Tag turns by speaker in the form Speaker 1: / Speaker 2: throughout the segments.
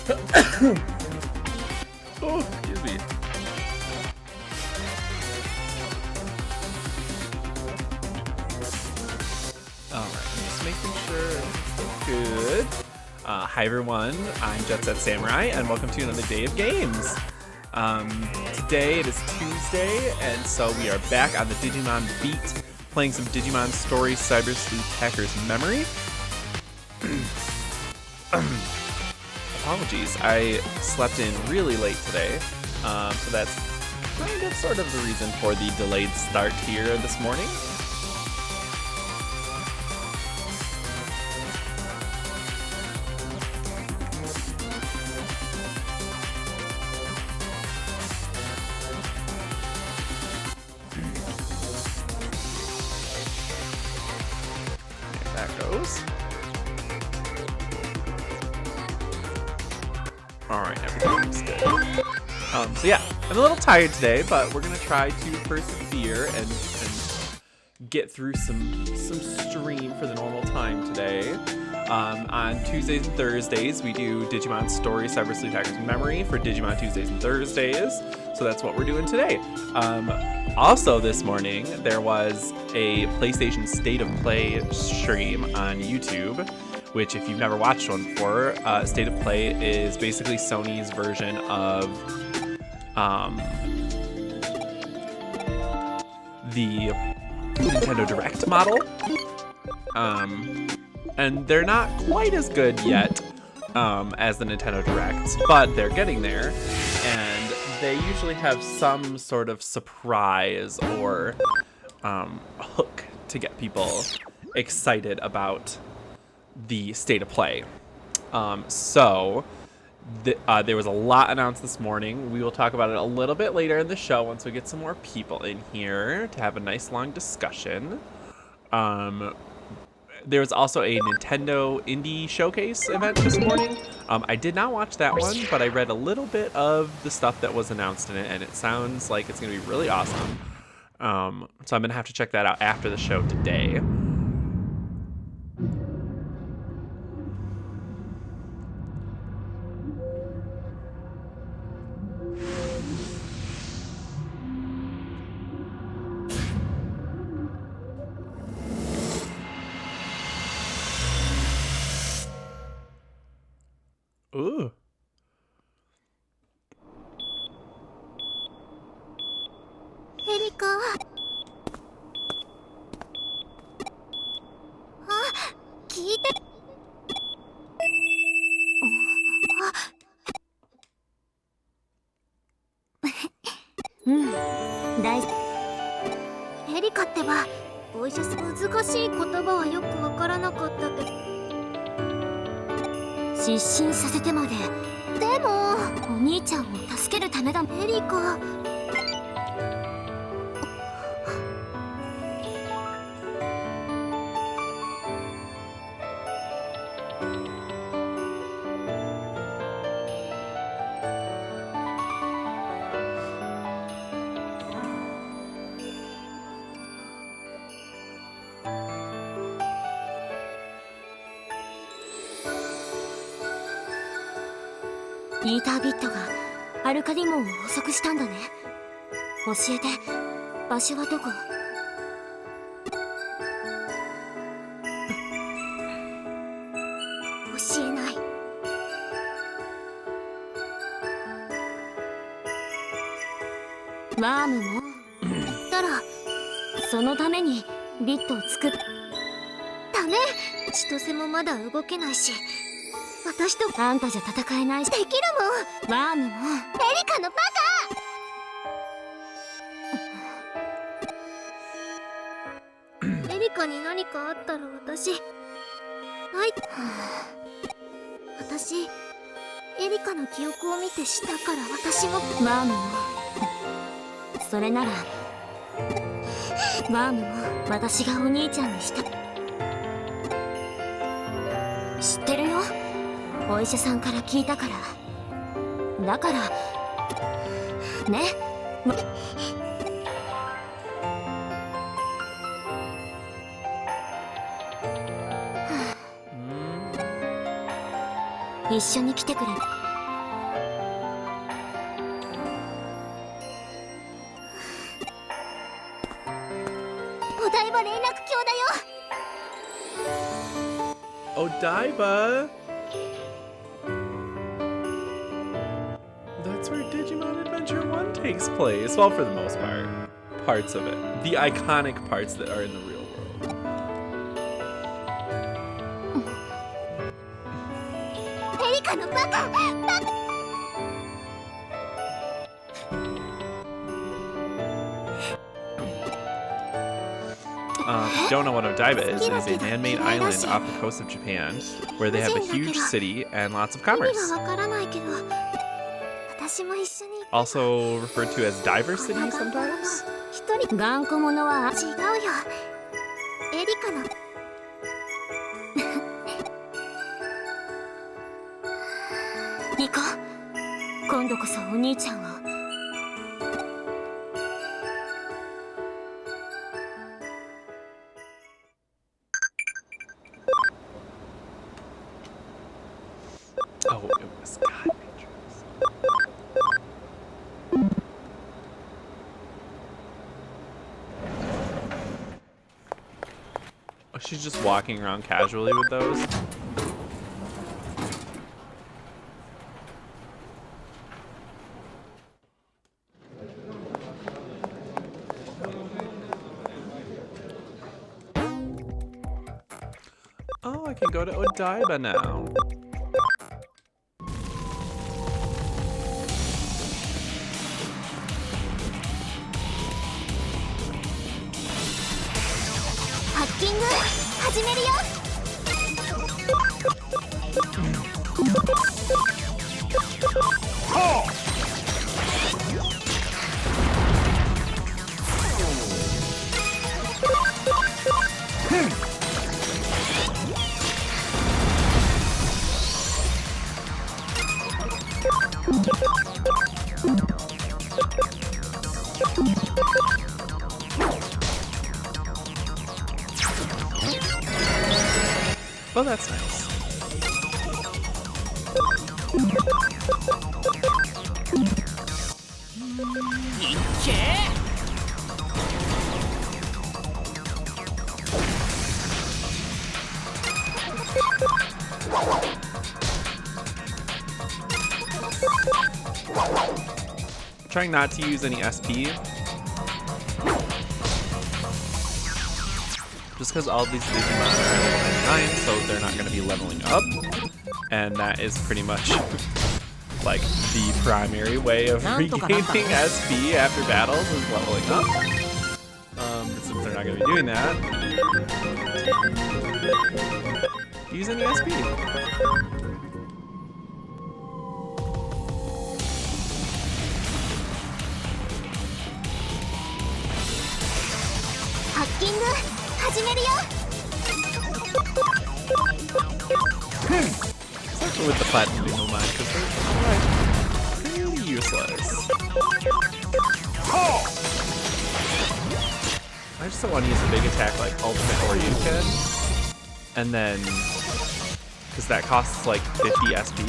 Speaker 1: Oh, excuse me. Alright, just making sure it's good. Hi everyone, I'm JetSetSamurai, and welcome to another day of games. Today it is Tuesday, and so we are back on the Digimon beat, playing some Digimon Story Cyber Sleuth Hacker's Memory. Apologies, I slept in really late today, so that's kind of sort of the reason for the delayed start here this morning. There that goes. Alright, everything's good. So yeah, I'm a little tired today, but we're gonna try to persevere and get through some stream for the normal time today. On Tuesdays and Thursdays, we do Digimon Story Cyber Sleuth Hacker's Memory for Digimon Tuesdays and Thursdays. So that's what we're doing today. Also this morning, there was a PlayStation State of Play stream on YouTube, which if you've never watched one before, State of Play is basically Sony's version of the Nintendo Direct model. And they're not quite as good yet as the Nintendo Directs, but they're getting there. And they usually have some sort of surprise or hook to get people excited about the State of Play. There was a lot announced this morning. We will talk about it a little bit later in the show once we get some more people in here to have a nice long discussion. There was also a Nintendo Indie Showcase event this morning. I did not watch that one, but I read a little bit of the stuff that was announced in it, and it sounds like it's going to be really awesome. So I'm going to have to check that out after the show today. Ooh.
Speaker 2: Erika.聞いて。大丈夫。エリカってば、お医者さん難しい言葉はよくわからなかったけど。失神させてまで。でもお兄ちゃんを助けるためだ。エリカ。イータービットがアルカディモンを捕捉したんだね。教えて、場所はどこ？教えない。ワームもたらそのためにビットを作っダメ。千歳もまだ動けないし、私とあんたじゃ戦えないし。できるもん。ワームもエリカのバカ。エリカに何かあったら私私エリカの記憶を見てしたから私もワームもそれならワームも私がお兄ちゃんにした。知ってるよ、お医者さんから聞いたから。だからね。一緒に来てくれ。お台場連絡橋だよ。
Speaker 1: Odaiba? That's where Digimon Adventure 1 takes place. Well, for the most part. Parts of it. The iconic parts that are in the real world.
Speaker 2: エリカのバカ。
Speaker 1: Don't know what Odaiba is. It is a man-made island off the coast of Japan where they have a huge city and lots of commerce.
Speaker 2: 意味はわからないけど、私も一緒に。
Speaker 1: Also referred to as Diver City sometimes.
Speaker 2: 一人頑固者は違うよ。エリカの。行こう。今度こそお兄ちゃんを。
Speaker 1: Oh, it was God Matrix. Oh, she's just walking around casually with those. Oh, I can go to Odaiba now.
Speaker 2: Hacking 始めるよ。
Speaker 1: Well, that's nice. Trying not to use any SP. Just because all of these Digimon are level 99, so they're not going to be leveling up. And that is pretty much like the primary way of regaining SP after battles is leveling up. Since they're not going to be doing that, use any SP.
Speaker 2: Hacking 始めるよ。
Speaker 1: Especially with the platinum Digimon, because they're really useless. I just don't want to use a big attack like Ultimate or Yuken. And then, because that costs like 50 SP.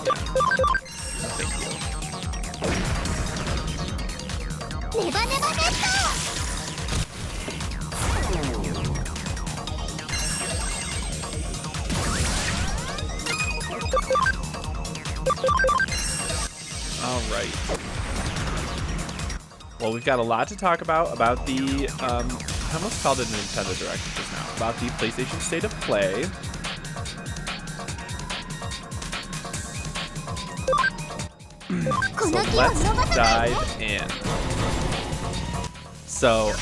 Speaker 1: Yeah. No, thank you.
Speaker 2: ネバネバネット。
Speaker 1: All right. Well, we've got a lot to talk about the, I almost called it a Nintendo Direct just now, about the PlayStation State of Play. So let's dive in. So,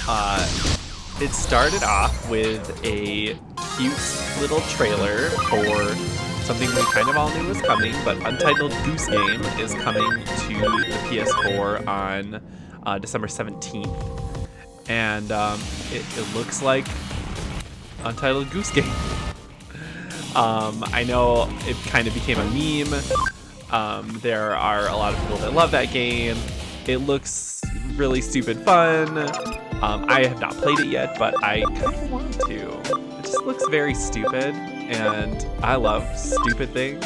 Speaker 1: it started off with a cute little trailer for something we kind of all knew was coming, but Untitled Goose Game is coming to the PS4 on December 17th. And it looks like Untitled Goose Game. I know it kind of became a meme. There are a lot of people that love that game. It looks really stupid fun. I have not played it yet, but I kind of want to. It just looks very stupid, and I love stupid things.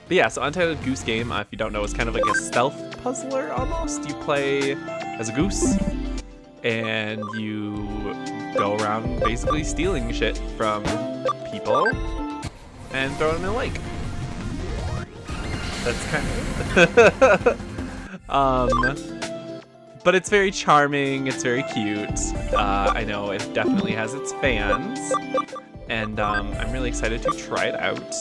Speaker 1: But yeah, so Untitled Goose Game, if you don't know, is kind of like a stealth puzzler almost. You play as a goose, and you go around basically stealing shit from people and throwing them in a lake. That's kind of but it's very charming, it's very cute. I know it definitely has its fans, and I'm really excited to try it out.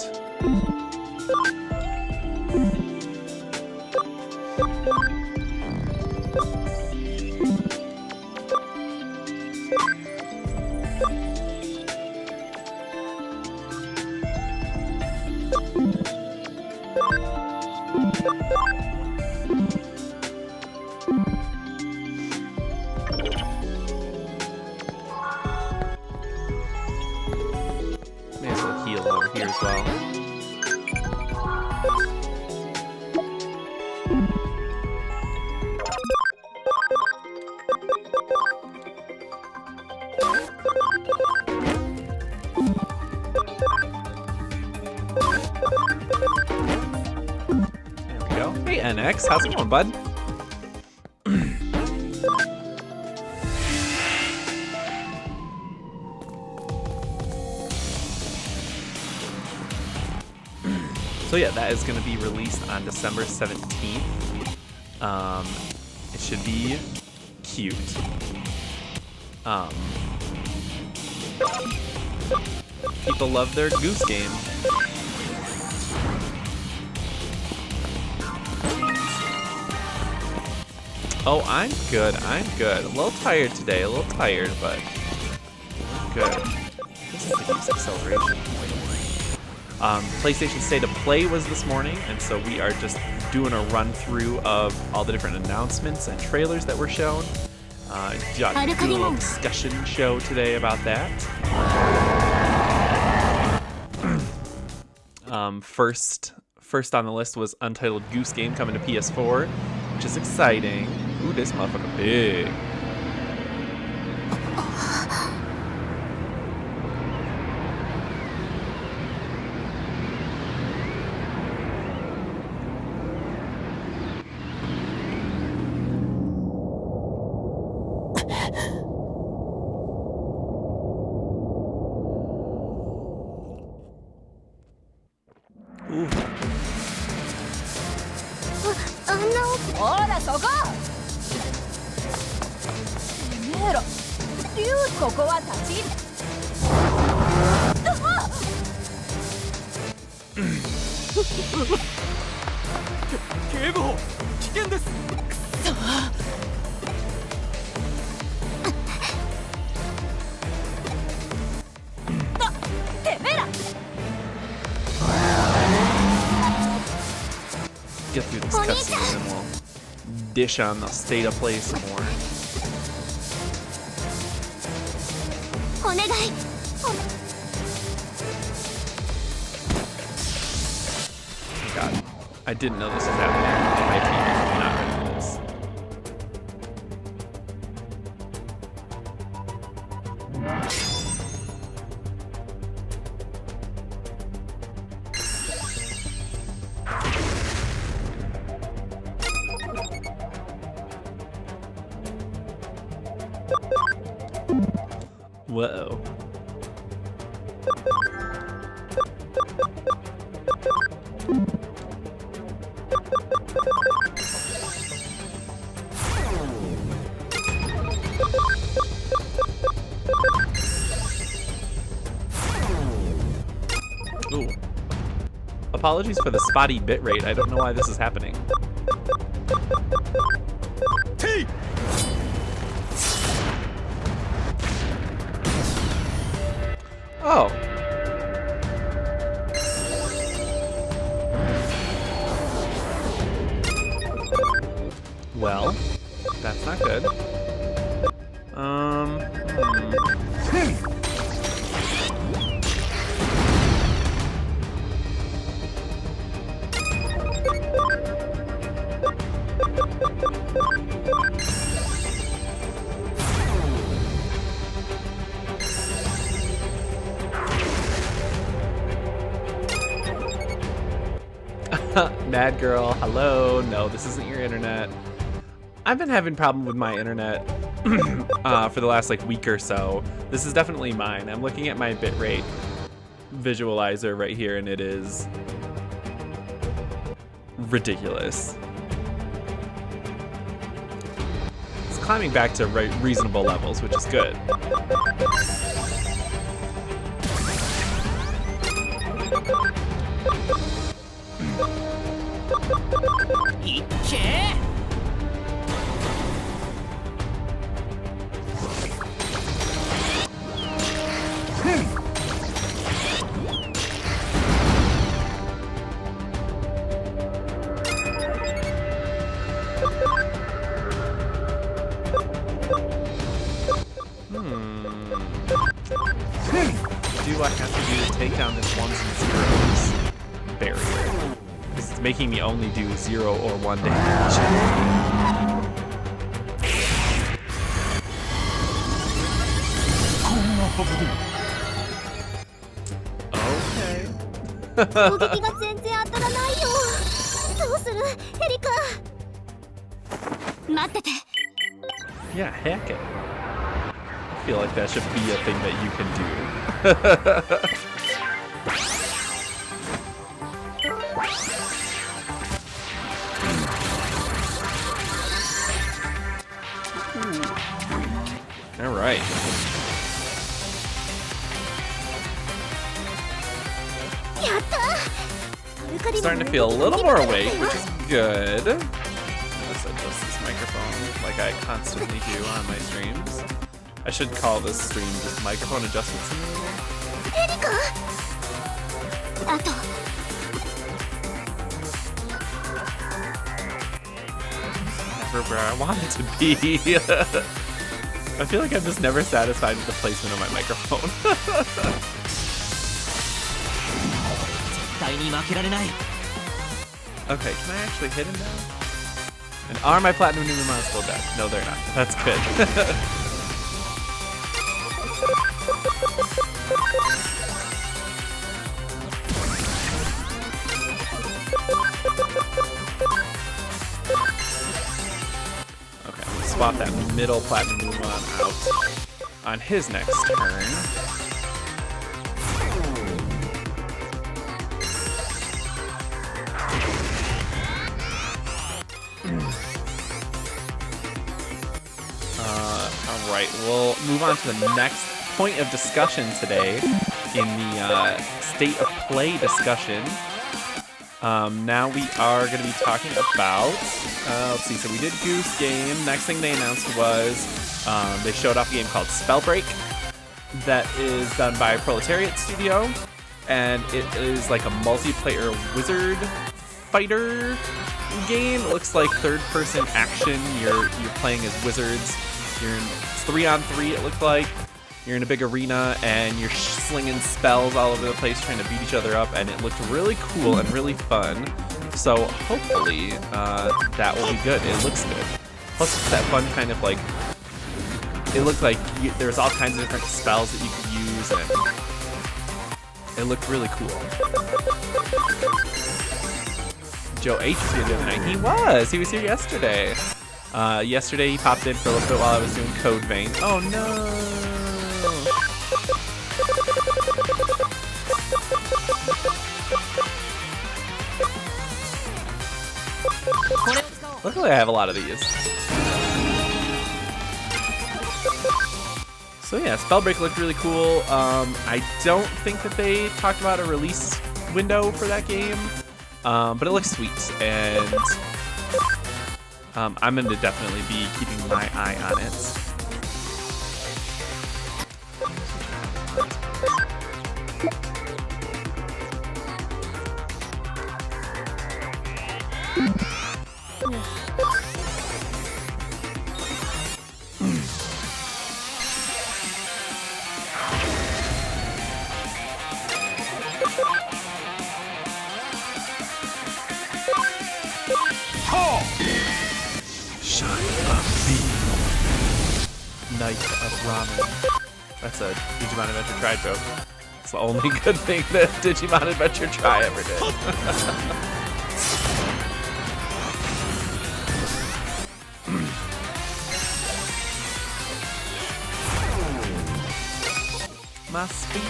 Speaker 1: May as well heal over here as well. There we go. Hey NX, how's it going, bud? So yeah, that is going to be released on December 17th. It should be cute. People love their goose game. Oh, I'm good. I'm good. A little tired today. A little tired, but good. This is the Goose Acceleration. PlayStation State of Play was this morning, and so we are just doing a run through of all the different announcements and trailers that were shown. Doing a little discussion show today about that. First on the list was Untitled Goose Game coming to PS4, which is exciting. Ooh, this motherfucker big. Get through this cutscene and then we'll dish on the State of Play some more. Oh god, I didn't know this was happening. My team is not ready for this. Whoa. Ooh. Apologies for the spotty bitrate. I don't know why this is happening. T! Oh. Well, that's not good. Mad girl, hello. No, this isn't your internet. I've been having problem with my internet for the last like week or so. This is definitely mine. I'm looking at my bitrate visualizer right here, and it is ridiculous. It's climbing back to reasonable levels, which is good. Do I have to do to take down this ones and zeros barrier? Because it's making me only do 0 or 1 damage. Okay.
Speaker 2: 攻撃が全然当たらないよ。どうするエリカ。待ってて。
Speaker 1: Yeah, heck it. I feel like that should be a thing that you can do. All right. Starting to feel a little more awake, which is good. Let's adjust this microphone like I constantly do on my streams. I should call this stream just microphone adjustment simulator.
Speaker 2: Erika!
Speaker 1: Never where I want it to be. I feel like I'm just never satisfied with the placement of my microphone. Okay, can I actually hit him now? And are my platinum Digimon still dead? No, they're not. That's good. Okay, I'm gonna swap that middle platinum Digimon out on his next turn. Alright, we'll move on to the next point of discussion today in the state of play discussion. Now we are going to be talking about, let's see, so we did Goose Game. Next thing they announced was they showed off a game called Spellbreak that is done by Proletariat Studio, and it is like a multiplayer wizard fighter game. It looks like third-person action. You're playing as wizards. It's 3-on-3, it looked like. You're in a big arena, and you're slinging spells all over the place, trying to beat each other up, and it looked really cool and really fun. So hopefully that will be good. It looks good. Plus it's that fun kind of like, it looked like there's all kinds of different spells that you could use, and it looked really cool. Joe H was here the other night. He was here yesterday. Yesterday he popped in for a little bit while I was doing Code Vein. Oh no! Luckily I have a lot of these. So yeah, Spellbreak looked really cool. I don't think that they talked about a release window for that game, but it looks sweet, and I'm going to definitely be keeping my eye on it. Shut night of ramen. That's a Digimon Adventure Try joke. It's the only good thing that Digimon Adventure Try ever did. My speed.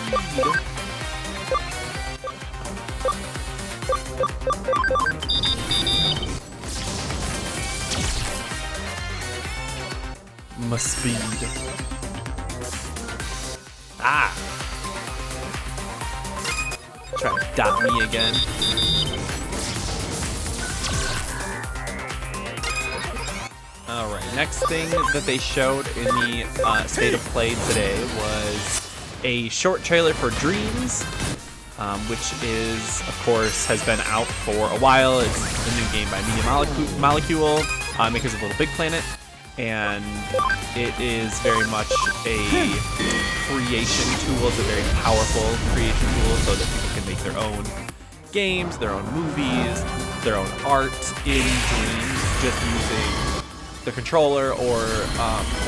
Speaker 1: My speed. Ah! Try to dot me again. Alright, next thing that they showed in the State of Play today was a short trailer for Dreams, which is, of course, has been out for a while. It's a new game by Media Molecule, makers of Little Big Planet, and it is very much a creation tool. It's a very powerful creation tool so that people can make their own games, their own movies, their own art in Dreams, just using the controller or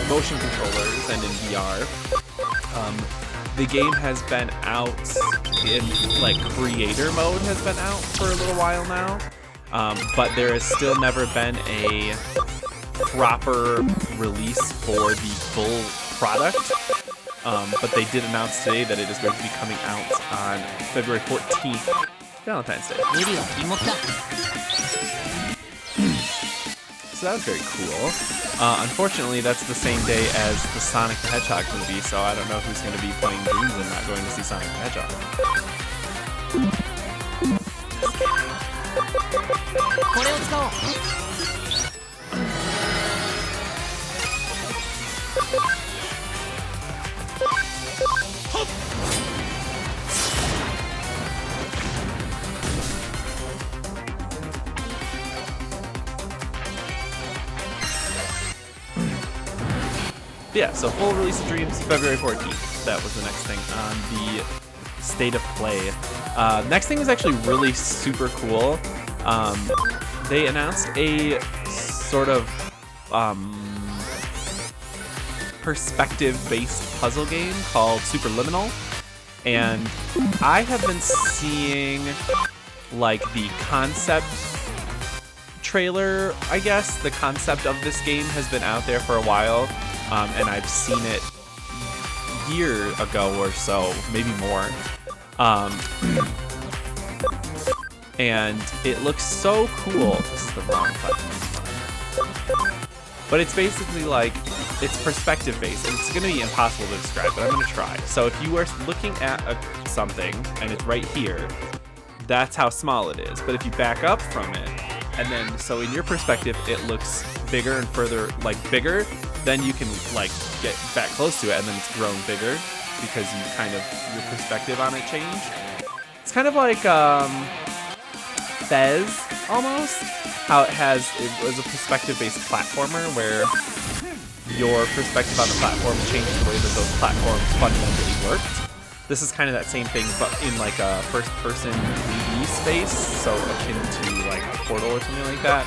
Speaker 1: motion controllers and in VR. The game has been out in like creator mode, has been out for a little while now, but there has still never been a proper release for the full product. But they did announce today that it is going to be coming out on February 14th, Valentine's Day. So that was very cool. Unfortunately, that's the same day as the Sonic the Hedgehog movie, so I don't know who's going to be playing Dreams and not going to see Sonic the Hedgehog. Yeah, so full release of Dreams, February 14th. That was the next thing on the State of Play. Next thing is actually really super cool. They announced a sort of perspective-based puzzle game called Superliminal. And I have been seeing like the concept trailer, I guess. The concept of this game has been out there for a while. And I've seen it a year ago or so, maybe more. And it looks so cool. This is the wrong button. But it's basically like, it's perspective based, and it's gonna be impossible to describe, but I'm gonna try. So if you are looking at something, and it's right here, that's how small it is. But if you back up from it, and then, so in your perspective, it looks bigger and further, like bigger, then you can like get back close to it, and then it's grown bigger because you kind of, your perspective on it changed. It's kind of like Fez almost, how it was a perspective-based platformer where your perspective on the platform changed the way that those platforms fundamentally worked. This is kind of that same thing, but in like a first-person 3D space, so akin to like a Portal or something like that.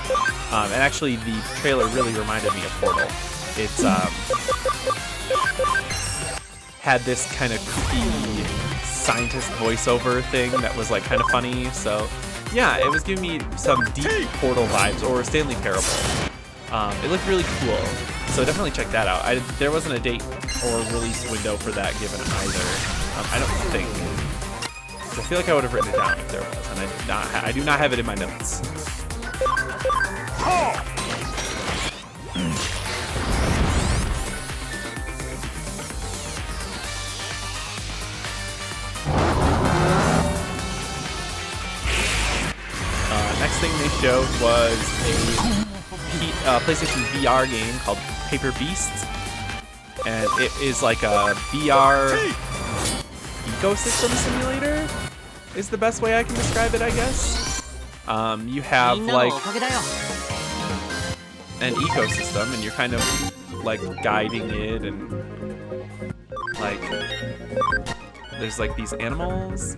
Speaker 1: And actually, the trailer really reminded me of Portal. It's had this kind of kooky scientist voiceover thing that was like kind of funny. So yeah, it was giving me some deep Portal vibes, or Stanley Parable. It looked really cool, so definitely check that out. There wasn't a date or release window for that given either. I don't think. I feel like I would have written it down if there was, and I do not have it in my notes. Next thing they showed was a PlayStation VR game called Paper Beasts, and it is like a VR ecosystem simulator is the best way I can describe it, I guess. You have like an ecosystem, and you're kind of like guiding it, and like there's like these animals,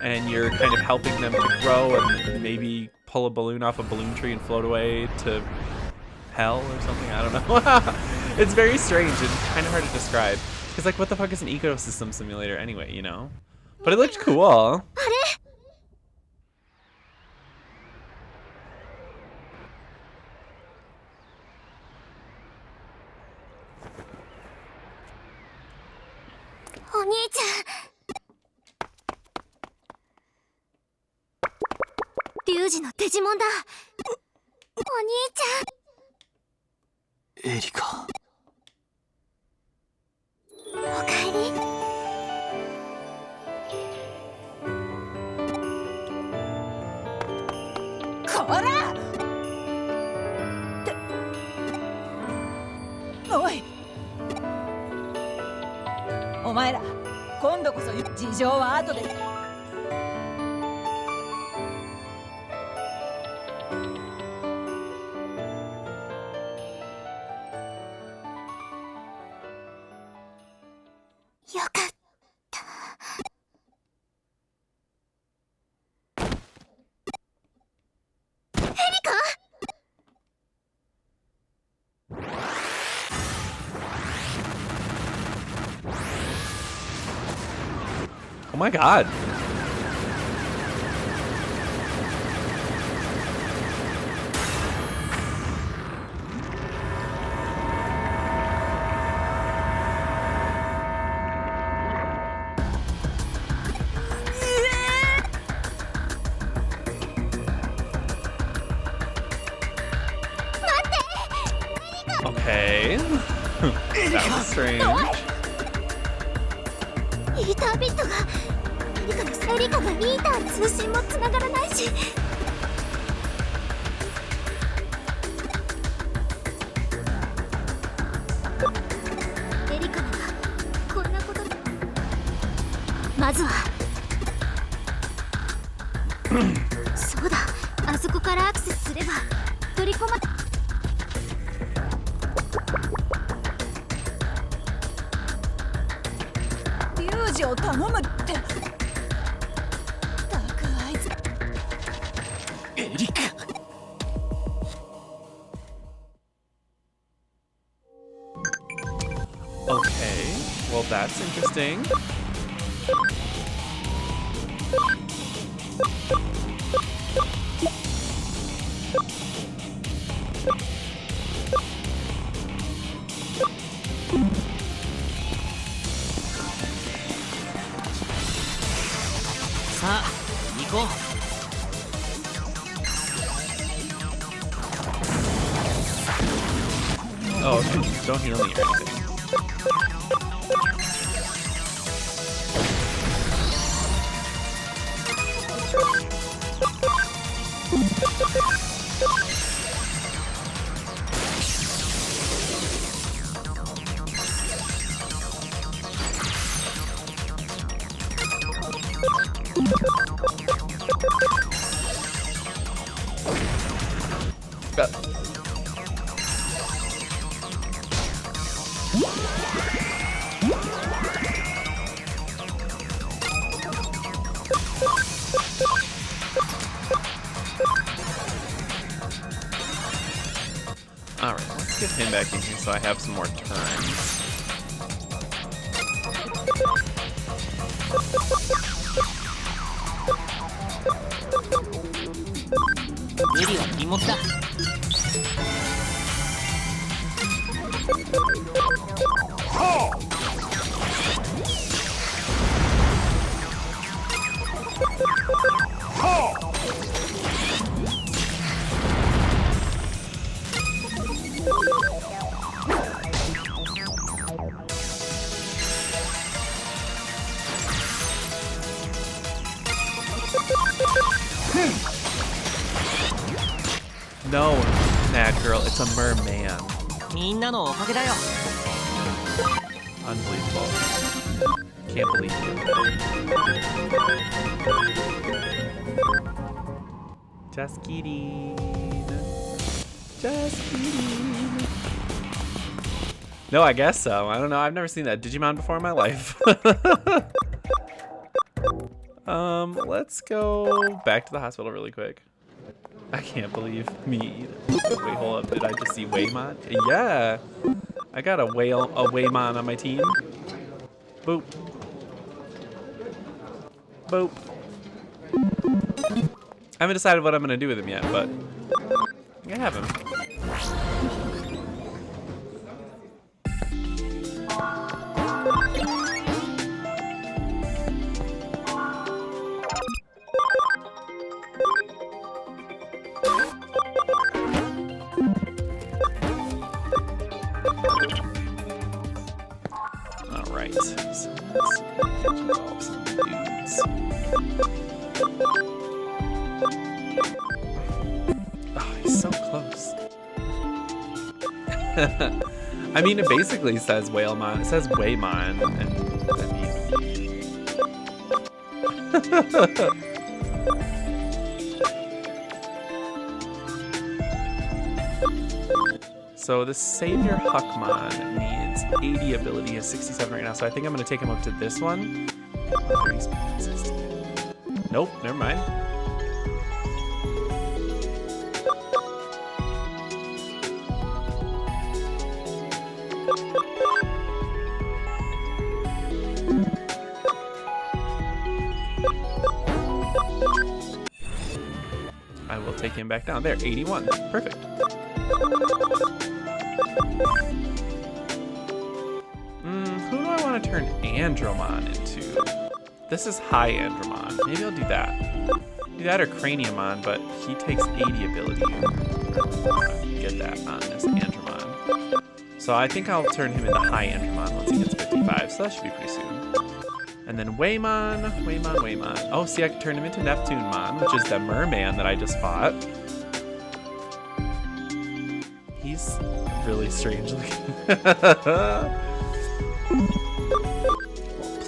Speaker 1: and you're kind of helping them to grow and maybe pull a balloon off a balloon tree and float away to hell or something. I don't know. It's very strange and kind of hard to describe. Because, like, what the fuck is an ecosystem simulator anyway, you know? But it looked cool.
Speaker 3: Erika.
Speaker 2: おかえり。
Speaker 4: こら！おい！お前ら、今度こそ事情は後で。
Speaker 2: よかった。エリカ
Speaker 1: Oh my god. Okay. That was strange.
Speaker 2: イータービットがエリカがイーター通信もつながらないし。エリカならこんなことでまずはそうだ、あそこからアクセスすれば取り込ま
Speaker 4: リュウジを頼むって。たくあいつ。
Speaker 3: エリカ。
Speaker 1: Okay. Well, that's interesting. Oh, don't heal me or anything. Alright, let's get him back in here so I have some more turns. No, Mad Girl, it's a merman. Unbelievable. Can't believe it. Just kidding. Just kidding. No, I guess so. I don't know. I've never seen that Digimon before in my life. Let's go back to the hospital really quick. I can't believe me either. Wait, hold up. Did I just see Waymon? Yeah. I got a Waymon on my team. Boop. Boop. I haven't decided what I'm gonna do with him yet, but I have him. All right. So let's see if we can evolve some dudes. Oh, he's so close. I mean, it basically says Whalemon. It says Waymon, and I mean... So the Savior Huckmon needs 80 ability. He has 67 right now, so I think I'm going to take him up to this one. 30 speed, 60. Nope, never mind. I will take him back down. There, 81. Perfect. Who do I want to turn Andromon into? This is high Andromon. Maybe I'll do that. Do that or Craniumon, but he takes 80 ability. Get that on this Andromon. So I think I'll turn him into high Andromon once he gets 55, so that should be pretty soon. And then Waymon. Oh, see, I can turn him into Neptunemon, which is the merman that I just fought. He's really strange looking.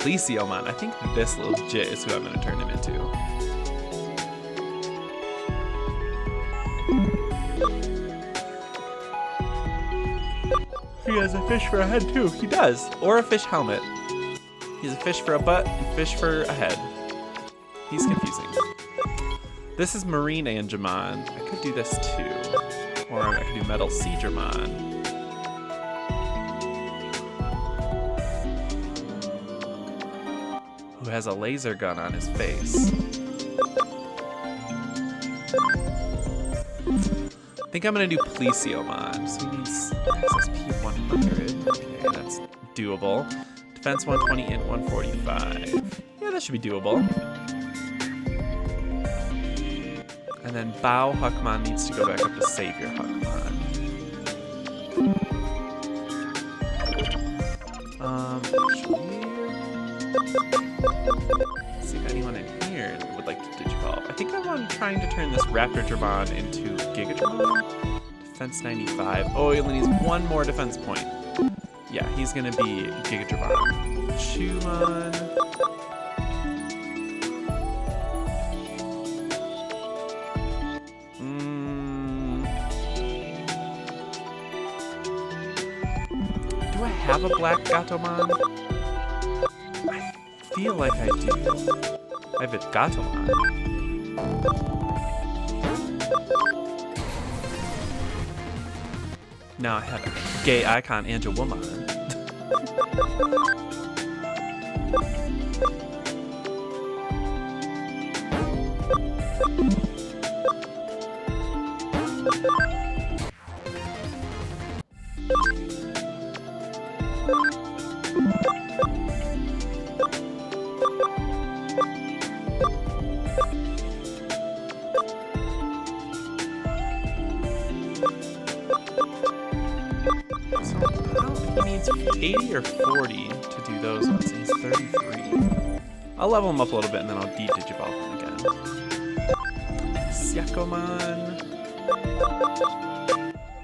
Speaker 1: Plesiomon. I think this little jit is who I'm going to turn him into. He has a fish for a head too. He does. Or a fish helmet. He's a fish for a butt and fish for a head. He's confusing. This is Marine Angemon. I could do this too. Or I could do Metal Seedramon. Who has a laser gun on his face. I think I'm gonna do Plesiomon. So he needs SSP 100. Okay, that's doable. Defense 120 and 145. Yeah, that should be doable. And then Bow Huckmon needs to go back up to Savior Huckmon. Let's see if anyone in here would like to Digivolve. I think I'm trying to turn this Raptordramon into Gigadramon. Defense 95. Oh, he only needs one more defense point. Yeah, he's gonna be Gigadramon. Chumon. Do I have a black Gatomon? I feel like I do. I have a Gatomon. Now I have a gay icon Angelwoman. He needs 80 or 40 to do those ones. He's 33. I'll level him up a little bit and then I'll de-Digivolve him again. Syakomon.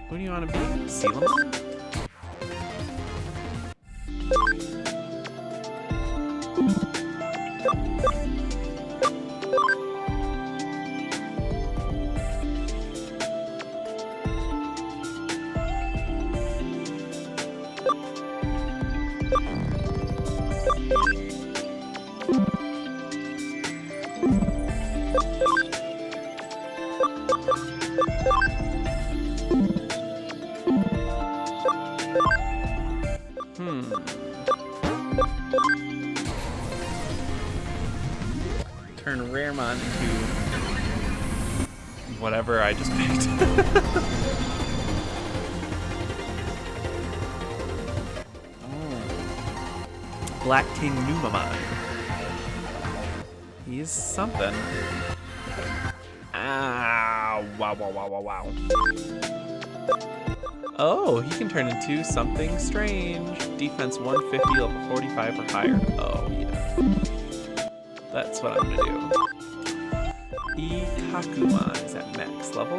Speaker 1: Who do you want to be? Sealamon? turn Raremon into whatever I just picked. Black King Numamon. He's something. Ah, wow, wow, wow, wow, wow. Oh, he can turn into something strange. Defense 150, level 45 or higher. Oh, yeah. That's what I'm gonna do. Ikakumon is at max level.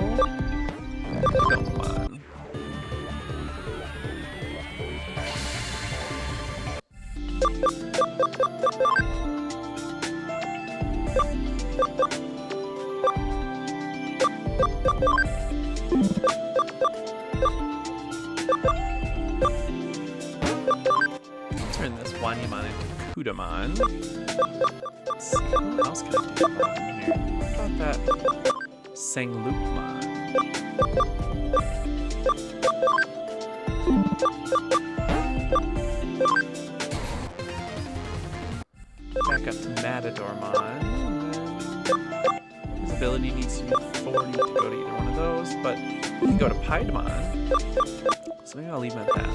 Speaker 1: Gomamon. Turn this Wanyamon into Kudamon. Let's see, what else can I do in here? How about that Sanglupmon? Back up to Matadormon. His ability needs to be 40 to go to either one of those, but we can go to Paidamon. So maybe I'll leave him at that.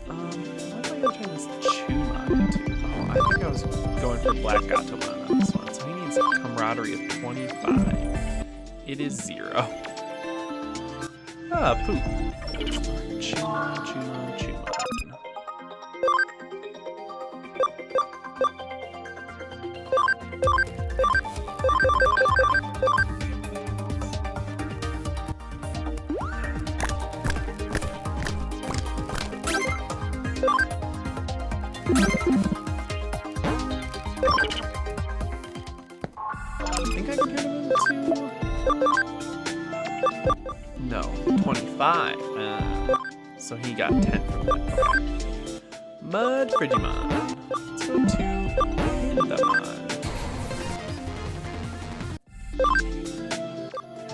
Speaker 1: What am I gonna turn this Chumon into? Oh, I think I was going for Black Gatomon on this one. So he needs a camaraderie of 25. It is 0. Ah, poop. Chumon, Chumon, Chumon. I think I can turn him into... No, 25. So he got 10 from that. Okay. Mud Frigimon. Let's go to Pandamon.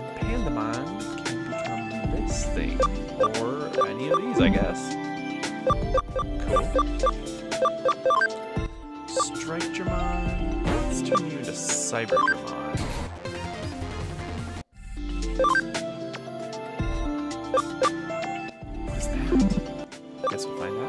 Speaker 1: And Pandamon can become this thing, or any of these, I guess. Cool. Strike Germon. Let's turn you into Cyber Germon. What is that? Guess we'll find out.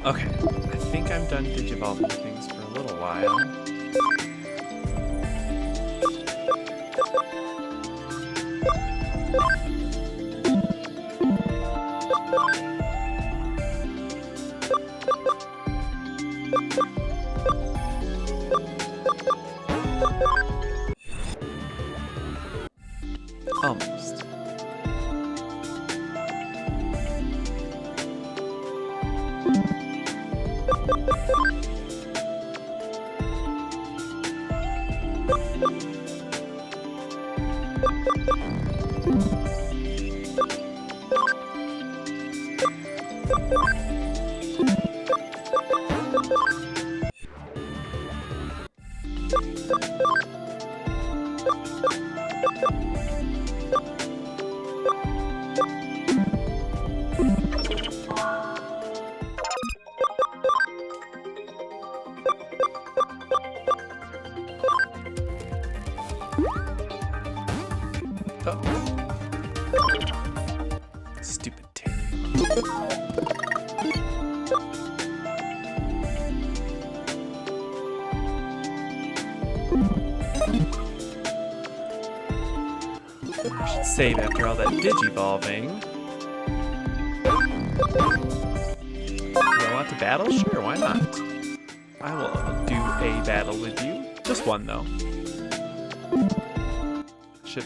Speaker 1: Okay, I think I'm done digivolving things for a little while. Almost. save after all that digivolving. Do I want to battle? Sure, why not? I will do a battle with you. Just one, though. Should...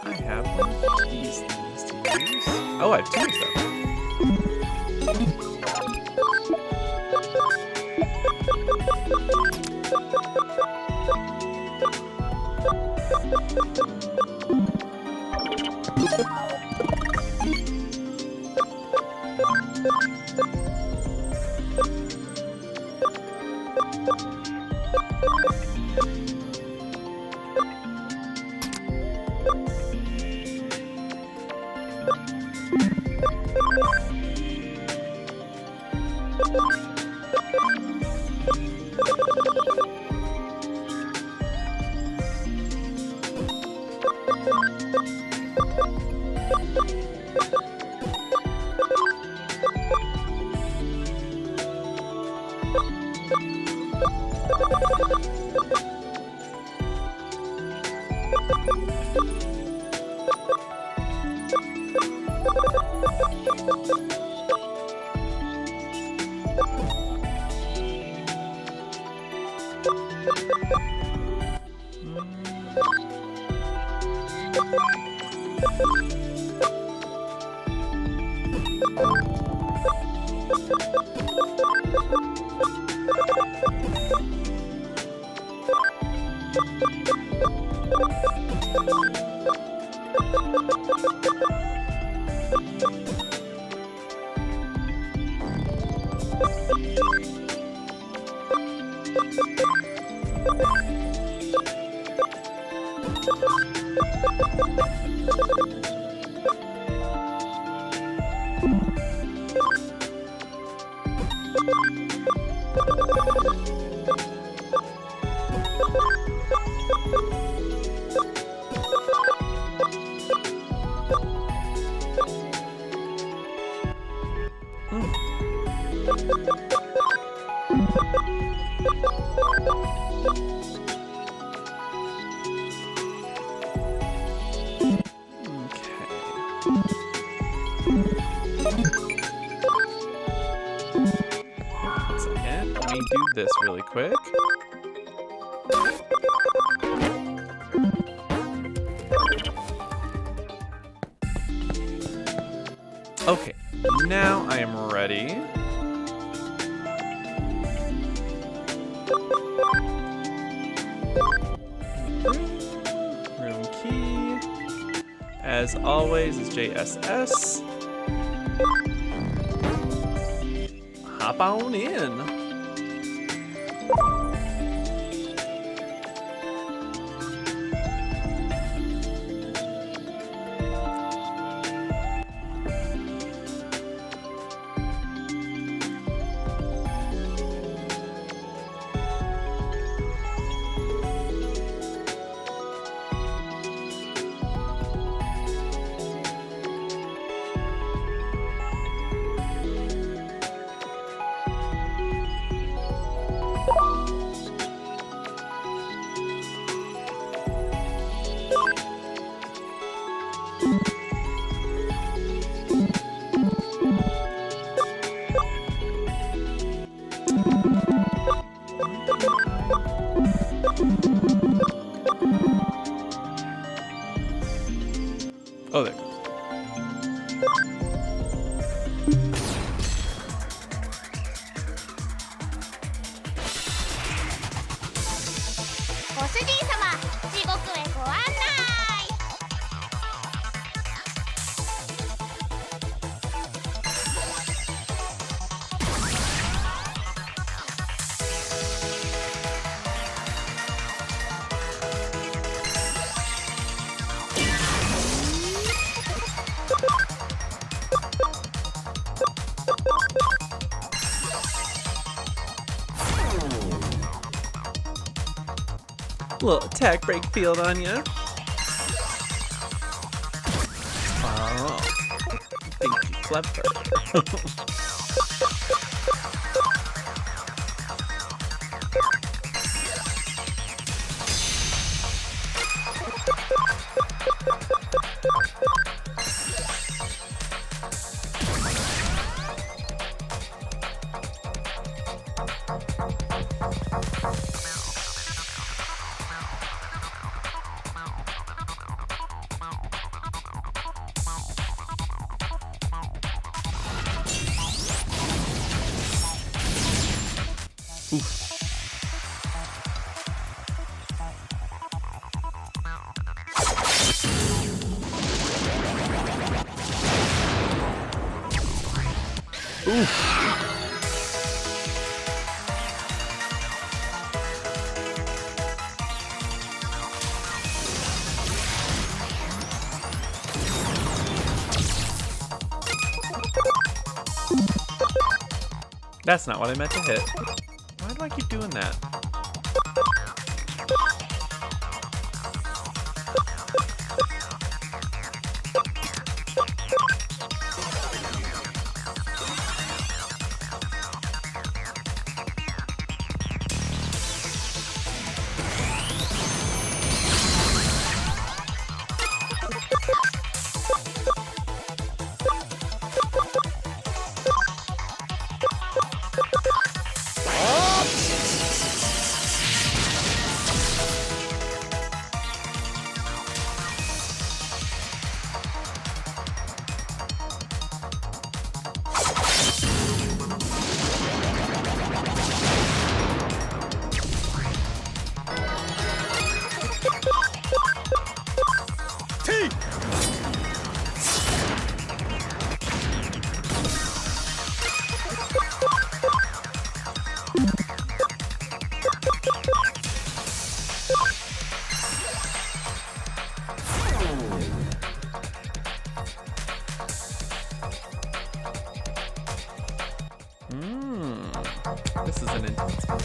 Speaker 1: I have one of these things to use. Oh, I have two of them. This really quick. Okay, now I am ready. Room key. As always is JSS. Hop on in. Oh, there it goes. Little attack break field on you. Oh, think you're clever. That's not what I meant to hit. Why do I keep doing that? This is an intense one.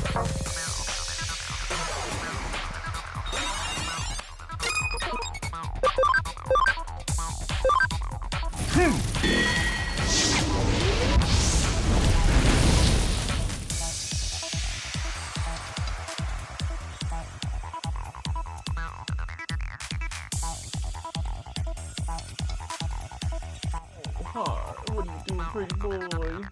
Speaker 1: What are you doing, pretty boy?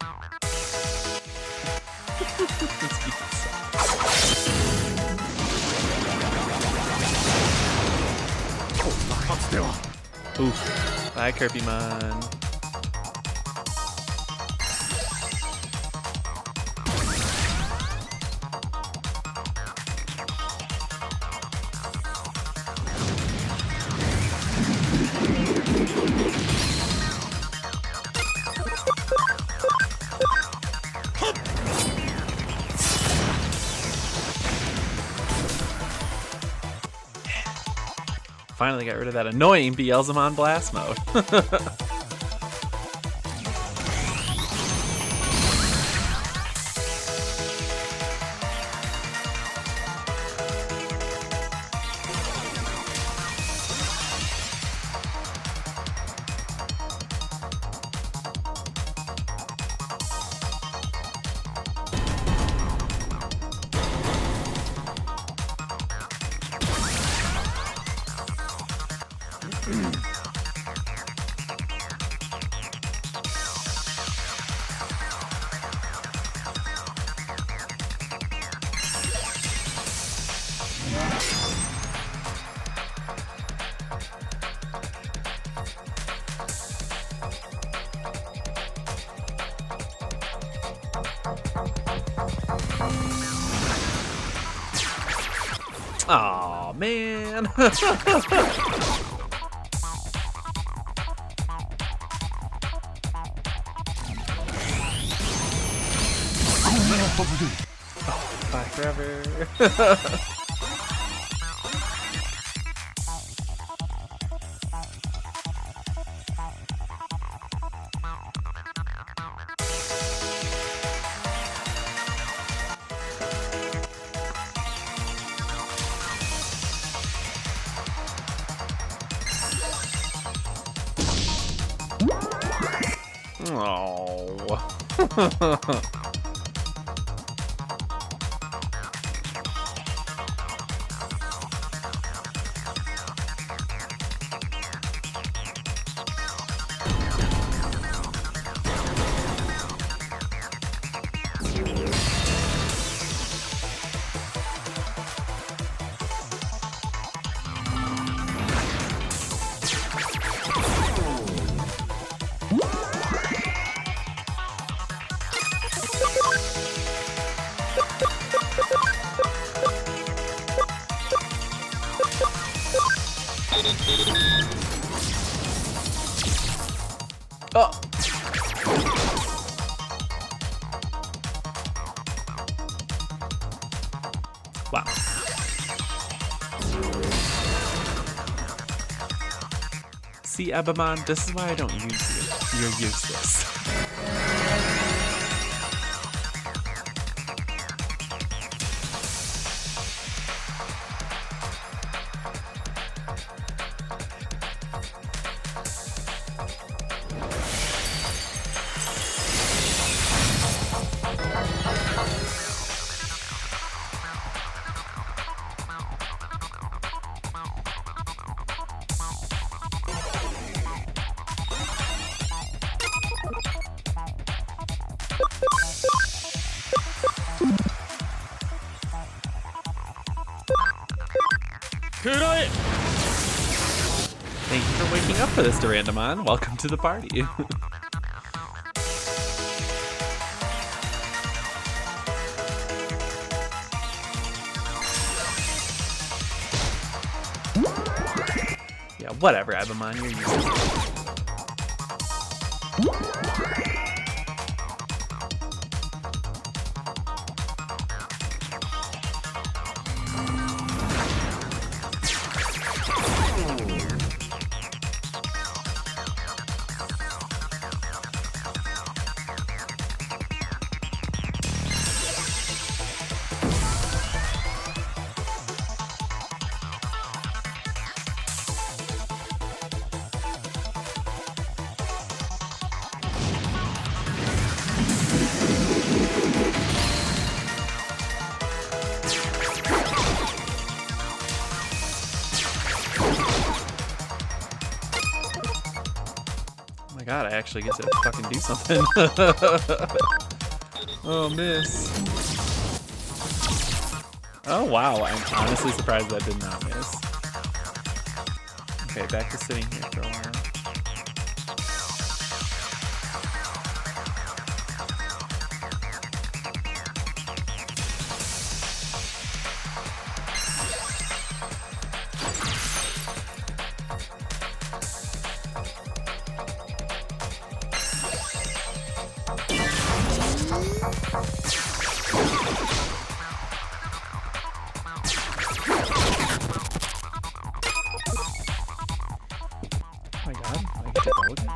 Speaker 1: Oof. Bye, Kirby-mon. Finally got rid of that annoying Beelzemon blast mode. Aw, man. Oh, bye forever. Oh. Oh. Wow. See, Abamon, this is why I don't use you. You're useless. Thank you for waking up for this, Durandamon. Welcome to the party. Yeah, whatever, Abamon, you're useless. God, I actually get to fucking do something. Oh, miss. Oh, wow. I'm honestly surprised that did not miss. Okay, back to sitting here for a while. Oh my god, I get to go again?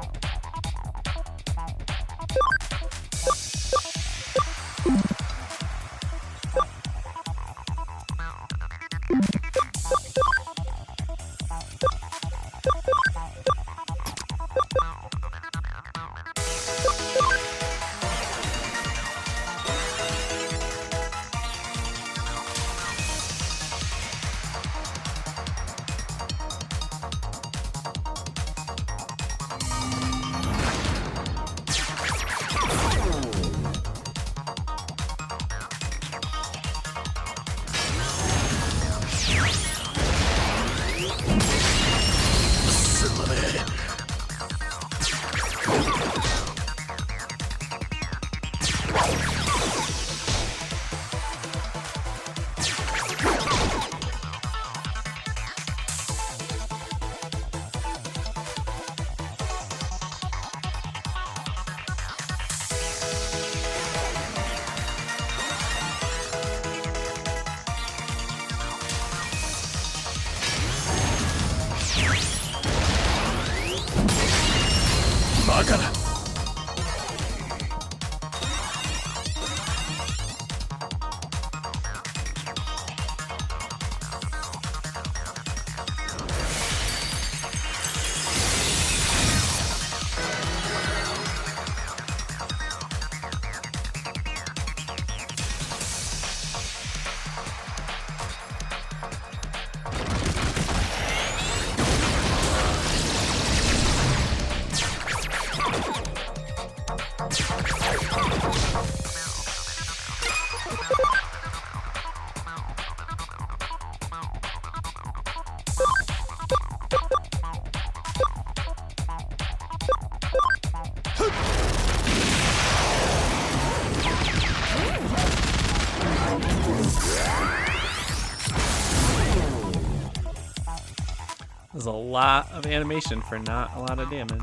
Speaker 1: There's a lot of animation for not a lot of damage.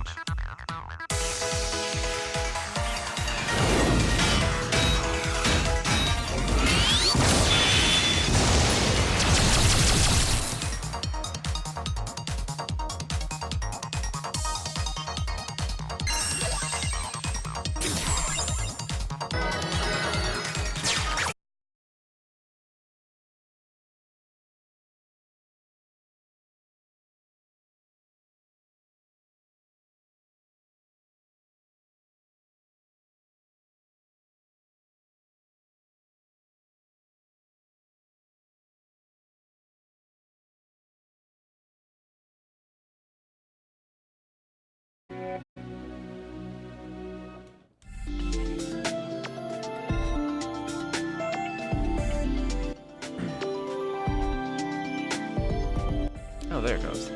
Speaker 1: Oh, there it goes.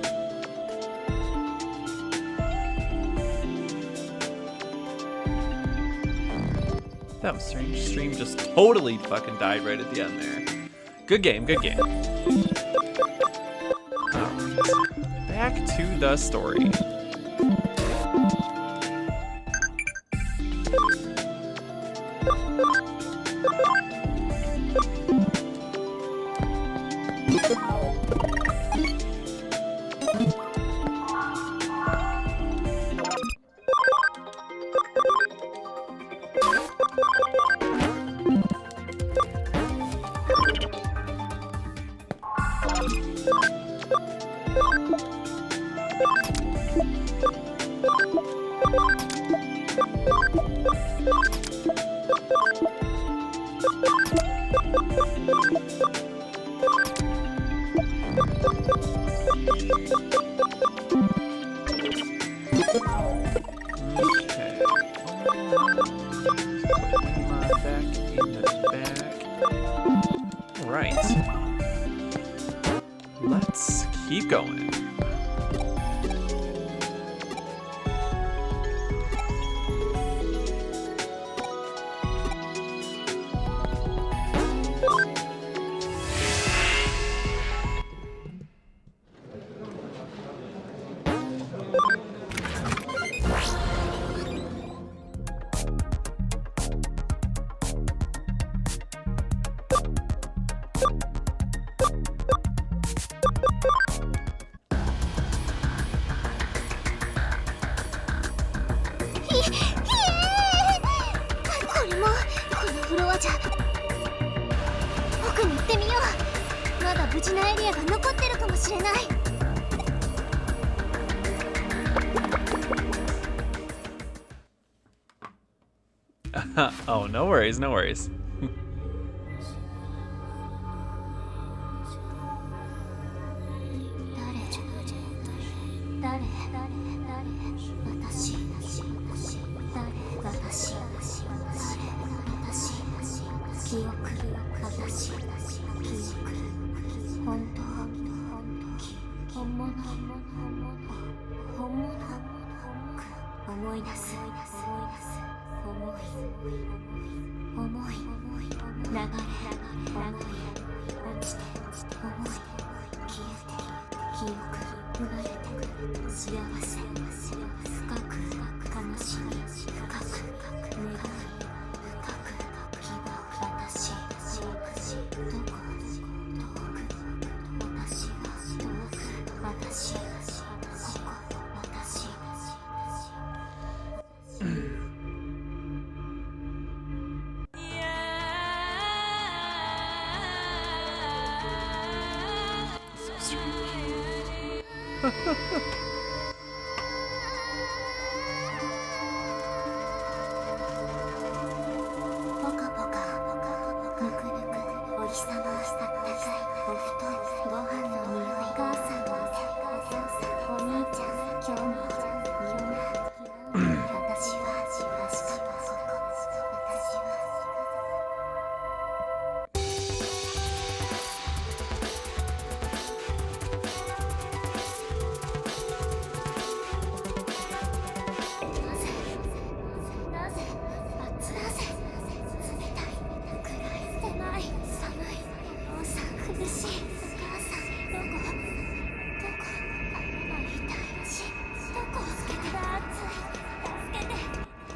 Speaker 1: That was strange. Stream just totally fucking died right at the end there. Good game, good game. Alright. Back to the story. Let's keep going. Oh, no worries, no worries.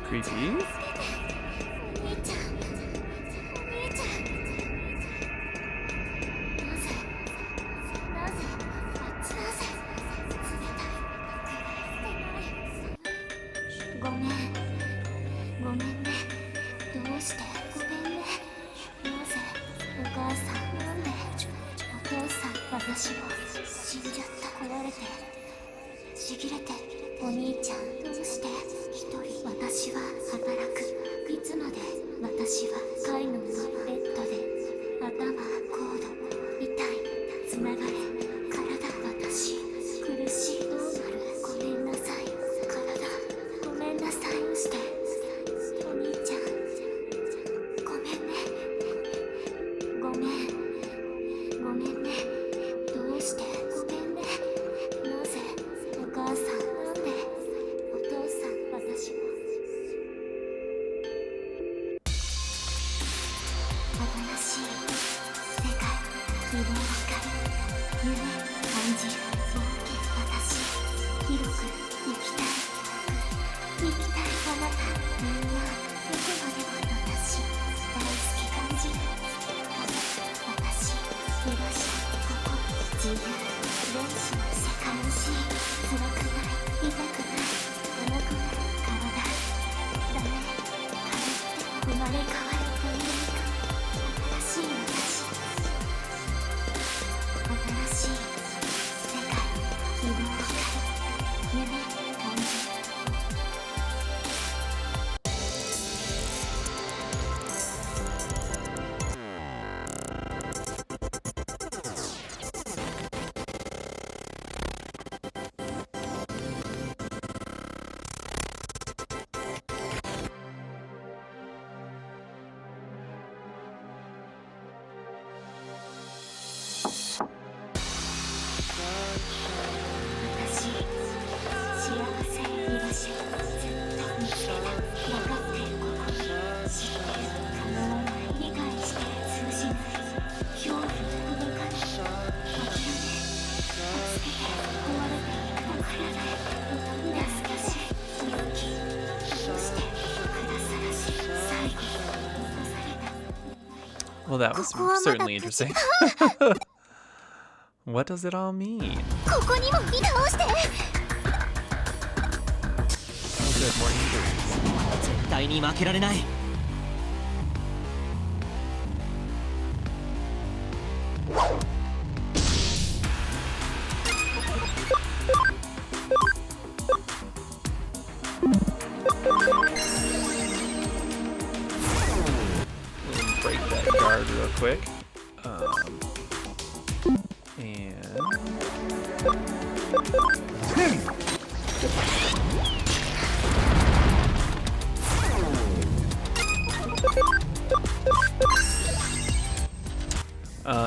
Speaker 1: Creepy.
Speaker 2: お兄ちゃんお兄ちゃんなぜごめんねどうしてごめんねなぜお母さんなんでお父さん私も死んじゃった壊れてちぎれてお兄ちゃんどうして一人私は働くいつまで私は飼いのベッドで頭コード痛いつながれ体私苦しいどうなるごめんなさい体ごめんなさいしてお兄ちゃんごめんねごめんねどうしてごめんねなぜお母さんなんでお父さん私も新しい世界希望が夢感じる冒険私広く生きたいあなたみんなどこまでも私大好き感じる私居場所ここ自由電子の世界し辛くない痛くない甘くない体ダメ帰って生まれ変わるというか新しい世界希望が夢感じる私幸せ居場所ずっと見つけた分かってること知ってる叶わない理解して通じない恐怖届かない諦め助けて壊れていく体助けし勇気そしてくださらし最後残された
Speaker 1: Well, that was certainly interesting. What does it all mean?
Speaker 2: ここにも見倒して
Speaker 1: Oh, good. More injuries.
Speaker 3: 絶対に負けられない。
Speaker 1: Break that guard real quick.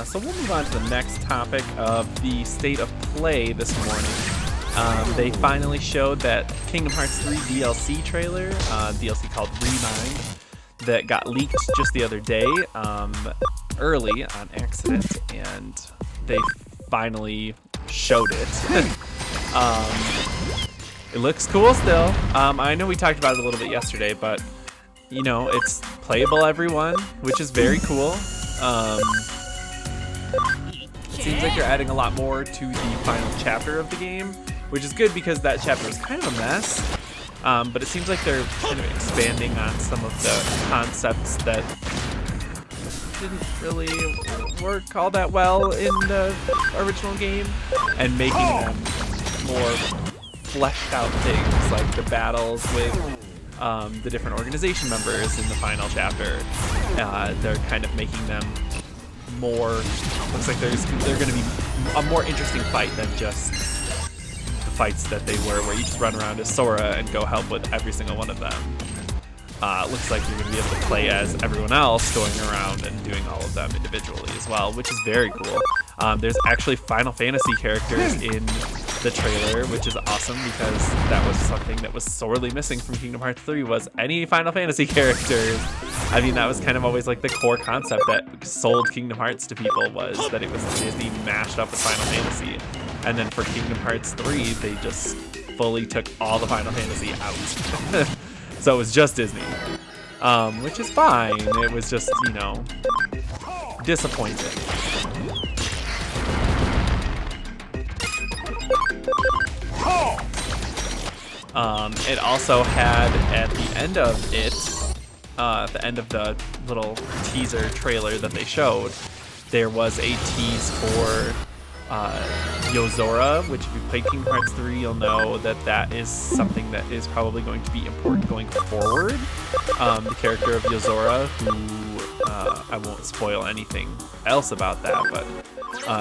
Speaker 1: So we'll move on to the next topic of the state of play this morning. They finally showed that Kingdom Hearts 3 DLC trailer, DLC called Remind, that got leaked just the other day, early on accident, and they finally showed it. It looks cool still. I know we talked about it a little bit yesterday, but you know, it's playable everyone, which is very cool. It seems like they're adding a lot more to the final chapter of the game, which is good because that chapter was kind of a mess. But it seems like they're kind of expanding on some of the concepts that didn't really work all that well in the original game, and making them more fleshed out things, like the battles with the different organization members in the final chapter. They're kind of making them more, looks like they're going to be a more interesting fight than just the fights that they were, where you just run around as Sora and go help with every single one of them. Looks like you're going to be able to play as everyone else, going around and doing all of them individually as well, which is very cool. There's actually Final Fantasy characters in the trailer, which is awesome because that was something that was sorely missing from Kingdom Hearts 3, was any Final Fantasy characters. I mean, that was kind of always like the core concept that sold Kingdom Hearts to people, was that it was Disney mashed up with Final Fantasy. And then for Kingdom Hearts 3, they just fully took all the Final Fantasy out. So it was just Disney, which is fine. It was just, you know, disappointing. It also had at the end of it, at the end of the little teaser trailer that they showed, there was a tease for Yozora, which if you play Kingdom Hearts 3, you'll know that that is something that is probably going to be important going forward. The character of Yozora, who I won't spoil anything else about that, but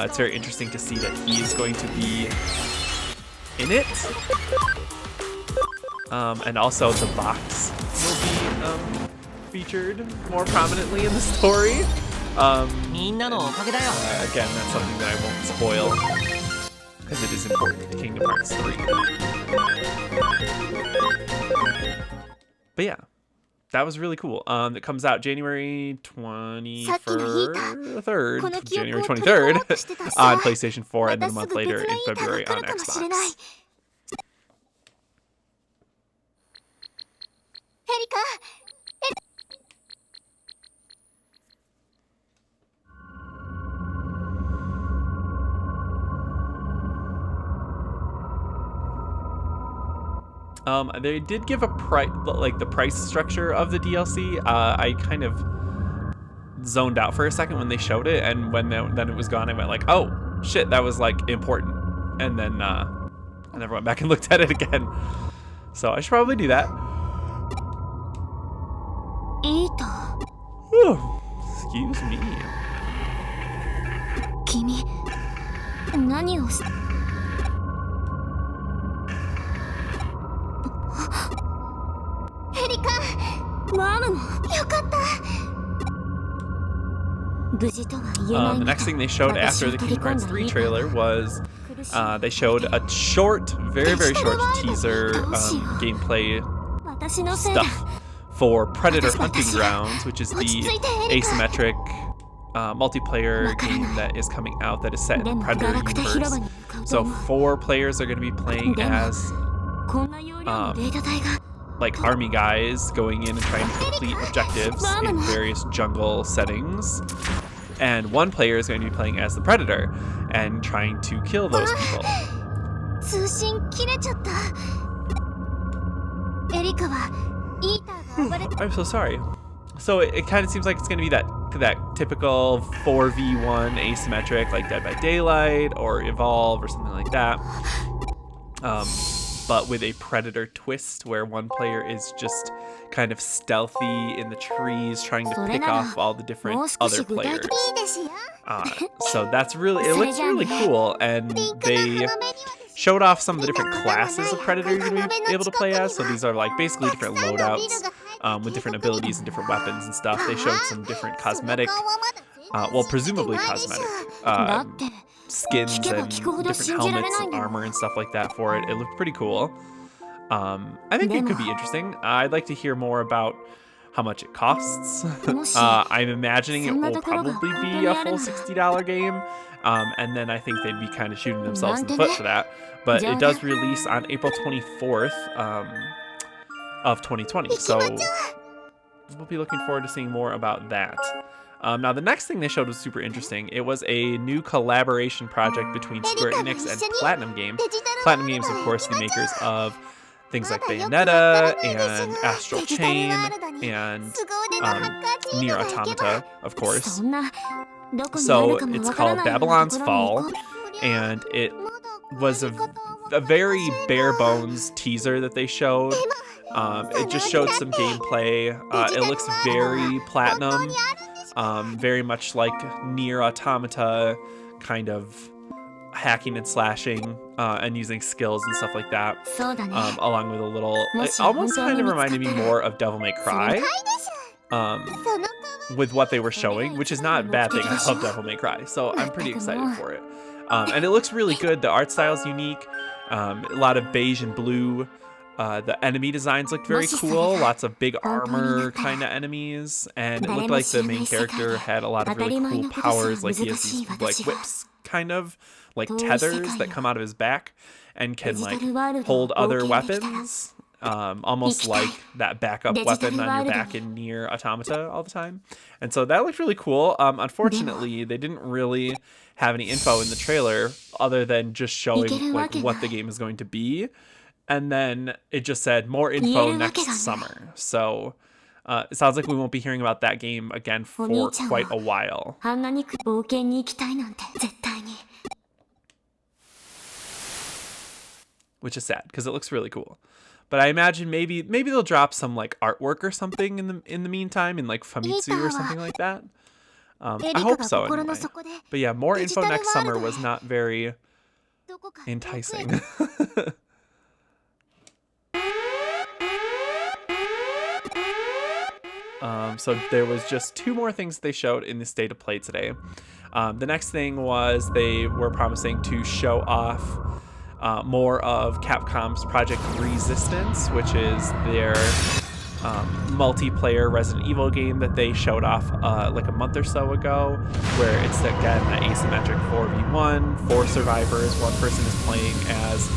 Speaker 1: it's very interesting to see that he is going to be in it. And also the box will be featured more prominently in the story. Again, that's something that I won't spoil because it is important to Kingdom Hearts 3. But yeah, that was really cool. It comes out January 23rd, January 23rd on PlayStation 4, and then a month later in February on Xbox.
Speaker 2: エリカ
Speaker 1: They did give a price, like the price structure of the DLC. I kind of zoned out for a second when they showed it, and when then it was gone, I went like, oh shit, that was like important, and then I never went back and looked at it again. So I should probably do that. Whew, excuse me.
Speaker 2: 君何をしエリカマムもよかった
Speaker 1: The next thing they showed after the Kingdom Hearts 3 trailer was they showed a short, very, very short teaser gameplay stuff for Predator Hunting Grounds, which is the asymmetric multiplayer game that is coming out that is set in the Predator universe. So 4 players are going to be playing as like army guys going in and trying to complete objectives in various jungle settings. And 1 player is going to be playing as the Predator and trying to kill those people. I'm so sorry. So it kind of seems like it's going to be that typical 4v1 asymmetric, like Dead by Daylight or Evolve or something like that. But with a Predator twist where 1 player is just kind of stealthy in the trees trying to pick off all the different other players. So that's really, it looks really cool, and they showed off some of the different classes of Predator you're going to be able to play as. So these are like basically different loadouts with different abilities and different weapons and stuff. They showed some different cosmetic, well, presumably cosmetic skins and different helmets and armor and stuff like that for it. It looked pretty cool. I think it could be interesting. I'd like to hear more about how much it costs. I'm imagining it will probably be a full $60 game. And then I think they'd be kind of shooting themselves in the foot for that. But it does release on April 24th of 2020. So we'll be looking forward to seeing more about that. Now, the next thing they showed was super interesting. It was a new collaboration project between Square Enix and Platinum Games. Platinum Games, of course, the makers of things like Bayonetta and Astral Chain and Nier Automata, of course. So it's called Babylon's Fall, and it was a very bare bones teaser that they showed. It just showed some gameplay. It looks very Platinum, very much like Nier Automata, kind of hacking and slashing and using skills and stuff like that, along with a little, it almost kind of reminded me more of Devil May Cry with what they were showing, which is not a bad thing. I love Devil May Cry, so I'm pretty excited for it. And it looks really good. The art style is unique, a lot of beige and blue. The enemy designs looked very cool, lots of big armor kind of enemies, and it looked like the main character had a lot of really cool powers, like he has these like whips, kind of like tethers that come out of his back and can like hold other weapons. almost like that backup weapon on your back in Nier Automata all the time. And so that looked really cool. Unfortunately, they didn't really have any info in the trailer other than just showing like what the game is going to be. And then it just said more info next summer. So it sounds like we won't be hearing about that game again for quite a while. Which is sad because it looks really cool. But I imagine maybe they'll drop some like artwork or something in the meantime in like Famitsu or something like that. I hope so anyway. But yeah, more info next summer was not very enticing. So there was just 2 more things they showed in the State of Play today. The next thing was they were promising to show off more of Capcom's Project Resistance, which is their multiplayer Resident Evil game that they showed off like a month or so ago, where it's again that asymmetric 4v1, 4 survivors. One person is playing as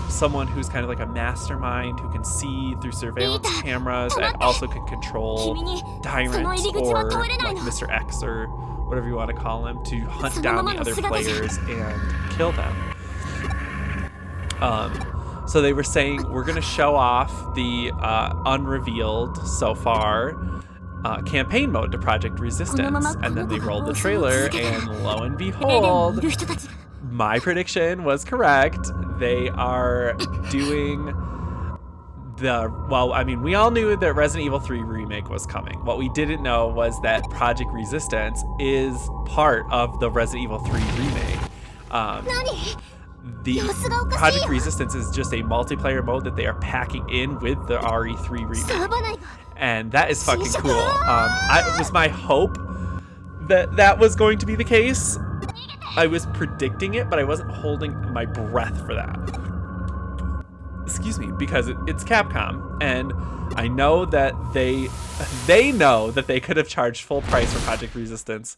Speaker 1: someone who's kind of like a mastermind who can see through surveillance cameras and also can control tyrants or like Mr. X or whatever you want to call him to hunt down the other players and kill them. So they were saying we're going to show off the unrevealed so far campaign mode to Project Resistance, and then they rolled the trailer and lo and behold, my prediction was correct. They are doing we all knew that Resident Evil 3 remake was coming. What we didn't know was that Project Resistance is part of the Resident Evil 3 remake. The Project Resistance is just a multiplayer mode that they are packing in with the RE3 remake. And that is fucking cool. It was my hope that that was going to be the case. I was predicting it, but I wasn't holding my breath for that. Excuse me, because it's Capcom, and I know that they know that they could have charged full price for Project Resistance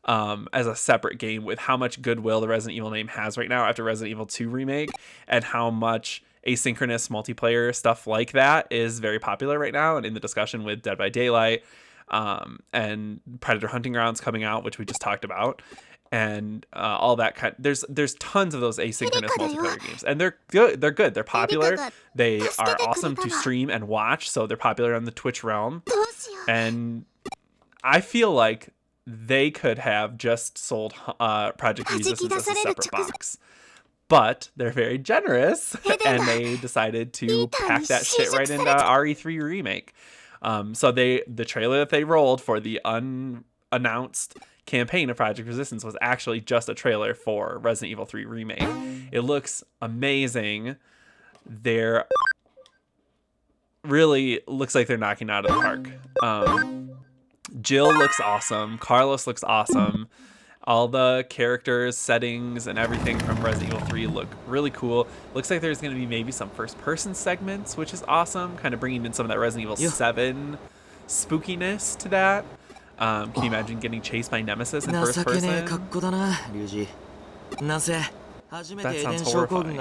Speaker 1: as a separate game with how much goodwill the Resident Evil name has right now after Resident Evil 2 remake, and how much asynchronous multiplayer stuff like that is very popular right now and in the discussion with Dead by Daylight and Predator Hunting Grounds coming out, which we just talked about. And all that kind. There's tons of those asynchronous multiplayer games, and they're good. They're popular. They are awesome to stream and watch. So they're popular on the Twitch realm. And I feel like they could have just sold Project Resistance as a separate box, but they're very generous, and they decided to pack that shit right into RE3 remake. So the trailer that they rolled for the unannounced campaign of Project Resistance was actually just a trailer for Resident Evil 3 remake. It looks amazing. They're really looks like they're knocking it out of the park. Jill looks awesome. Carlos looks awesome. All the characters, settings, and everything from Resident Evil 3 look really cool. Looks like there's going to be maybe some first-person segments, which is awesome. Kind of bringing in some of that Resident Evil 7 spookiness to that. Can you imagine getting chased by Nemesis in first person? That sounds horrifying.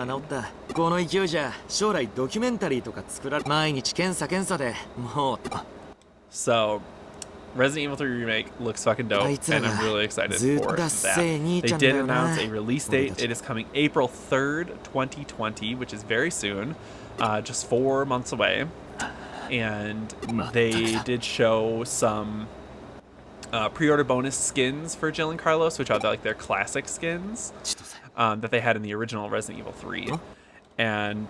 Speaker 1: So, Resident Evil 3 Remake looks fucking dope, and I'm really excited for that. They did announce a release date. It is coming April 3rd, 2020, which is very soon, just 4 months away. And they did show some pre-order bonus skins for Jill and Carlos, which are like their classic skins that they had in the original Resident Evil 3. And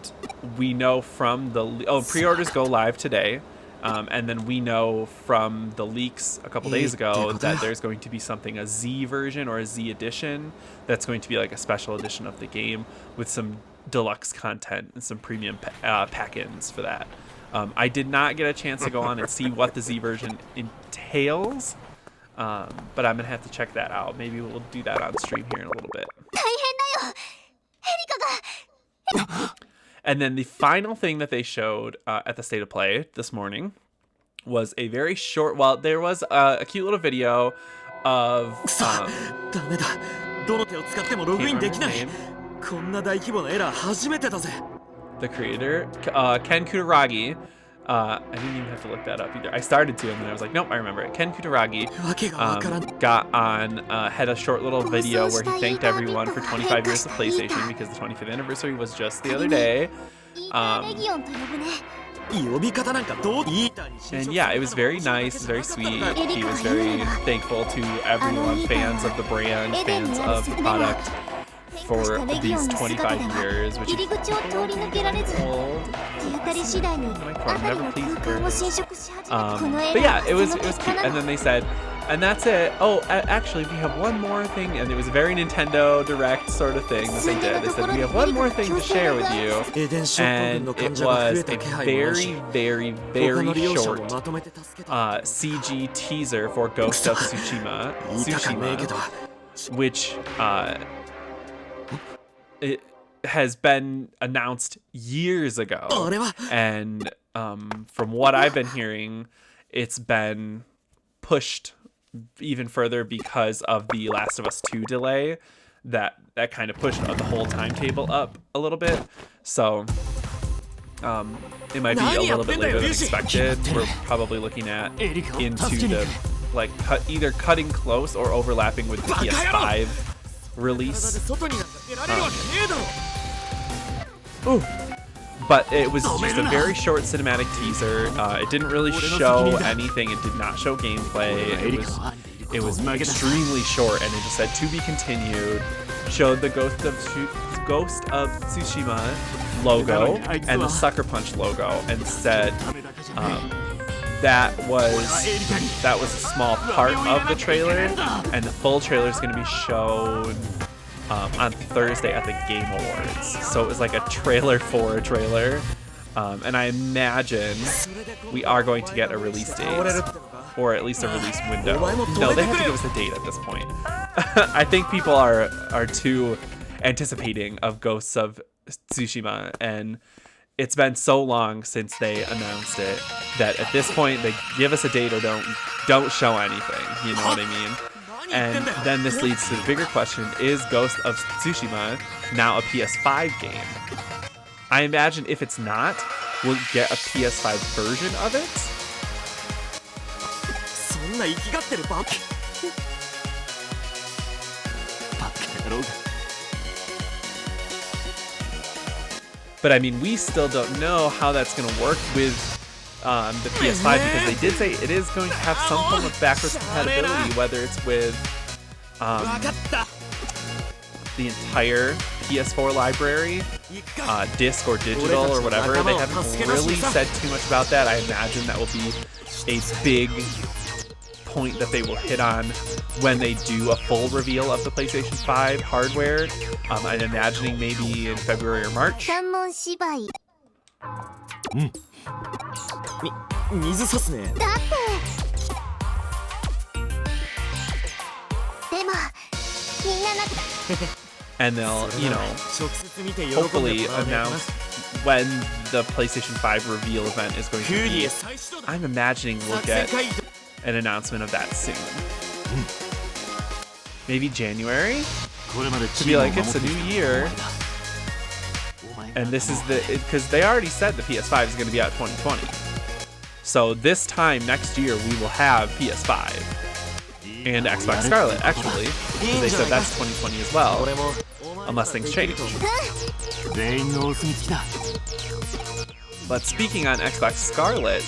Speaker 1: we know from the pre-orders go live today, and then we know from the leaks a couple days ago that there's going to be something, a Z version or a Z edition, that's going to be like a special edition of the game with some deluxe content and some premium pack-ins for that. I did not get a chance to go on and see what the Z version entails. But I'm gonna have to check that out. Maybe we'll do that on stream here in a little bit. And then the final thing that they showed at the State of Play this morning was a very short. Well, there was a cute little video of. Can't remember the name. the creator, Ken Kutaragi. I didn't even have to look that up either. I started to, and then I was like, nope, I remember it. Ken Kutaragi got on, had a short little video where he thanked everyone for 25 years of PlayStation because the 25th anniversary was just the other day. And yeah, it was very nice, very sweet. He was very thankful to everyone, fans of the brand, fans of the product, for these 25 years, which is old. Never pleased birds. But yeah, it was cute. And then they said, and that's it. Oh, actually, we have one more thing, and it was a very Nintendo Direct sort of thing that they did. They said, we have one more thing to share with you, and it was a very, very, very short CG teaser for Ghost of Tsushima, which it has been announced years ago, and from what I've been hearing, it's been pushed even further because of the Last of Us 2 delay that kind of pushed the whole timetable up a little bit. So it might be a little bit later than expected. We're probably looking at into the either cutting close or overlapping with the PS5 release. But it was just a very short cinematic teaser. It didn't really show anything. It did not show gameplay. It was extremely short, and it just said to be continued. Showed the Ghost of Tsushima logo and the Sucker Punch logo, and said that was a small part of the trailer, and the full trailer is going to be shown on Thursday at the Game Awards. So it was like a trailer for a trailer. And I imagine we are going to get a release date, or at least a release window. No, they have to give us a date at this point. I think people are too anticipating of Ghosts of Tsushima, and it's been so long since they announced it that at this point they give us a date or don't show anything. You know what I mean? And then this leads to the bigger question, is Ghost of Tsushima now a PS5 game? I imagine if it's not, we'll get a PS5 version of it. But I mean, we still don't know how that's going to work with the PS5, because they did say it is going to have some form of backwards compatibility, whether it's with the entire PS4 library, disc or digital or whatever. They haven't really said too much about that. I imagine that will be a big point that they will hit on when they do a full reveal of the PlayStation 5 hardware. I'm imagining maybe in February or March. And they'll, hopefully announce when the PlayStation 5 reveal event is going to be. I'm imagining we'll get an announcement of that soon. Maybe January? To be like, it's a new year. And this is because they already said the PS5 is going to be out 2020. So this time next year, we will have PS5 and Xbox Scarlet, actually. Because they said that's 2020 as well, unless things change. But speaking on Xbox Scarlet,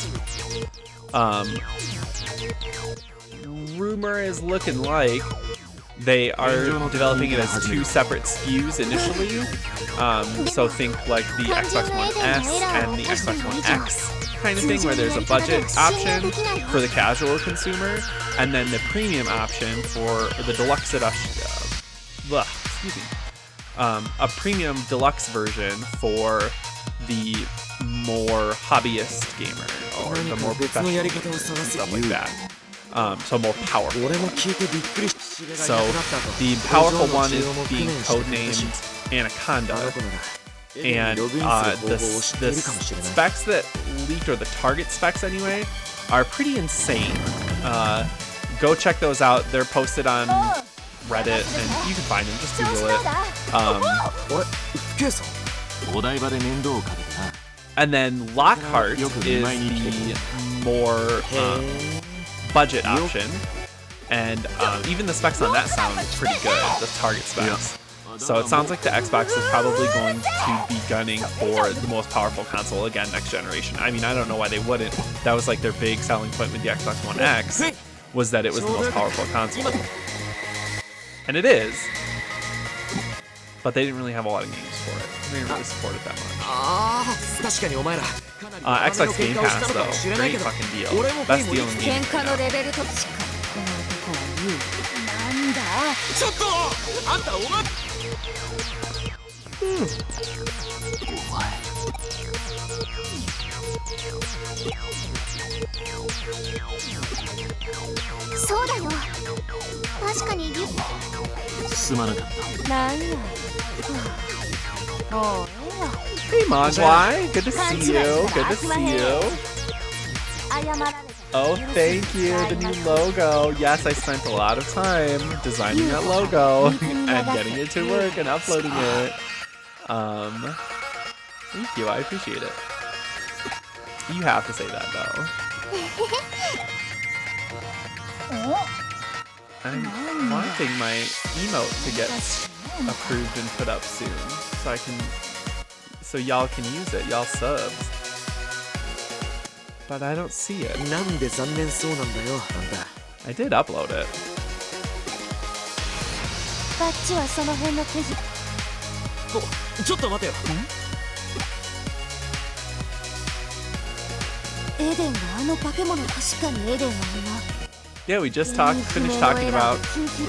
Speaker 1: rumor is looking like they are developing it as two separate SKUs initially. So think like the Xbox One S and the Xbox One X kind of thing, where there's a budget option for the casual consumer, and then the premium option for the deluxe a premium deluxe version for the more hobbyist gamer or the more professional gamer and stuff like that. So more powerful. So the powerful one is being codenamed Anaconda, and the specs that leaked, or the target specs anyway, are pretty insane. Go check those out. They're posted on Reddit, and you can find them. Just Google it.
Speaker 3: お台場で面倒をかけてな。
Speaker 1: And then Lockhart is the more budget option. And even the specs on that sound pretty good, the target specs. So it sounds like the Xbox is probably going to be gunning for the most powerful console again next generation. I mean, I don't know why they wouldn't. That was like their big selling point with the Xbox One X, was that it was the most powerful console. And it is. But they didn't really have a lot of games for it. They didn't really support it that much. Xbox Game Pass though, great fucking deal. Best deal in gaming right now.
Speaker 4: なんだちょっとあんたお前
Speaker 2: そうだよ。確かに
Speaker 3: すまなかった。
Speaker 2: なんや。もうええわ。
Speaker 1: Hey Mogwai, good to see you. Good to see you.
Speaker 2: 謝られた。
Speaker 1: Oh, thank you, the new logo. Yes, I spent a lot of time designing that logo and getting it to work and uploading it. Thank you, I appreciate it. You have to say that though. I'm wanting my emote to get approved and put up soon, so y'all can use it, y'all subs. But I don't see it. I did upload it.
Speaker 2: バッチはその辺の手順。
Speaker 3: ちょっと待てよ。
Speaker 2: エデンがあの化け物、確かにエデンは今。
Speaker 1: Yeah, we just finished talking about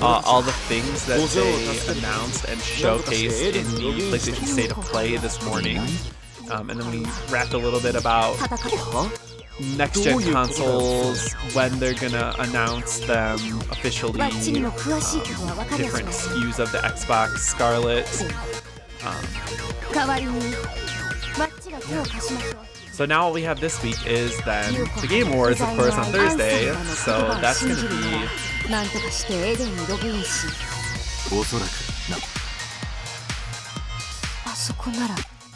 Speaker 1: all the things that they announced and showcased in the PlayStation State of Play this morning. And then we rapped a little bit about next-gen consoles, when they're gonna announce them officially, different SKUs of the Xbox Scarlet. So now what we have this week is then the Game Awards, of course, on Thursday. So that's gonna be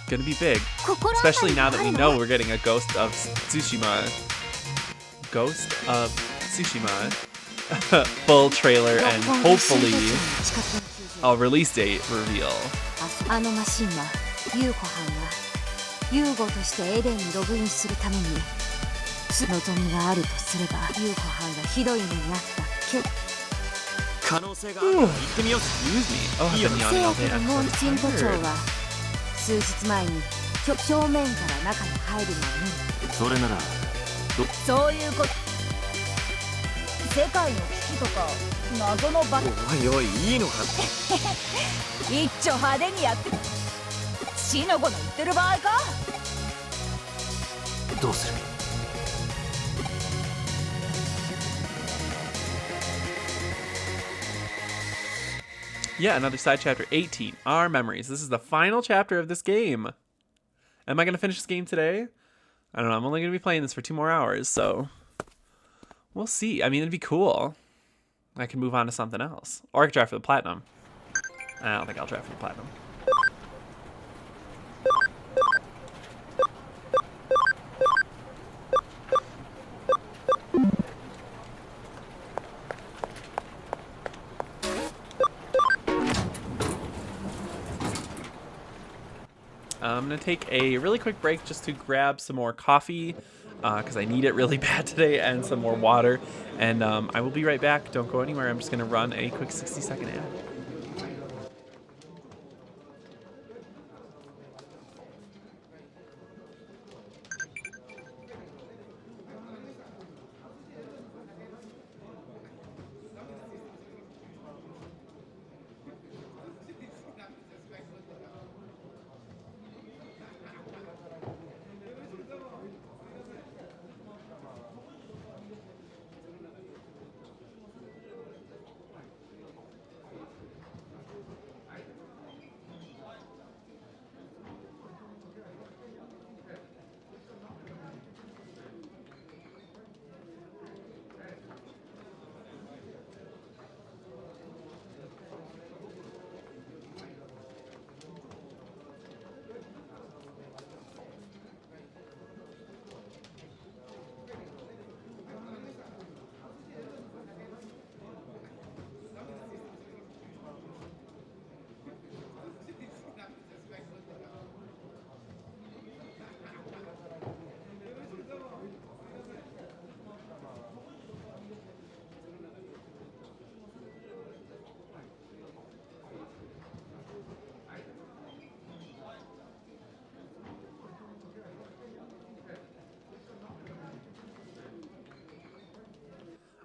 Speaker 1: gonna be big, especially now that we know we're getting a Ghost of Tsushima full trailer and hopefully a release date reveal.
Speaker 2: あのマシンはユウコはんがユウゴとしてエデンにログインするために望みがあるとすればユウコはんがひどい目にあった
Speaker 3: 可能性があるから行ってみよう。
Speaker 1: Excuse me. Oh, I've been
Speaker 2: せ
Speaker 1: yawning
Speaker 2: や
Speaker 1: all
Speaker 2: け
Speaker 1: day.
Speaker 2: ど
Speaker 1: I'm
Speaker 2: モン
Speaker 1: so
Speaker 2: チン都長
Speaker 1: tired.
Speaker 2: は数日前に正面から中に入るのを見る。
Speaker 3: それなら
Speaker 4: そういうこと世界の危機とか謎のバカ
Speaker 3: おいおいいいのか。
Speaker 4: 一丁派手にやって死の子の言ってる場合か。
Speaker 3: どうする。
Speaker 1: Yeah, another side chapter 18, Our Memories. This is the final chapter of this game. Am I going to finish this game today? I don't know. I'm only going to be playing this for 2 more hours, so we'll see. I mean, it'd be cool. I can move on to something else. Or I could try for the platinum. I don't think I'll try for the platinum. I'm going to take a really quick break just to grab some more coffee because I need it really bad today, and some more water. And I will be right back. Don't go anywhere. I'm just going to run a quick 60-second ad.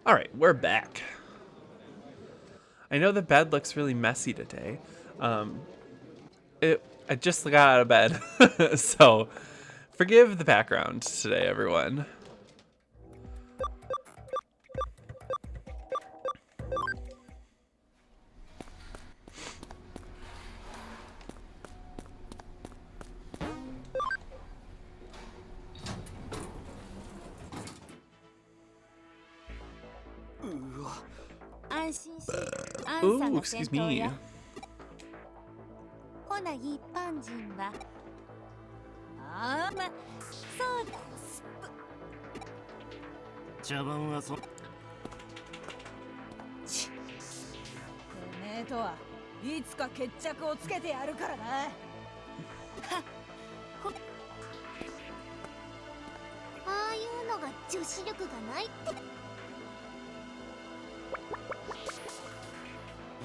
Speaker 1: All right, we're back. I know the bed looks really messy today. I just got out of bed, so forgive the background today, everyone. Ooh, excuse me.
Speaker 2: ほな一般人はあーまそうだス
Speaker 3: 茶番はそ
Speaker 4: てめえとはいつか決着をつけてやるからな。
Speaker 2: ああいうのが女子力がないって。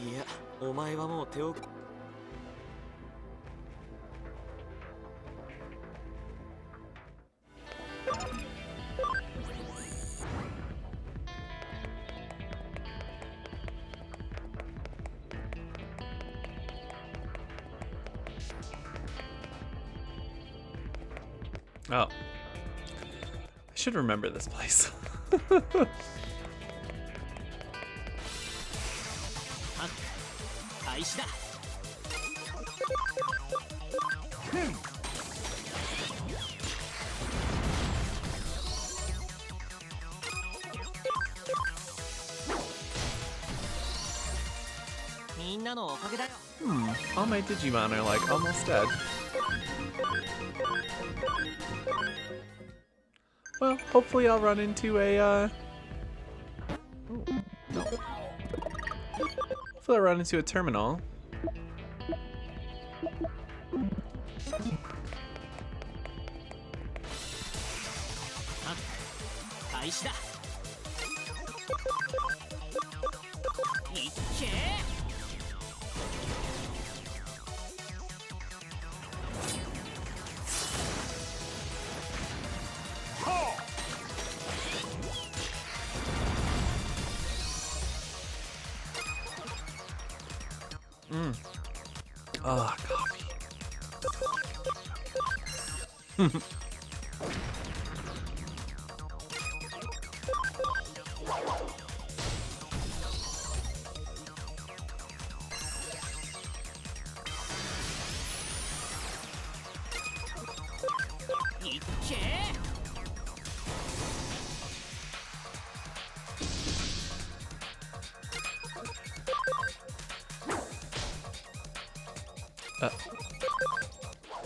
Speaker 3: いやお前はもう手を
Speaker 1: Oh. I should remember this place.
Speaker 3: 開始だ。みんなのおかげだよ。
Speaker 1: All my Digimon are like almost dead. Well, hopefully I'll run into a, no. Hopefully I'll run into a terminal.
Speaker 3: 開始だ。いっけ
Speaker 1: Oh, coffee.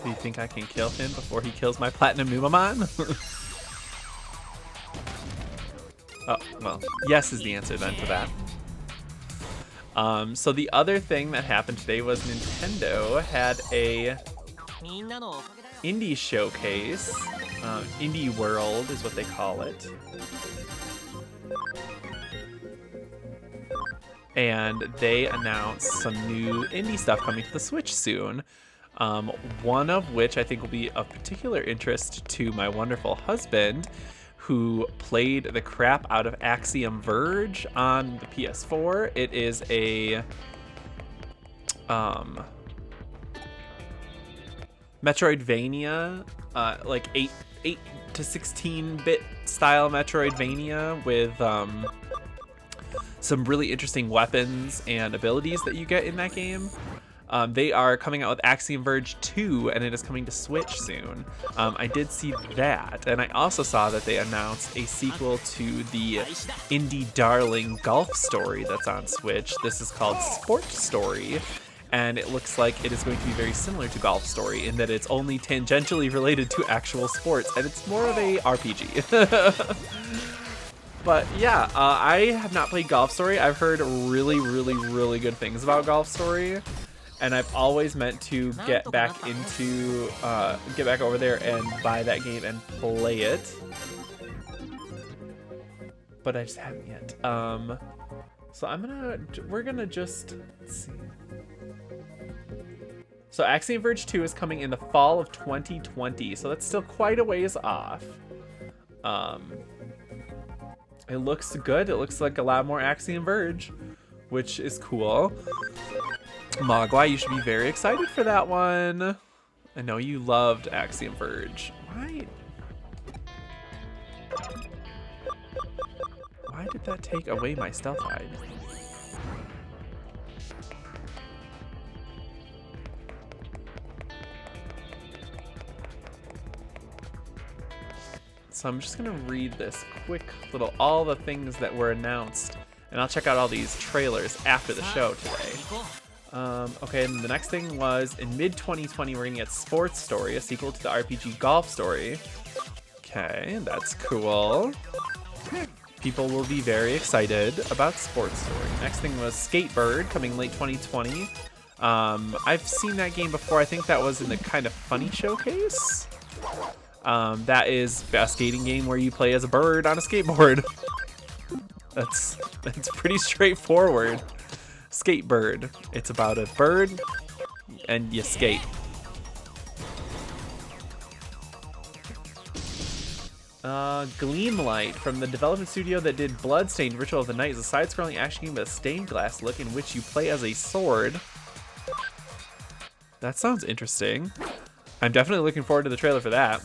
Speaker 1: Do you think I can kill him before he kills my Platinum Numamon? Oh, well, yes is the answer then to that. So the other thing that happened today was Nintendo had a indie showcase. Indie World is what they call it. And they announced some new indie stuff coming to the Switch soon. One of which I think will be of particular interest to my wonderful husband, who played the crap out of Axiom Verge on the PS4. It is a Metroidvania, like 8 to 16-bit style Metroidvania with some really interesting weapons and abilities that you get in that game. They are coming out with Axiom Verge 2, and it is coming to Switch soon. I did see that, and I also saw that they announced a sequel to the indie darling golf story that's on Switch. This is called Sport Story, and it looks like it is going to be very similar to Golf Story in that it's only tangentially related to actual sports, and it's more of a RPG. But yeah, I have not played Golf Story. I've heard really, really, really good things about Golf Story. And I've always meant to get back over there and buy that game and play it. But I just haven't yet. So we're gonna just, let's see. So Axiom Verge 2 is coming in the fall of 2020. So that's still quite a ways off. It looks good. It looks like a lot more Axiom Verge, which is cool. Mogwai, you should be very excited for that one. I know you loved Axiom Verge. Why did that take away my stealth hide? So I'm just gonna read this quick little, all the things that were announced, and I'll check out all these trailers after the show today. Okay, and the next thing was in mid-2020 we're gonna get Sports Story, a sequel to the RPG Golf Story. Okay, that's cool. People will be very excited about Sports Story. Next thing was Skatebird, coming late 2020. I've seen that game before. I think that was in the Kind of Funny showcase. That is a skating game where you play as a bird on a skateboard. That's pretty straightforward. Skatebird. It's about a bird and you skate. Gleamlight, from the development studio that did Bloodstained Ritual of the Night, is a side-scrolling action game with a stained glass look in which you play as a sword. That sounds interesting. I'm definitely looking forward to the trailer for that.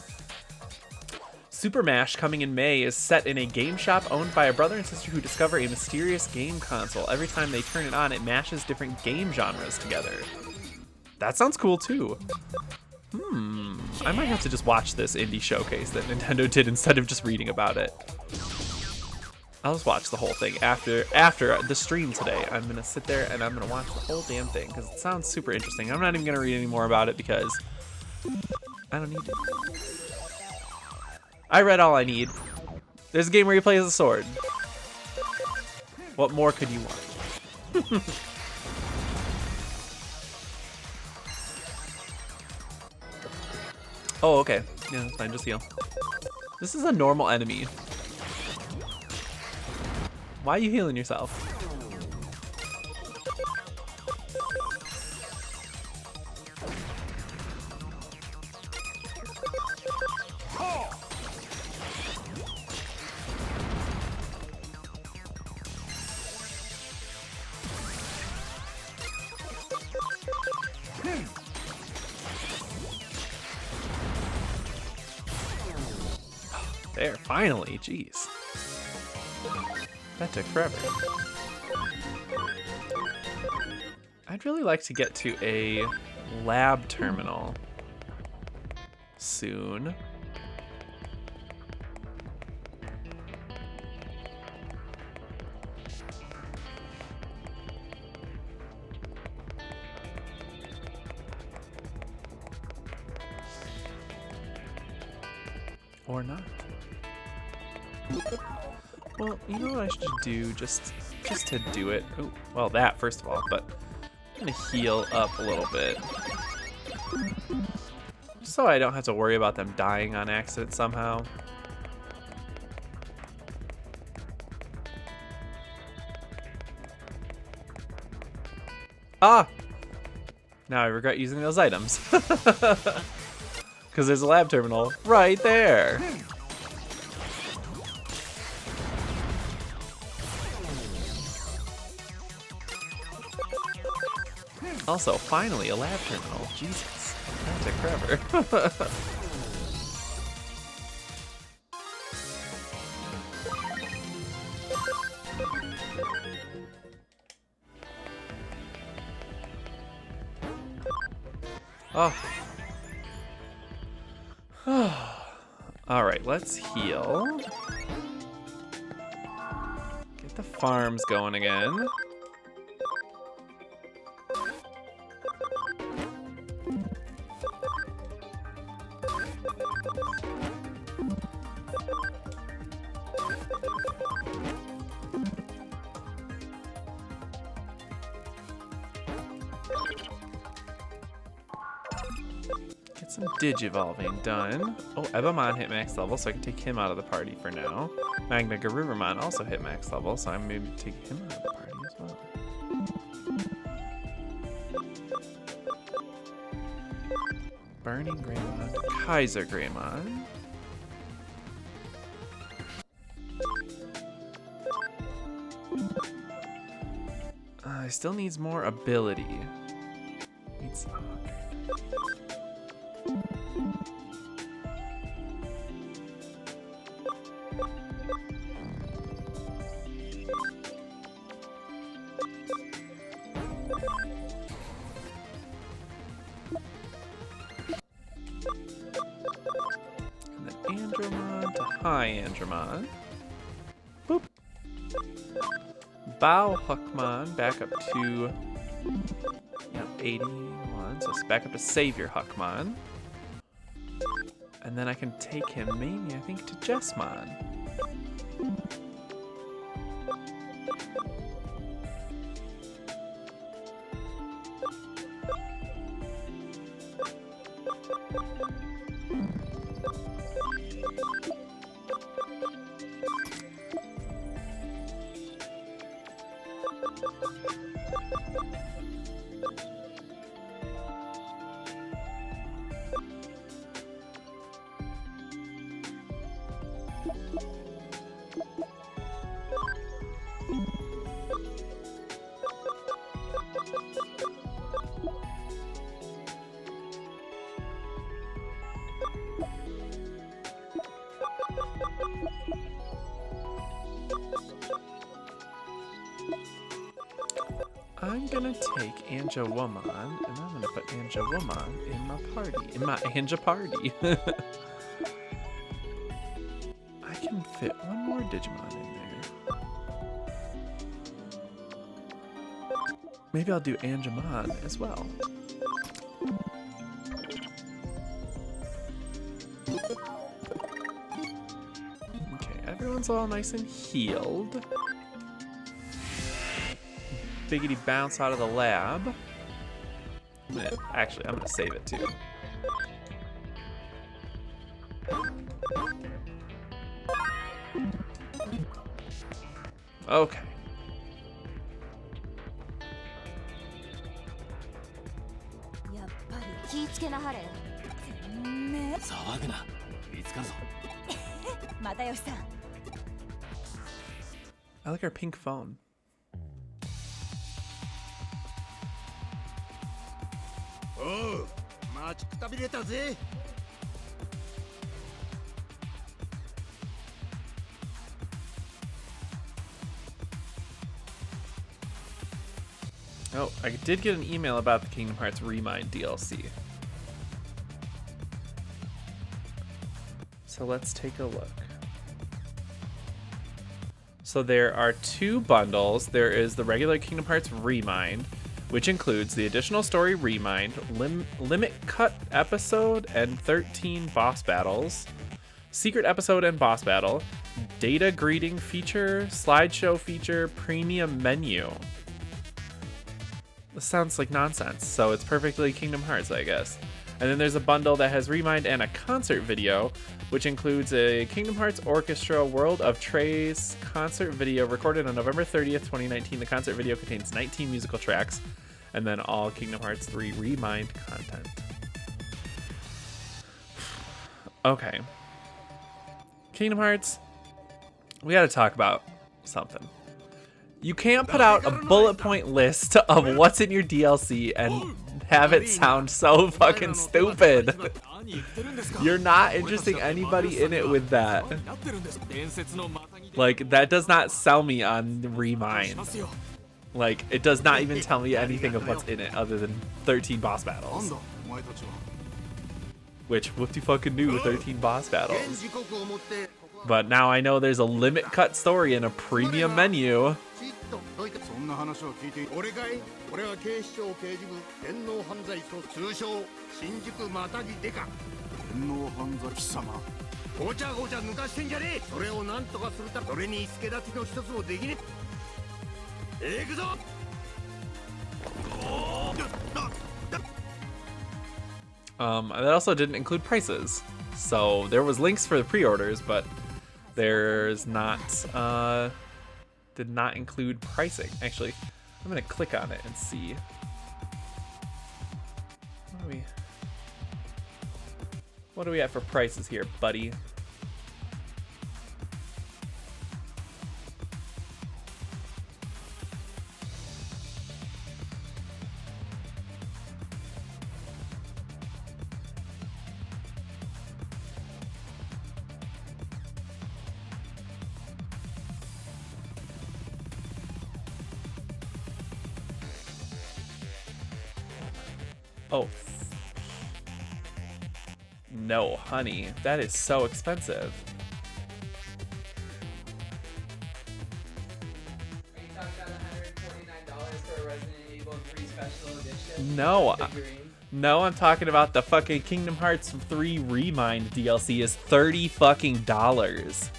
Speaker 1: Super Mash, coming in May, is set in a game shop owned by a brother and sister who discover a mysterious game console. Every time they turn it on, it mashes different game genres together. That sounds cool too. I might have to just watch this indie showcase that Nintendo did instead of just reading about it. I'll just watch the whole thing after the stream today. I'm gonna sit there and I'm gonna watch the whole damn thing because it sounds super interesting. I'm not even gonna read any more about it because I don't need to. I read all I need. There's a game where you play as a sword. What more could you want? Oh, okay. Yeah, that's fine. Just heal. This is a normal enemy. Why are you healing yourself? There, finally, jeez. That took forever. I'd really like to get to a lab terminal soon. Or not. Well, you know what I should do just to do it? Oh, well, that first of all, but I'm gonna heal up a little bit. So I don't have to worry about them dying on accident somehow. Ah! Now I regret using those items. Because there's a lab terminal right there. Also, finally, a lab terminal. Jesus, that took forever. Oh. All right, let's heal. Get the farms going again. Get some Digivolving done. Oh, Ebamon hit max level, so I can take him out of the party for now. Magna Garurumon also hit max level, so I'm maybe take him out of the party as well. Burning Greymon, Kaiser Greymon. He still needs more ability. Needs. And then Andromon to high Andromon. Boop. Bow Huckmon back up to 81, so it's back up to Savior Huckmon. And then I can take him maybe, I think, to Jessmon. I'm gonna take Angewomon, and I'm gonna put Angewomon in my party, in my Anja party. I can fit one more Digimon in there. Maybe I'll do Angemon as well. Okay, everyone's all nice and healed. Biggity bounce out of the lab. Actually, I'm gonna save it too. Okay. I like our pink phone.
Speaker 3: Oh, match tabireta ze.
Speaker 1: Oh, I did get an email about the Kingdom Hearts Remind DLC. So let's take a look. So there are two bundles. There is the regular Kingdom Hearts Remind, which includes the additional story Remind, limit cut episode and 13 boss battles, secret episode and boss battle, data greeting feature, slideshow feature, premium menu. This sounds like nonsense, so it's perfectly Kingdom Hearts, I guess. And then there's a bundle that has Remind and a concert video, which includes a Kingdom Hearts Orchestra World of Trey's concert video recorded on November 30th, 2019. The concert video contains 19 musical tracks, and then all Kingdom Hearts 3 Remind content. Okay. Kingdom Hearts, we gotta talk about something. You can't put out a bullet point list of what's in your DLC and have it sound so fucking stupid. You're not interesting anybody in it with that. Like, that does not sell me on Remind. Like, it does not even tell me anything of what's in it other than 13 boss battles. Which, whoop-de-fucking do 13 boss battles. But now I know there's a limit cut story and a premium menu. That also didn't include prices. So there was links for the pre-orders, but there's not, did not include pricing. Actually, I'm gonna click on it and see. What do we have for prices here, buddy? Oh. No, honey. That is so expensive.
Speaker 5: Are you talking about $149 for a Resident Evil 3 Special Edition?
Speaker 1: No.
Speaker 5: Figurine?
Speaker 1: No, I'm talking about the fucking Kingdom Hearts 3 Remind DLC is $30 fucking dollars.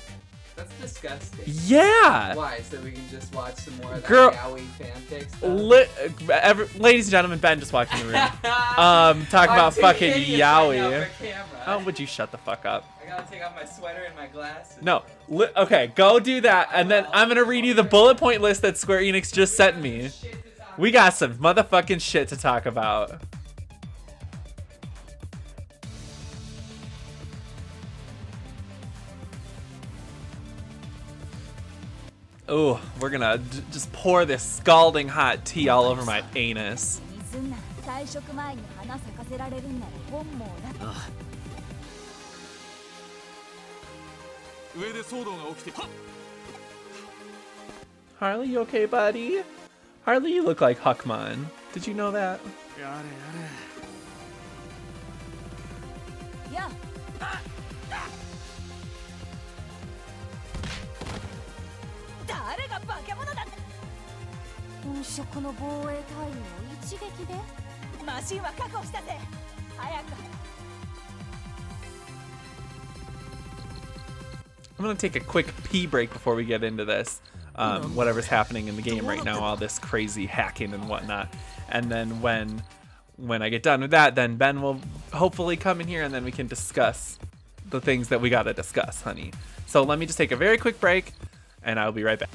Speaker 5: That's disgusting.
Speaker 1: Yeah.
Speaker 5: Why? So we can just watch some more of that
Speaker 1: Girl-
Speaker 5: yaoi fanfic stuff?
Speaker 1: Ladies and gentlemen, Ben just walked in the room. Talk about fucking yaoi. Oh, would you shut the fuck up?
Speaker 5: I gotta take off my sweater and my glasses.
Speaker 1: No. Okay, go do that, and then I'm gonna read you the bullet point list that Square Enix just sent me. We got some motherfucking shit to talk about. Ooh, we're gonna just pour this scalding hot tea all over my anus.
Speaker 4: 気にすんな。退職前に花咲かせられるんなら本望だ。
Speaker 3: 上で騒動が起きてはっ
Speaker 1: Harley, you okay, buddy? Harley, you look like Huckmon. Did you know that?
Speaker 3: やれやれ
Speaker 4: や誰が化け物だ。本職の防衛隊員を一撃でマシンは確保したぜ。早く。
Speaker 1: I'm gonna take a quick pee break before we get into this. Whatever's happening in the game right now, all this crazy hacking and whatnot. And then when I get done with that, then Ben will hopefully come in here and then we can discuss the things that we gotta discuss, honey. So let me just take a very quick break and I'll be right back.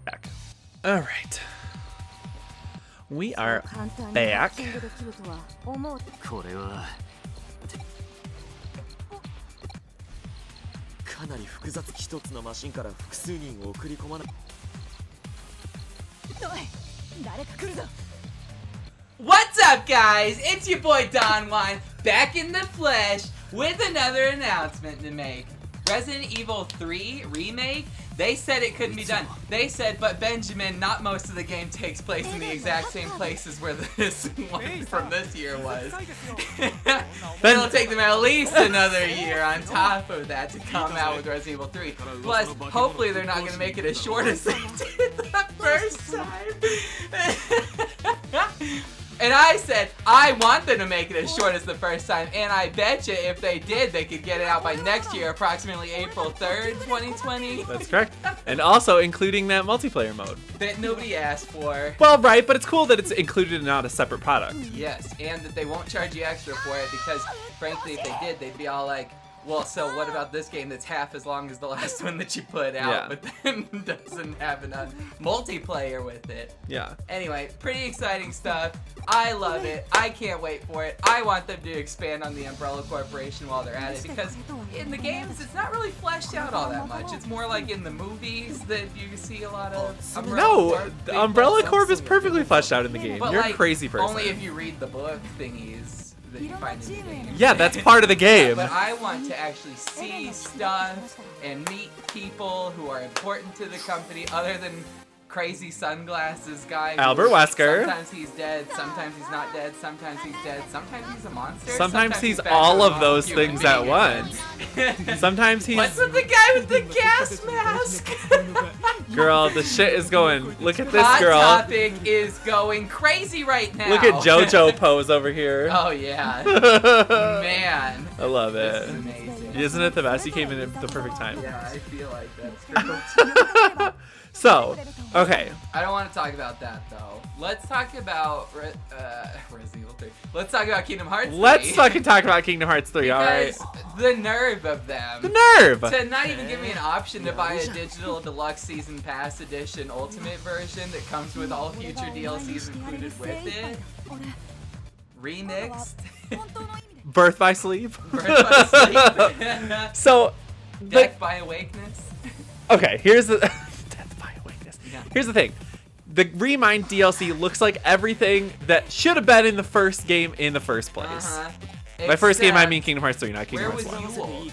Speaker 1: Back. All right. We are back.
Speaker 3: これはかなり複雑。一つのマシンから複数人を送り込まない。
Speaker 4: おい、誰か来るぞ。
Speaker 5: What's up, guys? It's your boy Don Juan, back in the flesh with another announcement to make. Resident Evil 3 Remake, they said it couldn't be done. They said, but Benjamin, not most of the game takes place in the exact same places where this one from this year was. It'll take them at least another year on top of that to come out with Resident Evil 3. Plus, hopefully they're not going to make it as short as they did the first time. And I said, I want them to make it as short as the first time, and I bet you if they did, they could get it out by next year, approximately April 3rd, 2020.
Speaker 1: That's correct. And also including that multiplayer mode.
Speaker 5: That nobody asked for.
Speaker 1: Well, right, but it's cool that it's included and not a separate product.
Speaker 5: Yes, and that they won't charge you extra for it because, frankly, if they did, they'd be all like, well, so what about this game that's half as long as the last one that you put out, but then doesn't have enough multiplayer with it?
Speaker 1: Yeah.
Speaker 5: Anyway, pretty exciting stuff. I love it. I can't wait for it. I want them to expand on the Umbrella Corporation while they're at it because in the games, it's not really fleshed out all that much. It's more like in the movies that you see a lot of Umbrella Corp.
Speaker 1: The Umbrella Corp is perfectly fleshed out in the game.
Speaker 5: But
Speaker 1: You're
Speaker 5: like,
Speaker 1: a crazy person.
Speaker 5: only if you read the book thingies that you find in the game.
Speaker 1: Yeah, that's part of the game.
Speaker 5: But I want to actually see stuff and meet people who are important to the company other than crazy sunglasses guy.
Speaker 1: Albert Wesker.
Speaker 5: Sometimes he's dead, sometimes he's not dead, sometimes he's dead, sometimes he's a monster.
Speaker 1: Sometimes he's
Speaker 5: back
Speaker 1: all
Speaker 5: to a
Speaker 1: of those
Speaker 5: human
Speaker 1: things
Speaker 5: being
Speaker 1: at once. Sometimes he's...
Speaker 5: What's with the guy with the gas mask?
Speaker 1: Girl, the shit is going. Look at this
Speaker 5: Hot
Speaker 1: girl.
Speaker 5: Topic is going crazy right now.
Speaker 1: Look at JoJo pose over here.
Speaker 5: Oh yeah. Man.
Speaker 1: I love
Speaker 5: This is
Speaker 1: it.
Speaker 5: amazing.
Speaker 1: Isn't it the best? You came in at the perfect time.
Speaker 5: Yeah, I feel like that's true.
Speaker 1: So, okay.
Speaker 5: I don't want to talk about that though. Let's talk about Resident Evil 3. Let's talk about Kingdom Hearts 3.
Speaker 1: Let's fucking talk about Kingdom Hearts 3, alright?
Speaker 5: Because the nerve of them.
Speaker 1: The nerve!
Speaker 5: To not even give me an option to buy a digital deluxe season pass edition ultimate version that comes with all future DLCs included with it. Remixed.
Speaker 1: Birth by Sleep.
Speaker 5: Birth by Sleep.
Speaker 1: So,
Speaker 5: Death by Awakeness.
Speaker 1: okay, here's the... Death by Awakeness.
Speaker 5: Yeah.
Speaker 1: Here's the thing. The Remind DLC looks like everything that should have been in the first game in the first place. By first game, I mean Kingdom Hearts 3, not Kingdom
Speaker 5: Where
Speaker 1: Hearts
Speaker 5: was
Speaker 1: 1.
Speaker 5: Yule?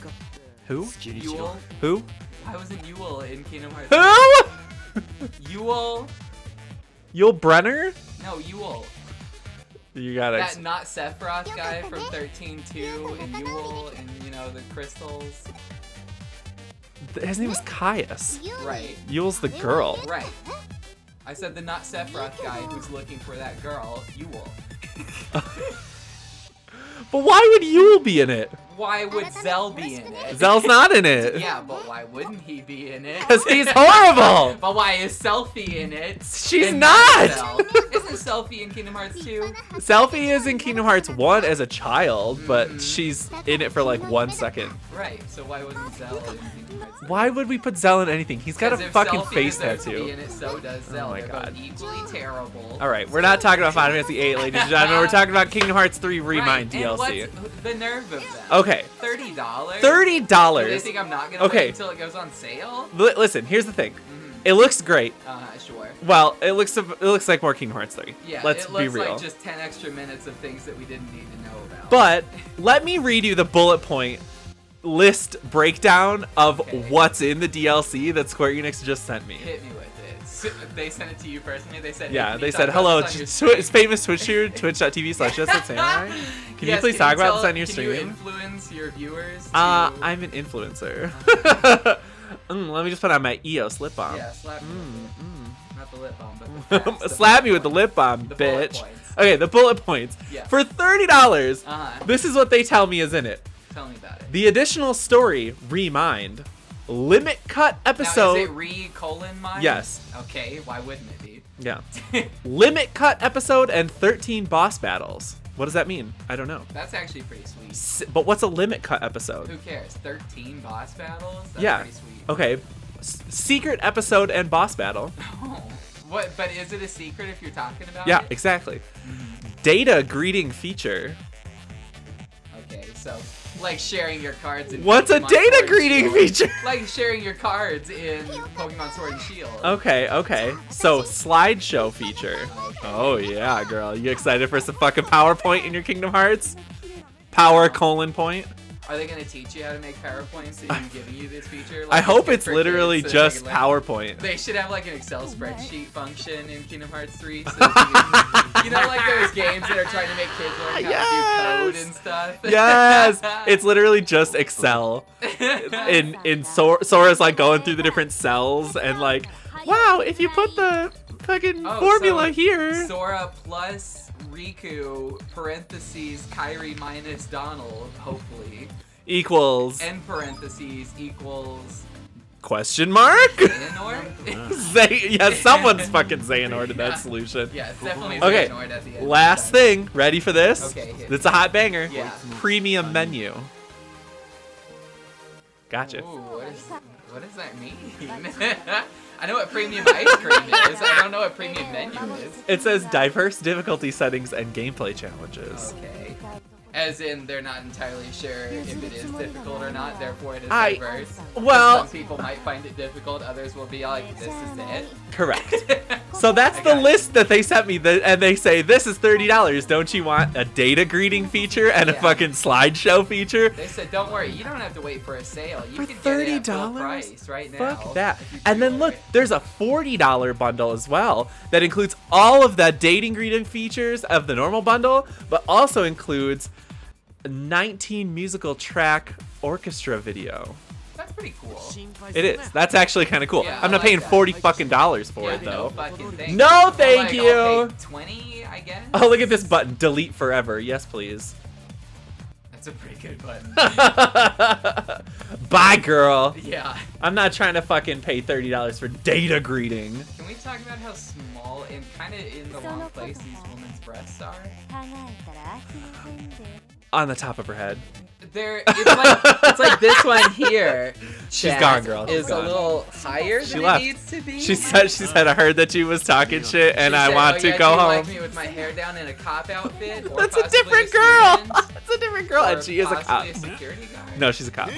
Speaker 1: Who?
Speaker 5: Yule?
Speaker 1: Who?
Speaker 5: Why wasn't Yule in Kingdom Hearts?
Speaker 1: Who?
Speaker 5: Yule?
Speaker 1: Yul Brenner?
Speaker 5: No, Yule.
Speaker 1: You gotta...
Speaker 5: That not Sephiroth guy from 13-2 and Yule and, you know, the crystals.
Speaker 1: His name is Caius.
Speaker 5: Right.
Speaker 1: Yul's the girl.
Speaker 5: Right. I said the not Sephiroth guy who's looking for that girl, Yule.
Speaker 1: But why would Yule be in it?
Speaker 5: Why would Zell be in it?
Speaker 1: Zell's not in it.
Speaker 5: Yeah, but why wouldn't he be in it?
Speaker 1: Because he's horrible.
Speaker 5: But why is Selfie in it?
Speaker 1: She's
Speaker 5: and
Speaker 1: not.
Speaker 5: Zell? Isn't Selfie in Kingdom Hearts 2?
Speaker 1: Selfie is in Kingdom Hearts 1 as a child, but she's in it for like 1 second.
Speaker 5: Right, so why wasn't Zell in Kingdom Hearts 2?
Speaker 1: Why would we put Zell in anything? He's got a
Speaker 5: 'Cause if
Speaker 1: fucking
Speaker 5: Selfie
Speaker 1: face
Speaker 5: deserves to be
Speaker 1: tattoo.
Speaker 5: in it, so does Zell.
Speaker 1: my
Speaker 5: They're
Speaker 1: God.
Speaker 5: both equally terrible.
Speaker 1: All right, we're not talking about Final Fantasy VIII, ladies and gentlemen. We're talking about Kingdom Hearts 3 Remind
Speaker 5: Right, and
Speaker 1: DLC.
Speaker 5: what's the nerve of that?
Speaker 1: Okay,
Speaker 5: $30?
Speaker 1: $30.
Speaker 5: Do they think I'm not gonna
Speaker 1: Okay.
Speaker 5: wait until it goes on sale?
Speaker 1: Listen, here's the thing. It looks great.
Speaker 5: Sure.
Speaker 1: Well, it looks like more Kingdom Hearts 3.
Speaker 5: Yeah,
Speaker 1: Let's
Speaker 5: it
Speaker 1: be
Speaker 5: looks
Speaker 1: real.
Speaker 5: like just 10 extra minutes of things that we didn't need to know about.
Speaker 1: But let me read you the bullet point list breakdown of what's in the DLC that Square Enix just sent me.
Speaker 5: Hit me with it. They sent it to you personally? They said,
Speaker 1: Yeah,
Speaker 5: hey, can
Speaker 1: they
Speaker 5: you
Speaker 1: said,
Speaker 5: talk
Speaker 1: hello,
Speaker 5: about this on your
Speaker 1: it's famous Twitch here, twitch.tv/JetSetSamurai. Can you please talk about this on your
Speaker 5: Can you
Speaker 1: stream?
Speaker 5: influence your viewers to...
Speaker 1: I'm an influencer. Let me just put on my EOS lip balm.
Speaker 5: Yeah, slap me with it. Not the lip balm, but the fats,
Speaker 1: Slap me with the lip balm,
Speaker 5: the bullet
Speaker 1: bitch.
Speaker 5: points.
Speaker 1: Okay, the bullet points.
Speaker 5: Yeah.
Speaker 1: For $30,
Speaker 5: Uh-huh.
Speaker 1: this is what they tell me is in it.
Speaker 5: Tell me about it.
Speaker 1: The additional story, Remind, limit cut episode.
Speaker 5: Now, is it re:"mine"?
Speaker 1: Yes.
Speaker 5: Okay, why wouldn't it be?
Speaker 1: Yeah. Limit cut episode and 13 boss battles. What does that mean? I don't know.
Speaker 5: That's actually pretty sweet.
Speaker 1: But what's a limit cut episode?
Speaker 5: Who cares? 13 boss battles? That's
Speaker 1: Yeah.
Speaker 5: pretty sweet.
Speaker 1: Okay. Secret episode and boss battle.
Speaker 5: Oh. What? But is it a secret if you're talking about
Speaker 1: Yeah,
Speaker 5: it?
Speaker 1: exactly. Data greeting feature.
Speaker 5: Okay, so like sharing your cards in
Speaker 1: What's a
Speaker 5: Pokemon
Speaker 1: data
Speaker 5: Sword and
Speaker 1: greeting
Speaker 5: Shield.
Speaker 1: feature?
Speaker 5: Like sharing your cards in Pokemon Sword and Shield.
Speaker 1: Okay. So, slideshow feature. Oh, yeah, girl. You excited for some fucking PowerPoint in your Kingdom Hearts? Power : point.
Speaker 5: Are they gonna teach you how to make PowerPoints and I'm giving you this feature?
Speaker 1: I
Speaker 5: Like,
Speaker 1: hope
Speaker 5: good
Speaker 1: it's
Speaker 5: for
Speaker 1: literally
Speaker 5: kids so they
Speaker 1: just
Speaker 5: can learn?
Speaker 1: PowerPoint.
Speaker 5: They should have like an Excel spreadsheet function in Kingdom Hearts 3. So that you know, like those games that are trying to make kids learn how to do code and stuff.
Speaker 1: Yes, it's literally just Excel. In Sora's like going through the different cells and like, wow, if you put the fucking
Speaker 5: Oh,
Speaker 1: formula
Speaker 5: so
Speaker 1: here.
Speaker 5: Sora plus Riku, parentheses, Kyrie minus Donald, hopefully.
Speaker 1: Equals
Speaker 5: End parentheses equals
Speaker 1: question mark?
Speaker 5: Xehanort?
Speaker 1: Yeah, someone's fucking Xehanort in that solution.
Speaker 5: Yeah, it's definitely
Speaker 1: Okay,
Speaker 5: Xehanort at the end.
Speaker 1: last thing. Ready for this?
Speaker 5: Okay, hit
Speaker 1: It's a hot banger.
Speaker 5: Yeah.
Speaker 1: Premium menu. Gotcha.
Speaker 5: Ooh, what does that mean? I know what premium ice cream is. I don't know what premium menu is.
Speaker 1: It says diverse difficulty settings and gameplay challenges.
Speaker 5: Okay. As in, they're not entirely sure if it is difficult or not, therefore it is
Speaker 1: I-
Speaker 5: diverse.
Speaker 1: well-
Speaker 5: Some people might find it difficult, others will be like, this is it.
Speaker 1: Correct. So that's
Speaker 5: I
Speaker 1: the
Speaker 5: got it.
Speaker 1: list that they sent me, and they say, this is $30. Don't you want a data greeting feature and a
Speaker 5: Yeah.
Speaker 1: fucking slideshow feature?
Speaker 5: They said, don't worry, you don't have to wait for a sale. You
Speaker 1: For
Speaker 5: can get it at full
Speaker 1: $30?
Speaker 5: price right now.
Speaker 1: Fuck that.
Speaker 5: if you
Speaker 1: And then
Speaker 5: pre-order
Speaker 1: look,
Speaker 5: it.
Speaker 1: there's a $40 bundle as well that includes all of the dating greeting features of the normal bundle, but also includes a 19 musical track orchestra video.
Speaker 5: That's pretty cool.
Speaker 1: It is. That's actually kind of cool.
Speaker 5: Yeah,
Speaker 1: I'm
Speaker 5: I
Speaker 1: not
Speaker 5: like
Speaker 1: paying
Speaker 5: that.
Speaker 1: $40 fucking dollars for
Speaker 5: Yeah,
Speaker 1: it
Speaker 5: no
Speaker 1: though.
Speaker 5: fucking thing.
Speaker 1: No,
Speaker 5: I'm
Speaker 1: thank
Speaker 5: like,
Speaker 1: you.
Speaker 5: I'll pay 20, I guess.
Speaker 1: Oh, look at this button. Delete forever. Yes, please.
Speaker 5: That's a pretty good button.
Speaker 1: Bye, girl.
Speaker 5: Yeah.
Speaker 1: I'm not trying to fucking pay $30 for data greeting.
Speaker 5: Can we talk about how small and kind of in the wrong place these women's breasts are?
Speaker 1: On the top of her head.
Speaker 5: It's like this one here.
Speaker 1: She's
Speaker 5: chat,
Speaker 1: gone, girl. She's
Speaker 5: Is
Speaker 1: gone.
Speaker 5: a little higher
Speaker 1: She
Speaker 5: than
Speaker 1: left.
Speaker 5: it needs to be.
Speaker 1: She said, I heard that you was talking shit and
Speaker 5: She
Speaker 1: I
Speaker 5: said,
Speaker 1: want
Speaker 5: "Oh,
Speaker 1: to
Speaker 5: yeah,
Speaker 1: go
Speaker 5: do you
Speaker 1: home.
Speaker 5: like me with my hair down in a cop outfit? Or
Speaker 1: That's a
Speaker 5: possibly
Speaker 1: different girl.
Speaker 5: student?
Speaker 1: That's a different girl.
Speaker 5: Or
Speaker 1: And she is a cop.
Speaker 5: possibly a security guard?
Speaker 1: No, she's a cop.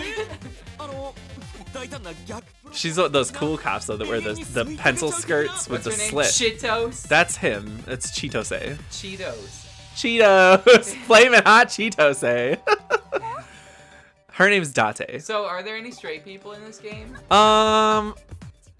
Speaker 1: She's those cool cops though that wear the pencil skirts with
Speaker 5: What's
Speaker 1: the
Speaker 5: her name?
Speaker 1: slit.
Speaker 5: Cheetos.
Speaker 1: That's him. It's Cheetose.
Speaker 5: Cheetos.
Speaker 1: Cheetos. Flamin' hot Cheetose. Her name's Date.
Speaker 5: So, are there any straight people in this game?
Speaker 1: Come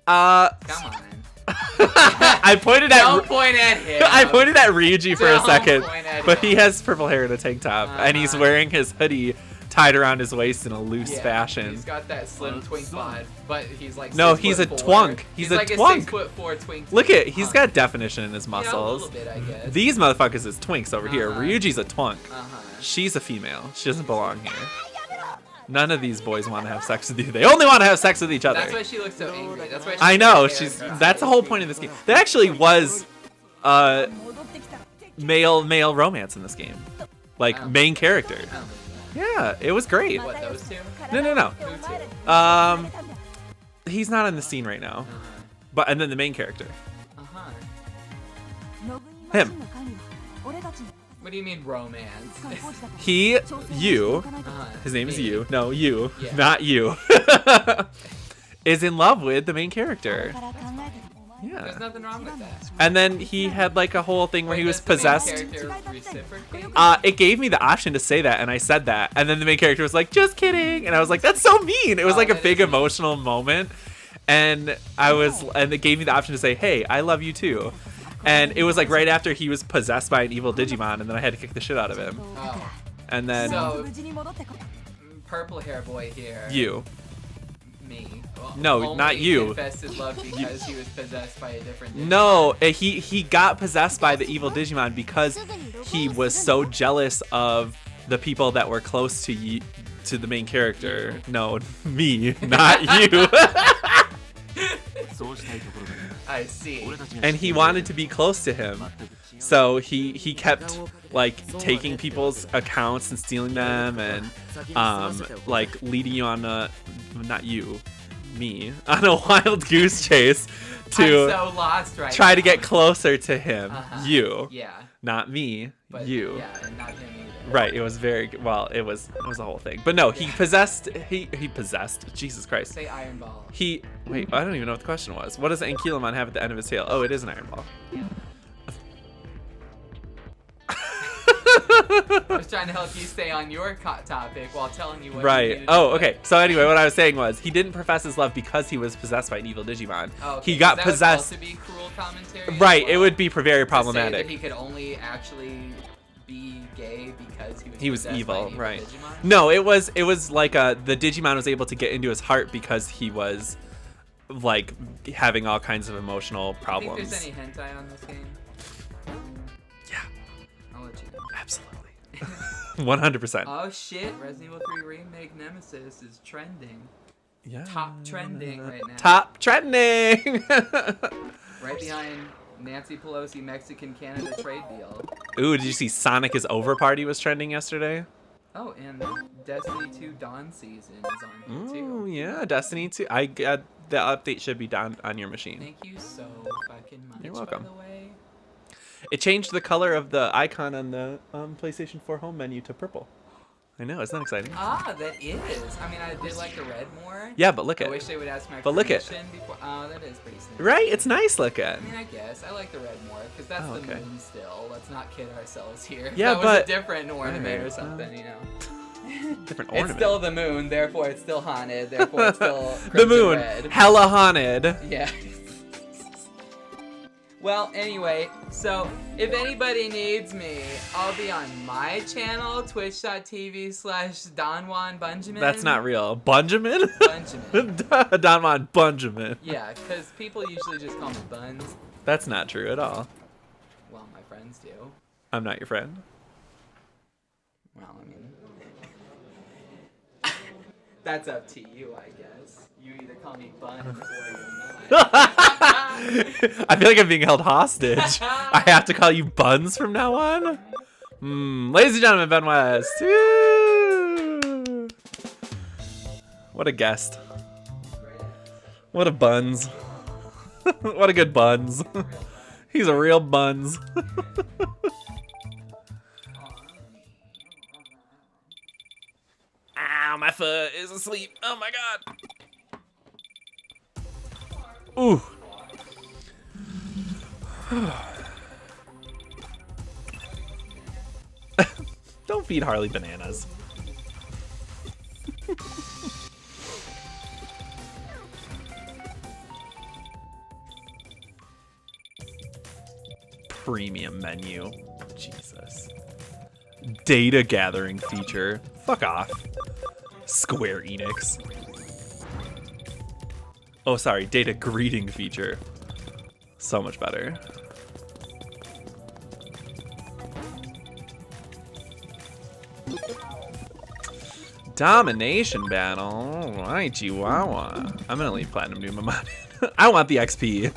Speaker 5: Come on.
Speaker 1: I pointed
Speaker 5: Don't
Speaker 1: at
Speaker 5: point at him.
Speaker 1: I pointed at Ryuji for a
Speaker 5: Don't
Speaker 1: second,
Speaker 5: point at
Speaker 1: but
Speaker 5: him.
Speaker 1: he has purple hair and a tank top, and he's
Speaker 5: Uh-huh.
Speaker 1: wearing his hoodie tied around his waist in a loose
Speaker 5: Yeah,
Speaker 1: fashion.
Speaker 5: He's got that slim twink bod, but he's like
Speaker 1: No,
Speaker 5: 6'4".
Speaker 1: he's a twunk. He's a
Speaker 5: like
Speaker 1: twunk.
Speaker 5: a 6'4" twink.
Speaker 1: Look at, he's
Speaker 5: hunk.
Speaker 1: got definition in his
Speaker 5: Yeah, a
Speaker 1: muscles.
Speaker 5: little bit, I guess.
Speaker 1: These motherfuckers is twinks over here.
Speaker 5: Uh-huh.
Speaker 1: Ryuji's a twunk.
Speaker 5: Uh-huh.
Speaker 1: She's a female. She doesn't belong here. None of these boys want to have sex with you. They only want to have sex with each other.
Speaker 5: That's why she looks so angry. That's why she
Speaker 1: I know.
Speaker 5: has
Speaker 1: She's.
Speaker 5: hair.
Speaker 1: That's the whole point of this game. There actually was, male romance in this game, like
Speaker 5: Oh.
Speaker 1: main character.
Speaker 5: I don't believe
Speaker 1: Yeah, it was great.
Speaker 5: that. What, those two?
Speaker 1: No.
Speaker 5: Who two?
Speaker 1: He's not on the scene right now, but and then the main character.
Speaker 5: Uh-huh.
Speaker 1: Him.
Speaker 5: What do you mean romance?
Speaker 1: You.
Speaker 5: Uh-huh.
Speaker 1: His name is
Speaker 5: Me.
Speaker 1: you. No, you.
Speaker 5: Yeah.
Speaker 1: Not you. Is in love with the main character.
Speaker 5: There's
Speaker 1: Yeah.
Speaker 5: nothing wrong with that.
Speaker 1: And then he had like a whole thing where
Speaker 5: Wait,
Speaker 1: he was
Speaker 5: does the main
Speaker 1: possessed.
Speaker 5: character reciprocate?
Speaker 1: It gave me the option to say that, and I said that, and then the main character was like, "Just kidding," and I was like, "That's so mean." It was
Speaker 5: Oh,
Speaker 1: like a
Speaker 5: that
Speaker 1: big
Speaker 5: is mean.
Speaker 1: emotional moment, and and it gave me the option to say, "Hey, I love you too," and it was like right after he was possessed by an evil Digimon, and then I had to kick the shit out of him,
Speaker 5: Oh.
Speaker 1: and then
Speaker 5: So, purple hair boy here.
Speaker 1: you.
Speaker 5: Me. Well,
Speaker 1: No,
Speaker 5: only
Speaker 1: not you.
Speaker 5: confessed his love because he was possessed by a different Digimon.
Speaker 1: No, he got possessed by the evil Digimon because he was so jealous of the people that were close to the main character. No, me, not you.
Speaker 5: I see.
Speaker 1: And he wanted to be close to him, so he kept like taking people's accounts and stealing them, and like leading you on me on a wild goose chase
Speaker 5: I'm
Speaker 1: to
Speaker 5: so lost right
Speaker 1: try
Speaker 5: now.
Speaker 1: to get closer to him.
Speaker 5: Uh-huh.
Speaker 1: You,
Speaker 5: Yeah.
Speaker 1: not me.
Speaker 5: But
Speaker 1: You.
Speaker 5: Yeah, and not him either.
Speaker 1: Right, it was very well. It was a whole thing. But no, he possessed. He possessed. Jesus Christ.
Speaker 5: Say Iron Ball.
Speaker 1: Wait. I don't even know what the question was. What does Ankylamon have at the end of his tail? Oh, it is an iron ball.
Speaker 5: I was trying to help you stay on your topic while telling you what you
Speaker 1: Right.
Speaker 5: needed
Speaker 1: Oh,
Speaker 5: to
Speaker 1: okay. So anyway, what I was saying was he didn't profess his love because he was possessed by an evil Digimon.
Speaker 5: Oh, okay.
Speaker 1: He got
Speaker 5: that would
Speaker 1: possessed.
Speaker 5: also be cruel commentary. as
Speaker 1: Right. It
Speaker 5: well,
Speaker 1: would be very
Speaker 5: to say
Speaker 1: problematic.
Speaker 5: that he could only actually be gay because
Speaker 1: He was
Speaker 5: possessed by
Speaker 1: evil,
Speaker 5: an evil
Speaker 1: right?
Speaker 5: Digimon?
Speaker 1: No, it was like the Digimon was able to get into his heart because he was like having all kinds of emotional
Speaker 5: Think
Speaker 1: problems.
Speaker 5: there's any hentai on this game?
Speaker 1: Yeah,
Speaker 5: I'll let you know.
Speaker 1: absolutely. 100%.
Speaker 5: Oh shit, Resident Evil 3 Remake Nemesis is trending.
Speaker 1: Yeah.
Speaker 5: Top trending right now.
Speaker 1: Top trending.
Speaker 5: Right behind Nancy Pelosi Mexican-Canada trade deal.
Speaker 1: Ooh, did you see Sonic is Over Party was trending yesterday?
Speaker 5: Oh, and Destiny 2 Dawn Season is on here
Speaker 1: Ooh,
Speaker 5: too.
Speaker 1: yeah, Destiny 2. I got the update should be down on your machine.
Speaker 5: Thank you so fucking much.
Speaker 1: You're welcome.
Speaker 5: By the way.
Speaker 1: It changed the color of the icon on the PlayStation 4 home menu to purple. I know, isn't that exciting?
Speaker 5: Ah, that is. I mean, I did like the red more.
Speaker 1: Yeah, but look
Speaker 5: I
Speaker 1: at
Speaker 5: wish they would ask my
Speaker 1: But look at-
Speaker 5: permission before. Oh, that is pretty sneaky.
Speaker 1: Right? It's nice looking.
Speaker 5: I mean, I guess I like the red more because that's
Speaker 1: Oh,
Speaker 5: the
Speaker 1: okay.
Speaker 5: moon still. Let's not kid ourselves here. If
Speaker 1: Yeah,
Speaker 5: that was
Speaker 1: but-
Speaker 5: a different ornament or
Speaker 1: Alright,
Speaker 5: something, you know.
Speaker 1: Different
Speaker 5: It's
Speaker 1: ornament.
Speaker 5: still the moon, therefore it's still haunted. Therefore it's still
Speaker 1: The
Speaker 5: crimson
Speaker 1: moon,
Speaker 5: red.
Speaker 1: hella haunted.
Speaker 5: Yeah. Well, anyway, so if anybody needs me, I'll be on my channel, twitch.tv/DonJuanBunjamin.
Speaker 1: That's not real. Bunjamin?
Speaker 5: Bunjamin.
Speaker 1: Donmon Bunjamin.
Speaker 5: Yeah, because people usually just call me Buns.
Speaker 1: That's not true at all.
Speaker 5: Well, my friends do.
Speaker 1: I'm not your friend.
Speaker 5: Well, I mean, that's up to you, I guess. You either call me Bun or you're not.
Speaker 1: I feel like I'm being held hostage. I have to call you Buns from now on? Ladies and gentlemen, Ben West. Woo! What a guest. What a Buns. What a good Buns. He's a real Buns. Ow, my foot is asleep. Oh my god. Ooh. Don't feed Harley bananas. Premium menu. Jesus. Data gathering feature. Fuck off. Square Enix. Oh, sorry. Data greeting feature. So much better. Domination battle. Alright, Chihuahua. I'm gonna leave Platinum Doom on. I want the XP.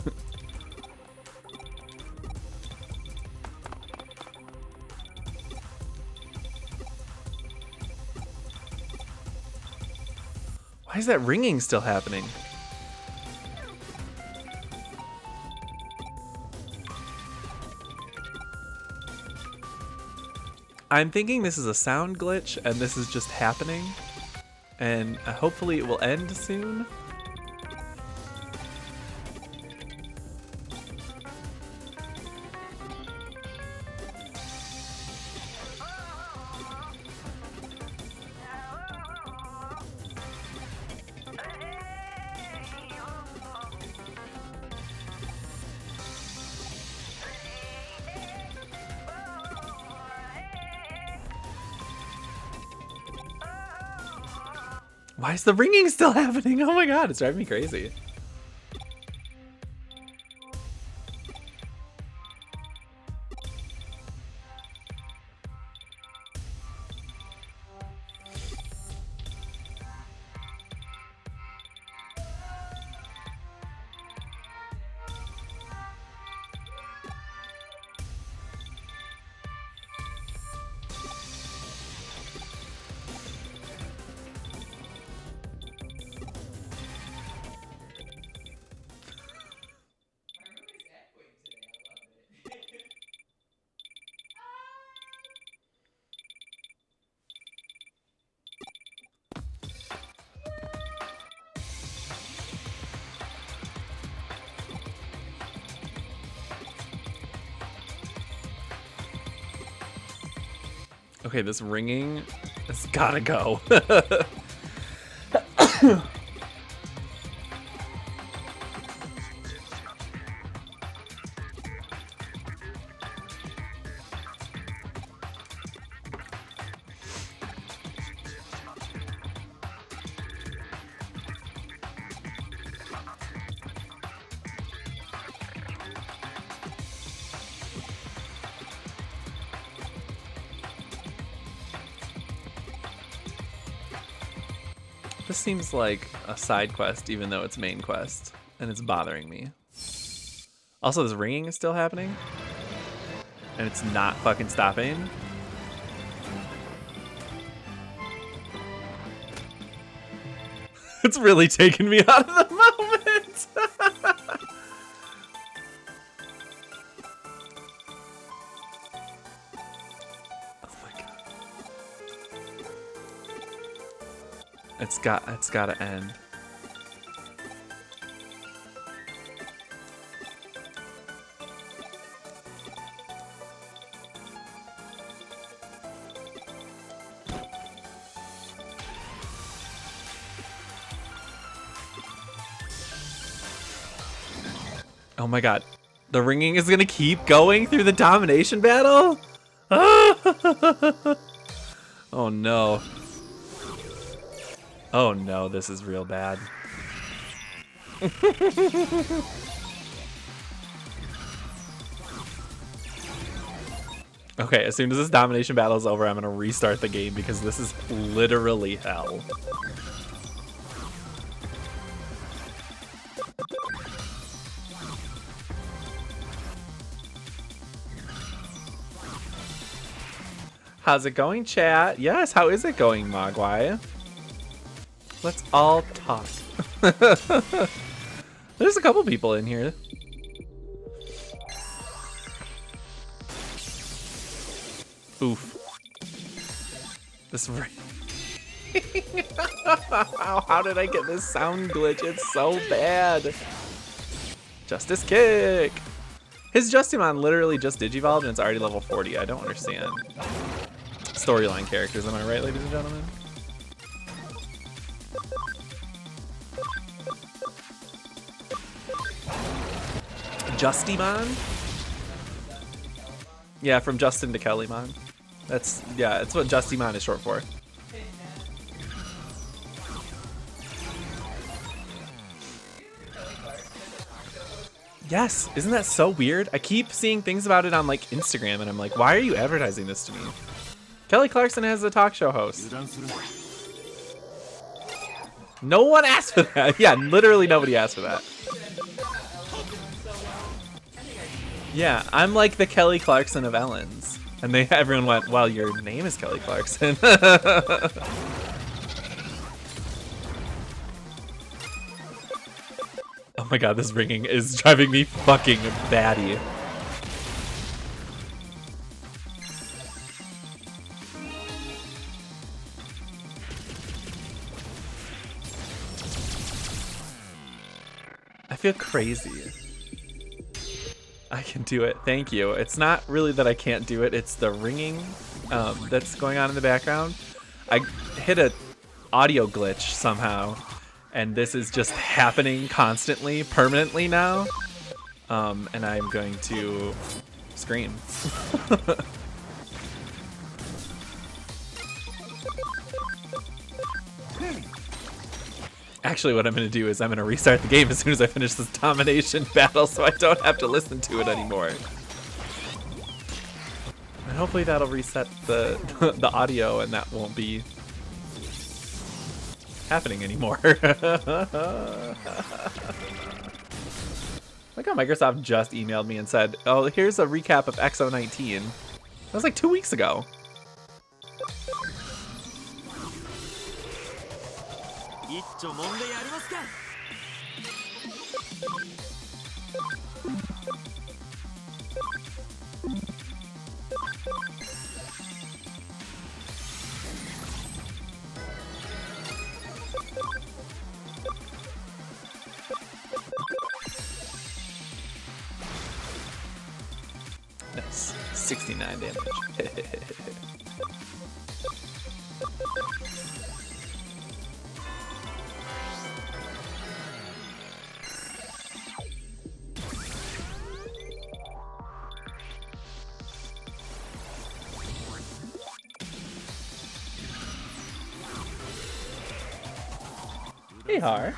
Speaker 1: Why is that ringing still happening? I'm thinking this is a sound glitch and this is just happening. And hopefully it will end soon. Why is the ringing still happening? Oh my god, it's driving me crazy. Okay, this ringing has gotta go. This seems like a side quest, even though it's main quest, and it's bothering me. Also, this ringing is still happening, and it's not fucking stopping. It's really taking me out of the moment. Oh my god. It's gotta end. Oh my god. The ringing is gonna keep going through the domination battle? Oh no. Oh no, this is real bad. Okay, as soon as this domination battle is over, I'm gonna restart the game because this is literally hell. How's it going, chat? Yes, how is it going, Mogwai? Let's all talk. There's a couple people in here. Oof. This how did I get this sound glitch? It's so bad. Justice kick. His Justimon literally just digivolved and it's already level 40. I don't understand. Storyline characters, am I right, ladies and gentlemen? Justimon? Yeah, from Justin to Kellymon. That's what Justimon is short for. Yes, isn't that so weird? I keep seeing things about it on like Instagram and I'm like, why are you advertising this to me? Kelly Clarkson has a talk show host. No one asked for that. Yeah, literally nobody asked for that. Yeah, I'm like the Kelly Clarkson of Ellen's. And everyone went, well, your name is Kelly Clarkson. Oh my god, this ringing is driving me fucking batty. I feel crazy. I can do it. Thank you. It's not really that I can't do it. It's the ringing that's going on in the background. I hit a audio glitch somehow, and this is just happening constantly, permanently now. And I'm going to scream. Actually, what I'm going to do is I'm going to restart the game as soon as I finish this domination battle so I don't have to listen to it anymore. And hopefully that'll reset the audio and that won't be happening anymore. Like how Microsoft just emailed me and said, oh, here's a recap of XO19. That was like 2 weeks ago. Nice. 69 damage. Hey, Har.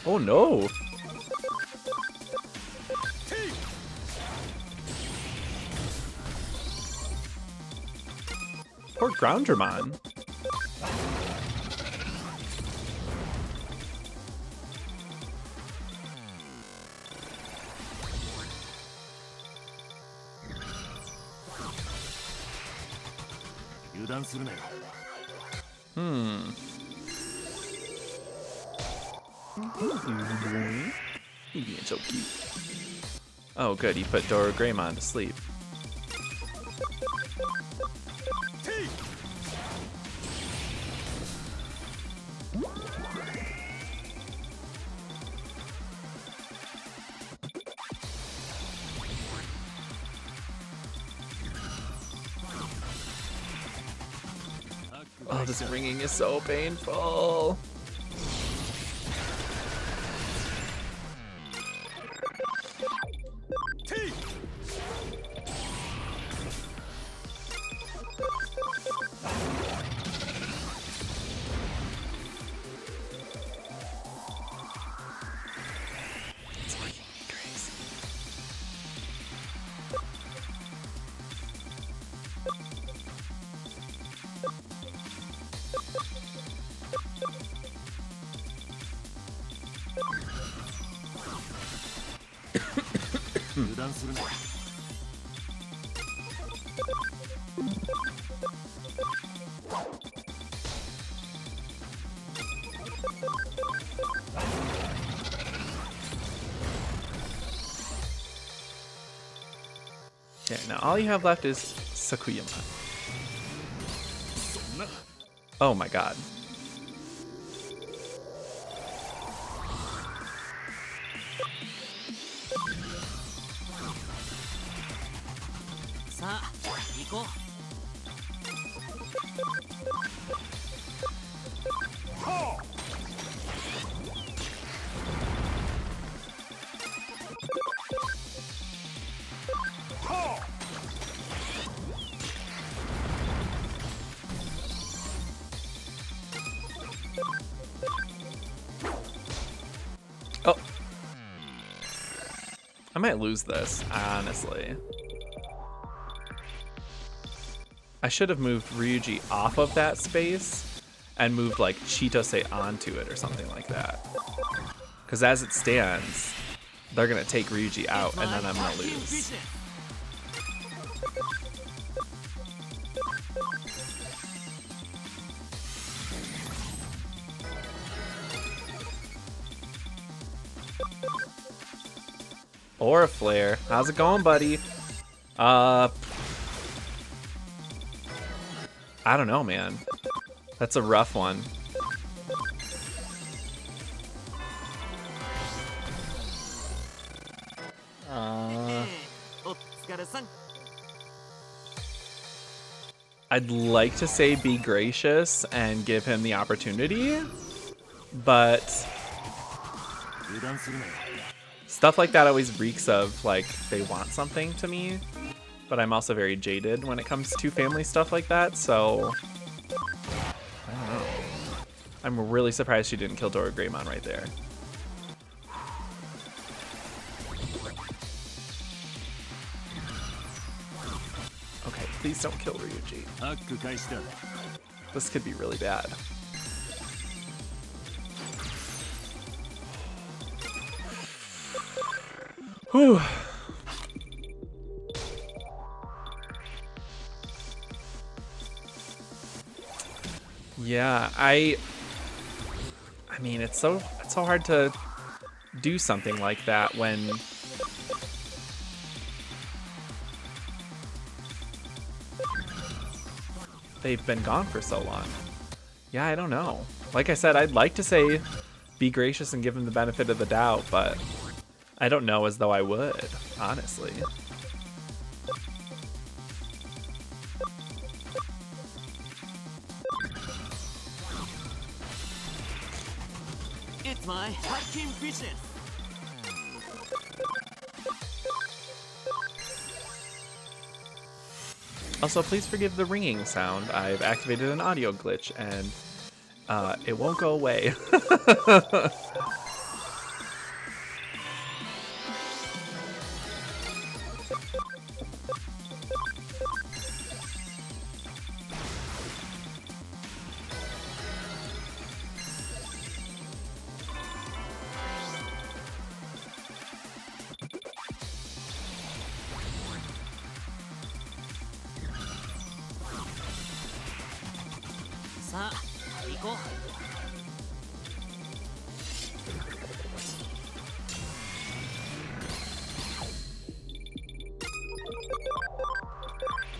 Speaker 1: Oh no! Poor Groundramon. He's being so cute. Oh, good. He put Dorogreymon to sleep. Oh, this ringing is so painful. It's making me crazy. Okay, now all you have left is Sakuyama. Oh my god. Oh. I might lose this, honestly. I should have moved Ryuji off of that space and moved like Chitose onto it or something like that. Because as it stands, they're gonna take Ryuji out and then I'm gonna lose. Or a flare. How's it going, buddy? I don't know, man. That's a rough one. I'd like to say be gracious and give him the opportunity, but stuff like that always reeks of like they want something to me. But I'm also very jaded when it comes to family stuff like that, so I don't know. I'm really surprised she didn't kill Dorogreymon right there. Okay, please don't kill Ryuji. This could be really bad. Whew. Yeah, I mean, it's so hard to do something like that when they've been gone for so long. Yeah, I don't know. Like I said, I'd like to say be gracious and give him the benefit of the doubt, but I don't know as though I would, honestly.
Speaker 3: It's my hiking business.
Speaker 1: Also, please forgive the ringing sound. I've activated an audio glitch and it won't go away.
Speaker 3: さあ行こう。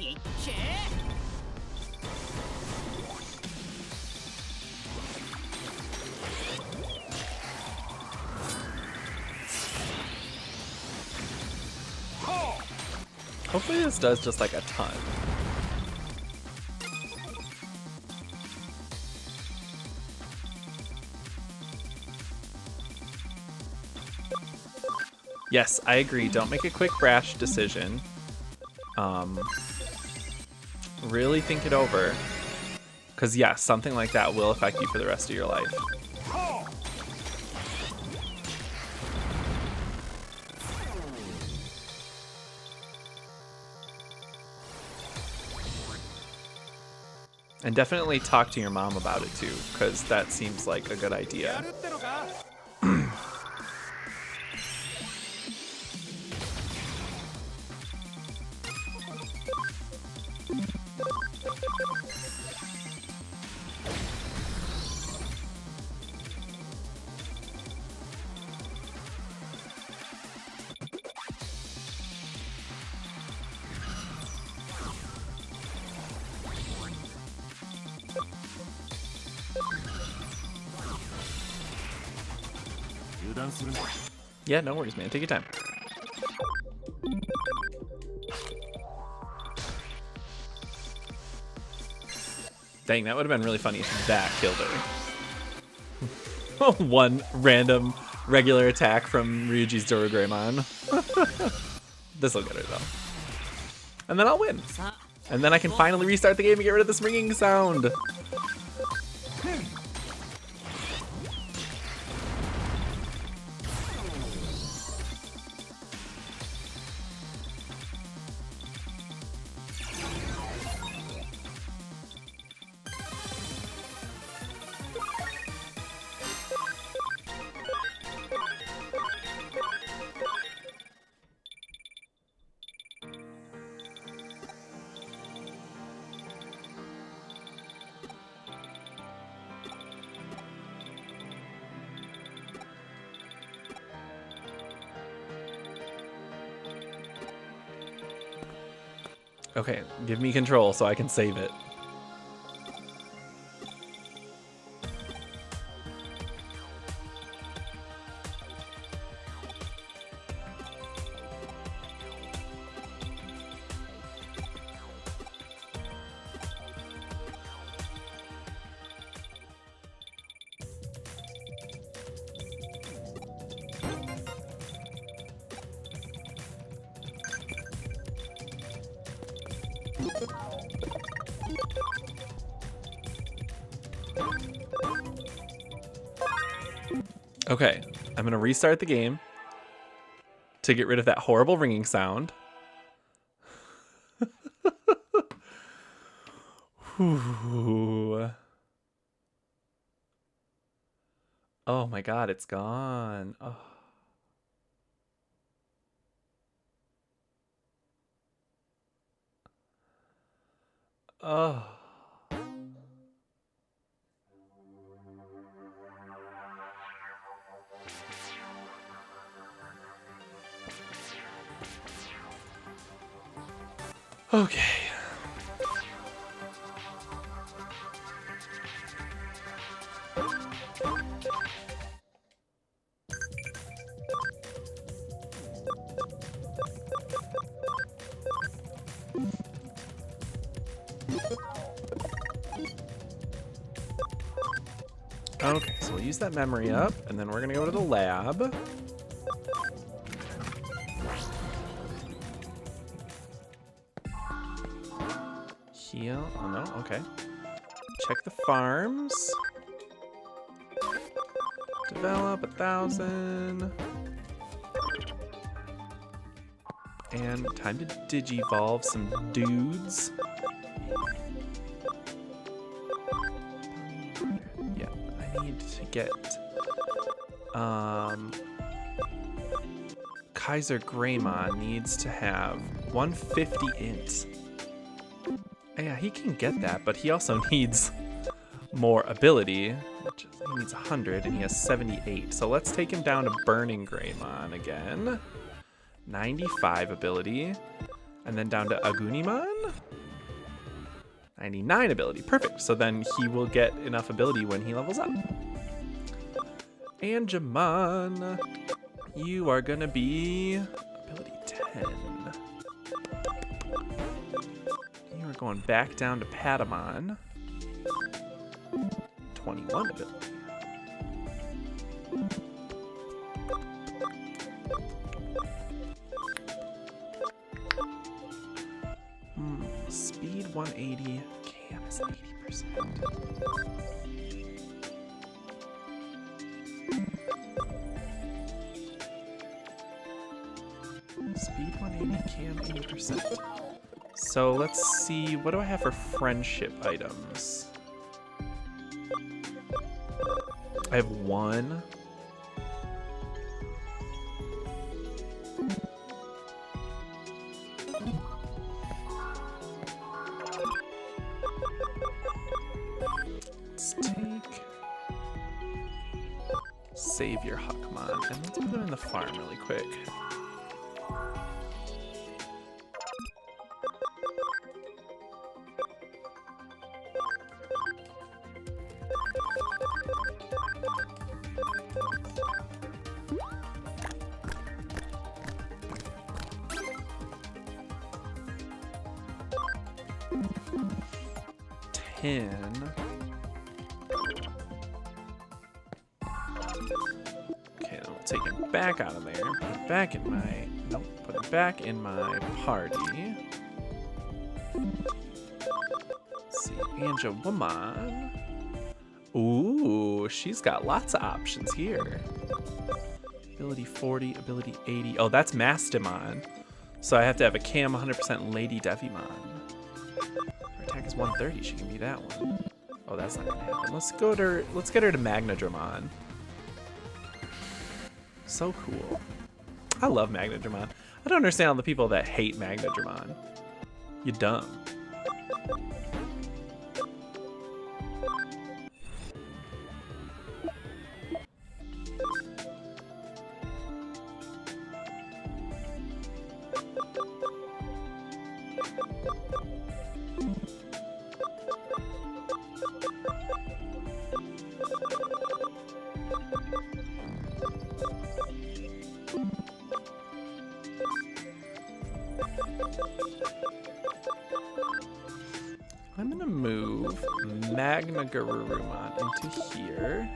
Speaker 3: いっけー。
Speaker 1: Hopefully this does just like a ton. Yes, I agree. Don't make a quick rash decision. Really think it over. Because yes, something like that will affect you for the rest of your life. And definitely talk to your mom about it too, because that seems like a good idea. Yeah, no worries, man. Take your time. Dang, that would have been really funny if that killed her. One random regular attack from Ryuji's Dorogreymon. This'll get her, though. And then I'll win. And then I can finally restart the game and get rid of this ringing sound. Okay, give me control so I can save it. Okay, I'm gonna restart the game to get rid of that horrible ringing sound. Whew. Oh my god, it's gone. Oh. Oh. Okay. Okay, so we'll use that memory up, and then we're gonna go to the lab. Heal. Oh no, okay. Check the farms. Develop 1,000. And time to digivolve some dudes. Yeah, I need to get Kaiser Greymon needs to have 150 int. Yeah, he can get that, but he also needs more ability, which is, he needs 100, and he has 78. So let's take him down to Burning Greymon again. 95 ability. And then down to Agunimon. 99 ability. Perfect. So then he will get enough ability when he levels up. And Jamon, you are gonna be ability 10. You are going back down to Patamon. 21 ability. Speed 180. Cam is 80%. Speed 180, Cam 80%. So let's see, what do I have for friendship items? I have one. Let's take Savior Huckmon and let's put him in the farm really quick. Okay, then we'll take it back out of there. Put it back in my... Nope, put it back in my party. Let's see, Woman. Ooh, she's got lots of options here. Ability 40, ability 80. Oh, that's Mastimon. So I have to have a Cam 100% Lady Devimon. Her attack is 130. She can be that one. Oh, that's not gonna happen. Let's get her to Magnadramon. So cool. I love Magnadramon. I don't understand all the people that hate Magnadramon. You dumb. I'm gonna move Magnagarurumon into here.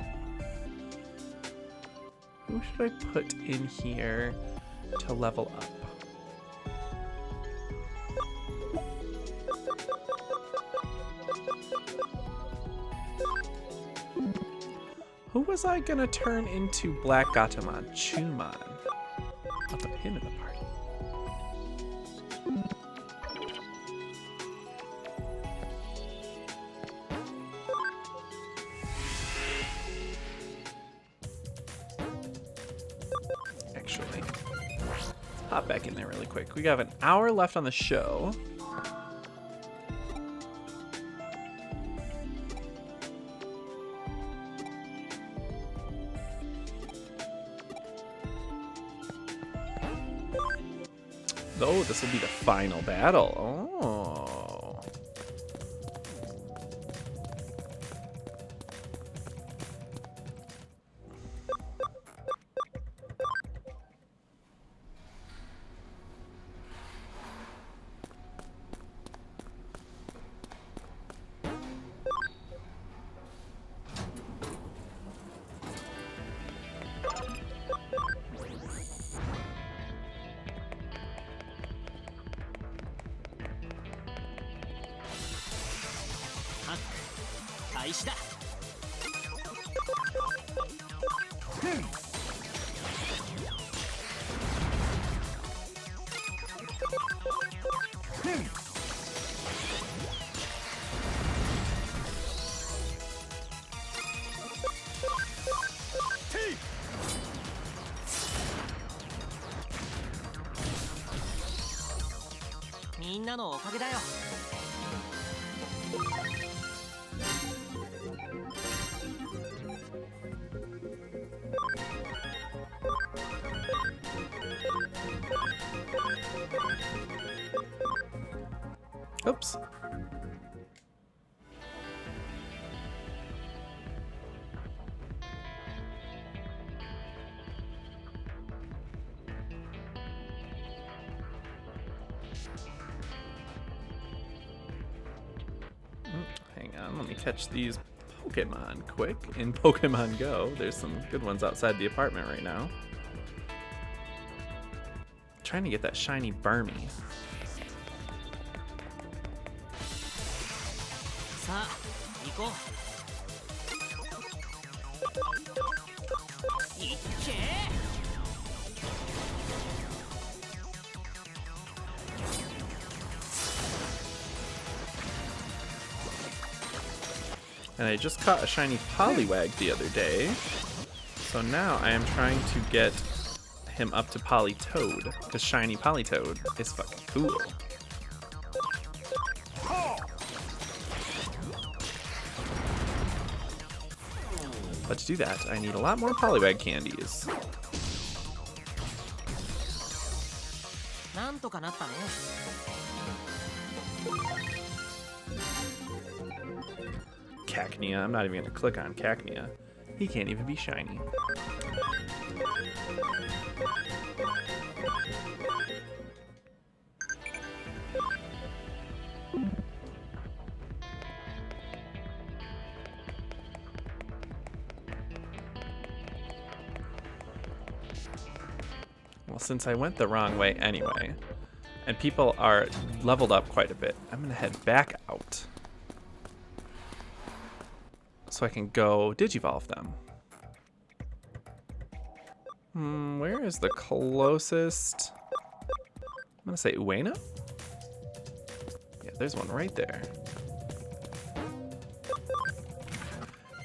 Speaker 1: Who should I put in here to level up? Who was I gonna turn into Black Gatomon? Chumon. I'll put him in the party. Actually, hop back in there really quick. We have an hour left on the show. Oh, this will be the final battle. Oh. Oops. Hang on, let me catch these Pokemon quick in Pokemon Go. There's some good ones outside the apartment right now. Trying to get that shiny Burmy.
Speaker 3: さあ行こういっけ
Speaker 1: And I just caught a shiny Poliwag the other day. So now I am trying to get him up to Politoad, because shiny Politoad is fucking cool. But to do that, I need a lot more Poliwag candies.
Speaker 3: なんとかなったね
Speaker 1: Cacnea, I'm not even gonna click on Cacnea. He can't even be shiny. Well, since I went the wrong way anyway, and people are leveled up quite a bit, I'm gonna head back out so I can go Digivolve them. Where is the closest? I'm gonna say Ueno? Yeah, there's one right there.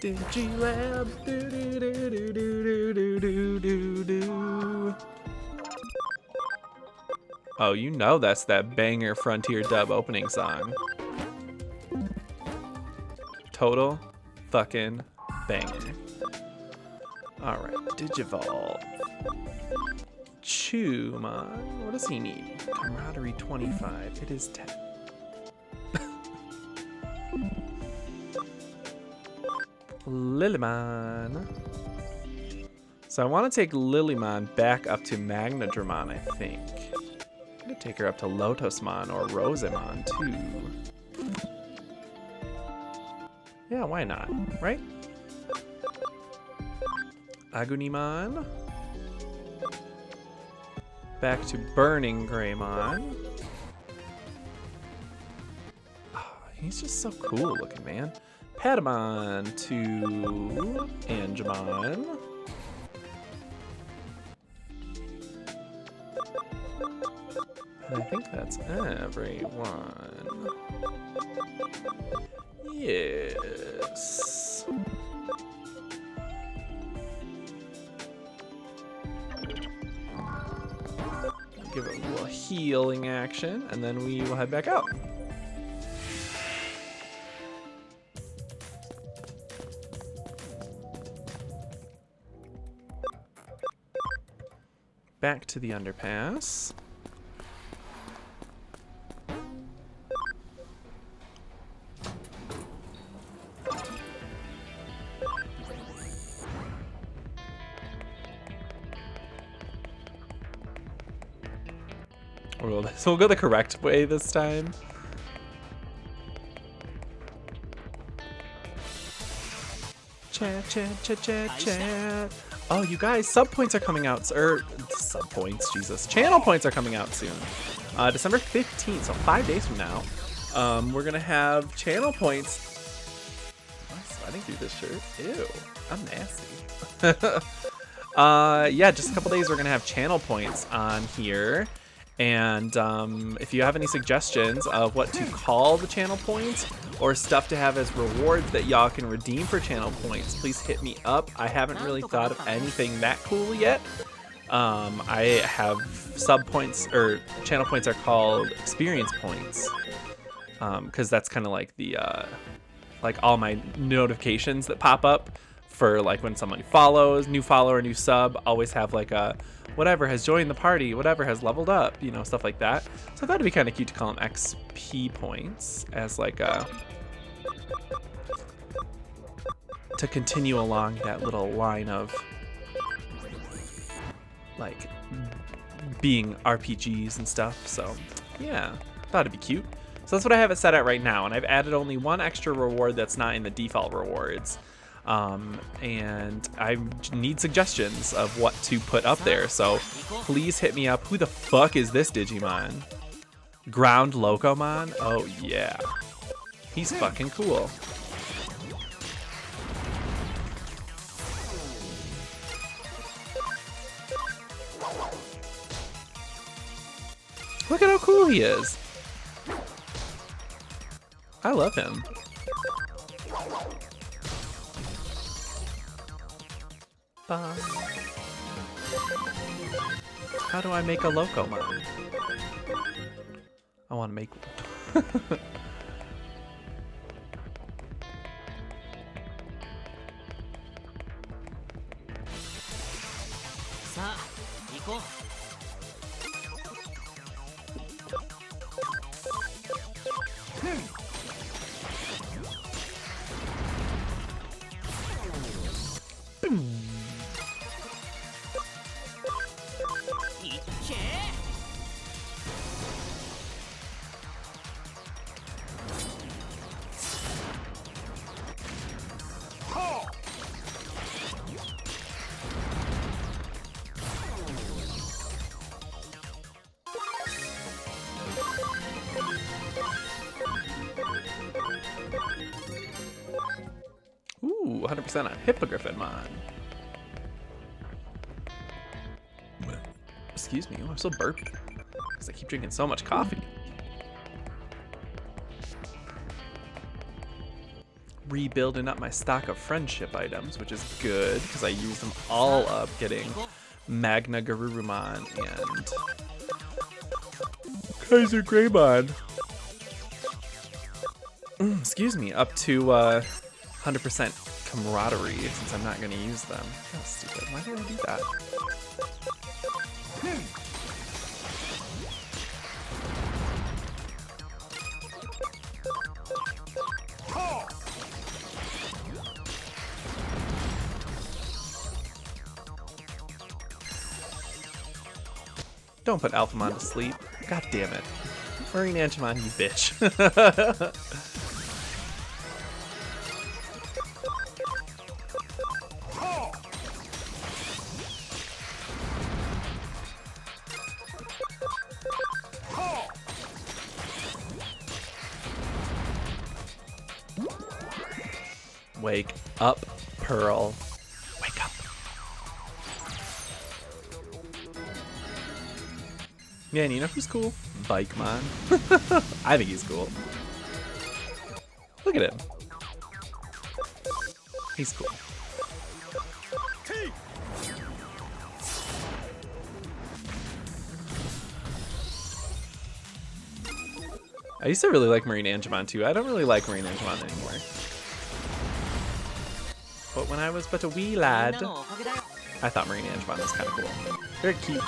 Speaker 1: Digilab, do do do do do do do do do. Oh, you know that's that banger Frontier dub opening song. Total fucking banger. Alright, Digivolve. Chumon. What does he need? Camaraderie 25. It is 10. Lilymon. So I want to take Lilymon back up to Magnadramon, I think. I'm going to take her up to Lotosmon or Rosemon, too. Yeah, why not, right? Agunimon. Back to Burning Greymon. Oh, he's just so cool looking, man. Patamon to Angemon. And I think that's everyone. Yes. Give it a little healing action, and then we will head back out. Back to the underpass. So we'll go the correct way this time. Chat, chat, chat, chat, chat. Oh, you guys, sub points are coming out. Sub points, Jesus. Channel points are coming out soon. December 15th, so 5 days from now. We're gonna have channel points. Am I sweating through this shirt? Ew, I'm nasty. Yeah, just a couple days we're gonna have channel points on here. And if you have any suggestions of what to call the channel points or stuff to have as rewards that y'all can redeem for channel points, please hit me up. I haven't really thought of anything that cool yet. I have sub points, or channel points are called experience points, because that's kind of like the like all my notifications that pop up for like when somebody follows, new follower, new sub, always have like a whatever has joined the party, whatever has leveled up, you know, stuff like that. So I thought it'd be kind of cute to call them XP points as like a, to continue along that little line of like being RPGs and stuff. So yeah, thought it'd be cute. So that's what I have it set at right now, and I've added only one extra reward that's not in the default rewards. And I need suggestions of what to put up there, so please hit me up. Who the fuck is this Digimon? Ground Locomon? Oh yeah, he's fucking cool. Look at how cool he is. I love him. How do I make a Locomon? I want to make one. Ooh, 100% on Hippogriffin-mon. Excuse me, I'm so burpy because I keep drinking so much coffee. Rebuilding up my stock of friendship items, which is good because I used them all up getting Magna Garurumon and Kaiser Greymon. Excuse me, up to 100% camaraderie since I'm not going to use them. That's stupid. Why did I do that? Don't put Alphamon to sleep. God damn it. Marine Angemon, you bitch. Wake up, Pearl. Wake up. Man, you know who's cool? Bikemon. I think he's cool. Look at him. He's cool. I used to really like Marine Angemon too. I don't really like Marine Angemon anymore. But when I was but a wee lad, I thought Marine Angemon was kind of cool. Very cute.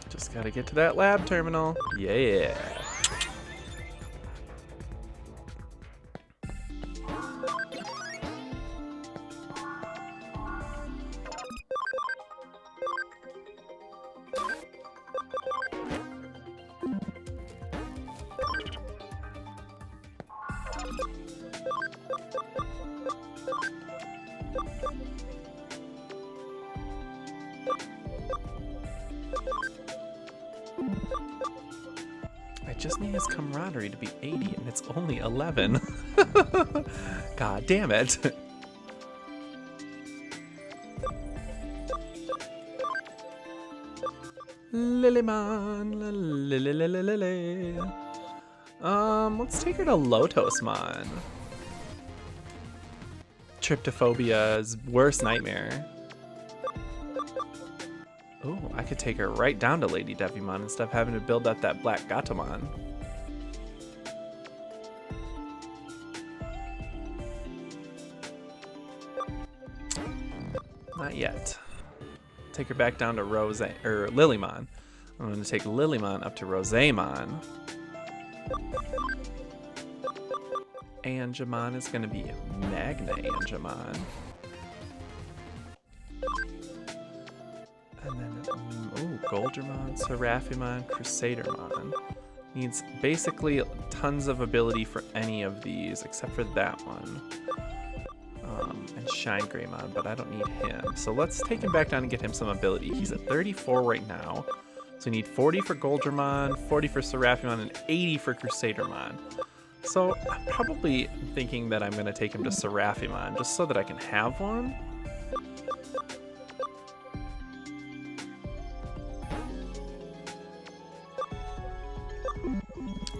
Speaker 1: Just gotta get to that lab terminal. Yeah. I just need his camaraderie to be 80 and it's only 11. God damn it. Lilymon. Let's take her to Lotosmon. Tryptophobia's worst nightmare. Oh, I could take her right down to Lady Devimon instead of having to build up that black Gatomon. Not yet. Take her back down to Lilymon. I'm going to take Lilymon up to Rosamon. Angemon is going to be Magna Angemon. And then, Goldramon, Seraphimon, Crusadermon. Needs basically tons of ability for any of these, except for that one. And Shine Greymon, but I don't need him. So let's take him back down and get him some ability. He's at 34 right now. So we need 40 for Goldramon, 40 for Seraphimon, and 80 for Crusadermon. So I'm probably thinking that I'm going to take him to Seraphimon, just so that I can have one.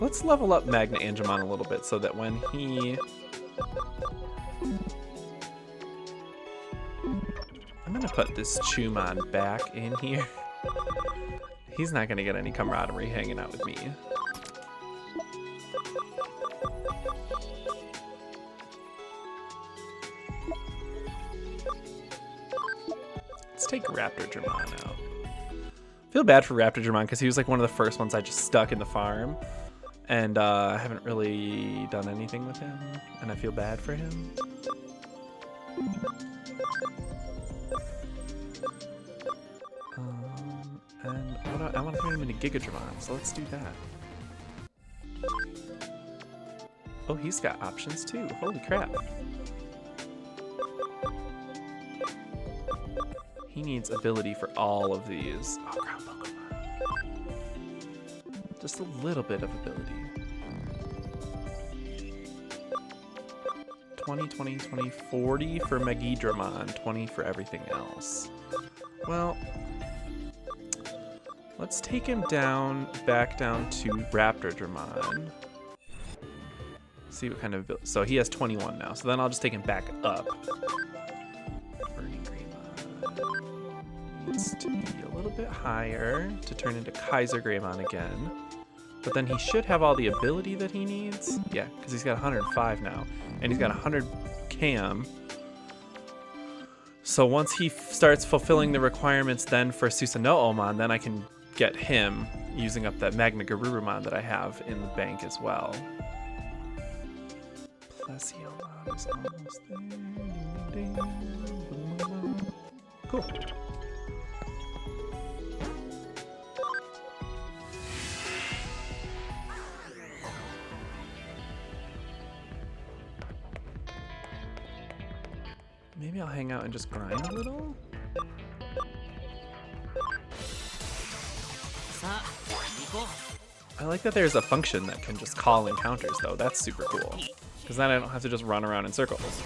Speaker 1: Let's level up Magna Angemon a little bit so that when he... I'm going to put this Chumon back in here. He's not going to get any camaraderie hanging out with me. Let's take Raptor-Dramon out. Feel bad for Raptor-Dramon because he was like one of the first ones I just stuck in the farm. And I haven't really done anything with him. And I feel bad for him. And I want to turn him into Gigadramon, so let's do that. Oh, he's got options too. Holy crap. He needs ability for all of these. Oh, ground Pokemon. Just a little bit of ability. 20, 20, 20, 40 for Megidramon, 20 for everything else. Well, let's take him back down to Raptor-Dramon. See what kind of ability. So he has 21 now, so then I'll just take him back up. Burning Greymon needs to be a little bit higher to turn into Kaiser Greymon again. But then he should have all the ability that he needs. Yeah, because he's got 105 now. And he's got 100 cam. So once he starts fulfilling the requirements then for Susanoo-Omon, then I can get him using up that Magna Garurumon that I have in the bank as well. Plesiomon is almost there. Cool. Maybe I'll hang out and just grind a little? I like that there's a function that can just call encounters though. That's super cool. Because then I don't have to just run around in circles.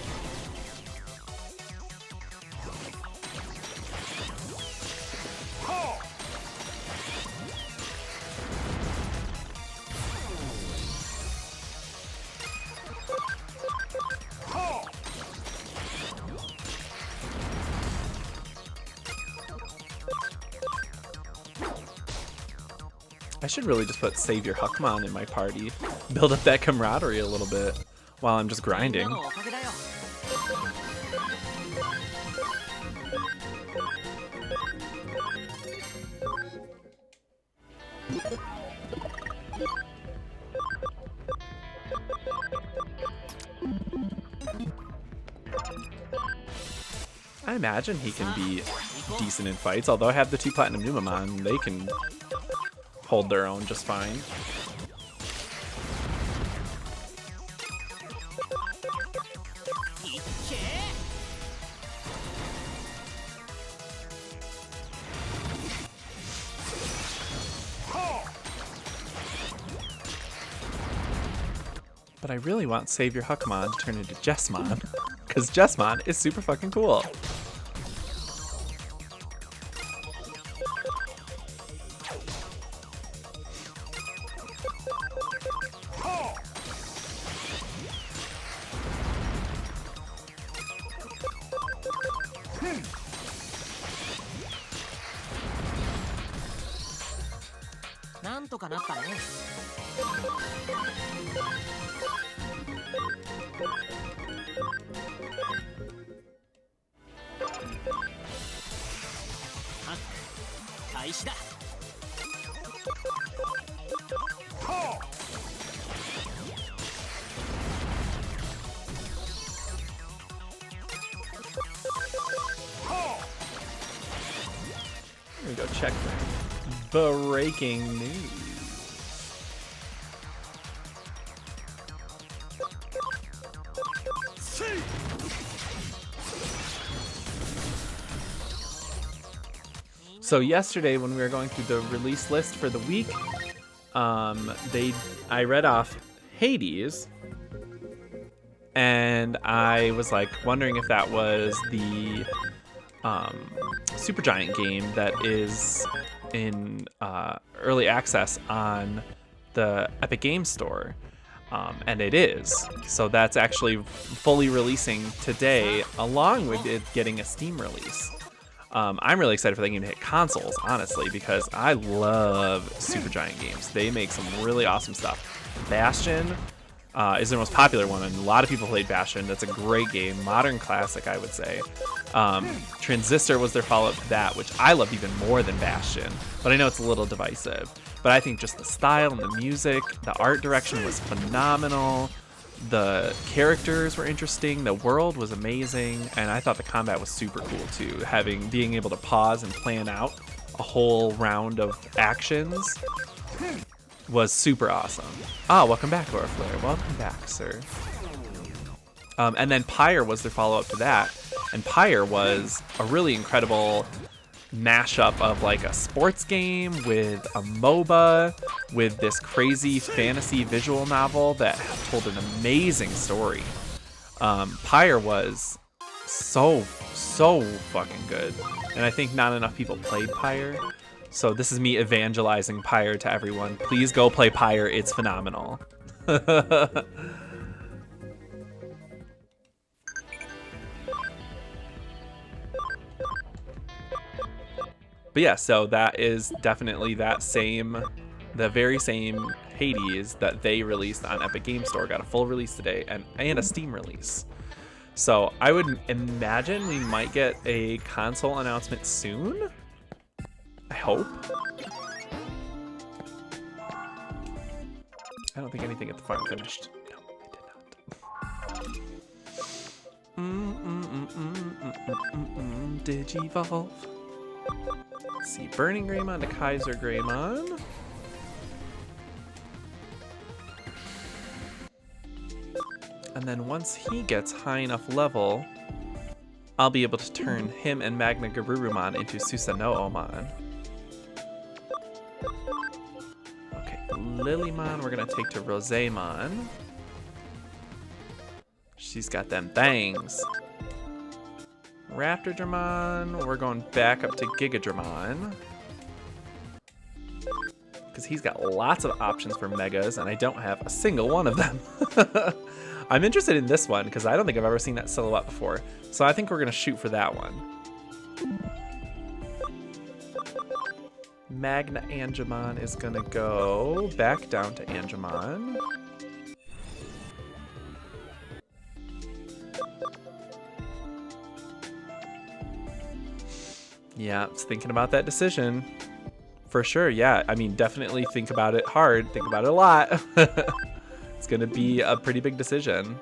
Speaker 1: I should really just put Save Your Huckmon in my party. Build up that camaraderie a little bit while I'm just grinding. I imagine he can be decent in fights, although I have the 2 Platinum Numamon, they can hold their own just fine. But I really want Save Your Huckmon to turn into Jessmon, because Jessmon is super fucking cool.
Speaker 3: なんとかなったね。開始だ。
Speaker 1: Let me go check breaking news. So yesterday when we were going through the release list for the week, I read off Hades, and I was like wondering if that was the Supergiant game that is in early access on the Epic Games Store, and it is. So that's actually fully releasing today, along with it getting a Steam release. I'm really excited for that game to hit consoles, honestly, because I love Supergiant games. They make some really awesome stuff. Bastion is their most popular one, and a lot of people played Bastion. That's a great game, modern classic, I would say. Transistor was their follow-up to that, which I loved even more than Bastion, but I know it's a little divisive. But I think just the style and the music, the art direction was phenomenal. The characters were interesting, the world was amazing, and I thought the combat was super cool too. Being able to pause and plan out a whole round of actions was super awesome. Ah, welcome back, Laura Flair. Welcome back, sir. And then Pyre was their follow-up to that, and Pyre was a really incredible mashup of like a sports game with a MOBA with this crazy fantasy visual novel that told an amazing story. Pyre was so fucking good, and I think not enough people played Pyre. So this is me evangelizing Pyre to everyone. Please go play Pyre, it's phenomenal. But yeah, so that is definitely the very same Hades that they released on Epic Games Store. Got a full release today and a Steam release. So I would imagine we might get a console announcement soon. I hope. I don't think anything at the farm finished. No, it did not. Digivolve. Let's see, Burning Greymon to Kaiser Greymon. And then once he gets high enough level, I'll be able to turn him and Magna Garurumon into Susanoo-Omon. Okay, Lilymon we're gonna take to Rosemon. She's got them bangs. Raptordramon, we're going back up to Gigadramon, because he's got lots of options for Megas, and I don't have a single one of them. I'm interested in this one, because I don't think I've ever seen that silhouette before, so I think we're going to shoot for that one. Magna Angemon is going to go back down to Angemon. Yeah, I was thinking about that decision. For sure, yeah. I mean, definitely think about it hard. Think about it a lot. It's gonna be a pretty big decision.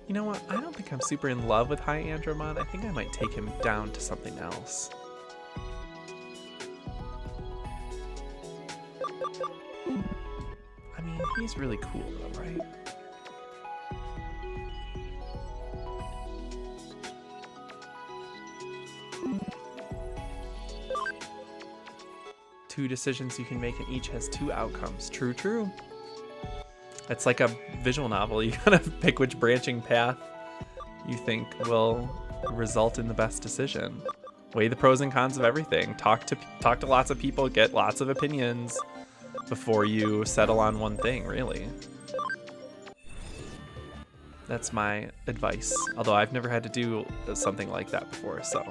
Speaker 1: You know what? I don't think I'm super in love with High Andromon. I think I might take him down to something else. I mean, he's really cool though, right? Two decisions you can make and each has two outcomes. True, true. It's like a visual novel. You gotta pick which branching path you think will result in the best decision. Weigh the pros and cons of everything. Talk to lots of people, get lots of opinions before you settle on one thing, really. That's my advice. Although I've never had to do something like that before, so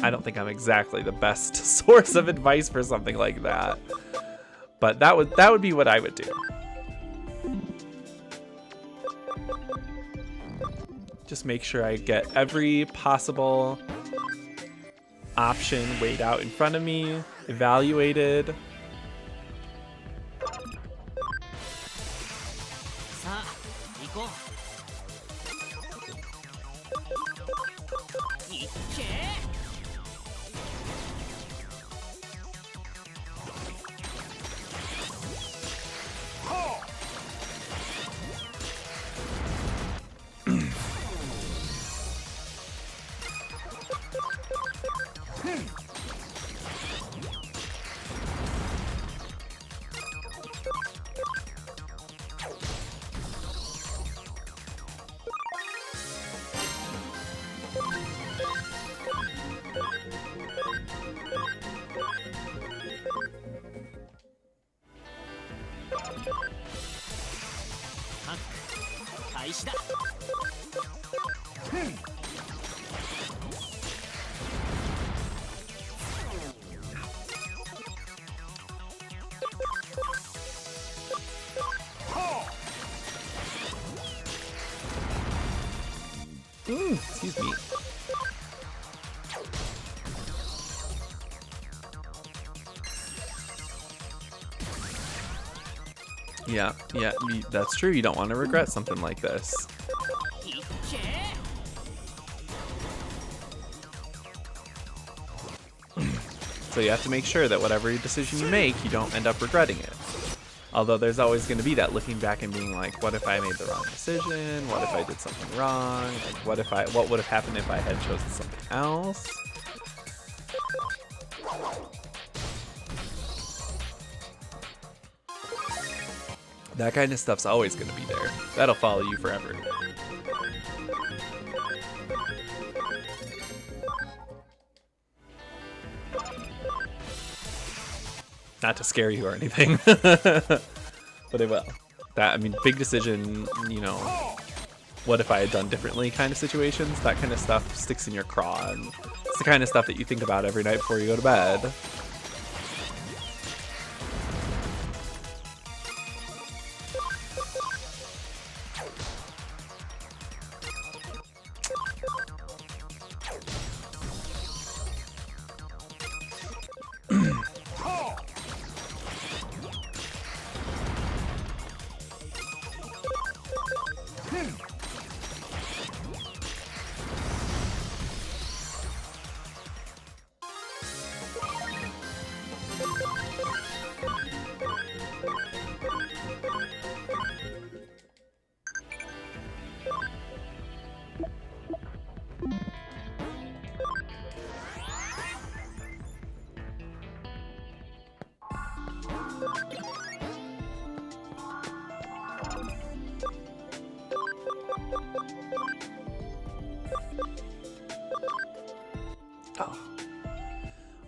Speaker 1: I don't think I'm exactly the best source of advice for something like that. But that would be what I would do. Just make sure I get every possible option weighed out in front of me, evaluated. Excuse me. Yeah, that's true. You don't want to regret something like this. So you have to make sure that whatever decision you make, you don't end up regretting it. Although there's always going to be that looking back and being like, what if I made the wrong decision? What if I did something wrong? Like, what would have happened if I had chosen something else? That kind of stuff's always going to be there. That'll follow you forever. Not to scare you or anything, but it will. I mean, big decision, you know, what if I had done differently kind of situations, that kind of stuff sticks in your craw, and it's the kind of stuff that you think about every night before you go to bed.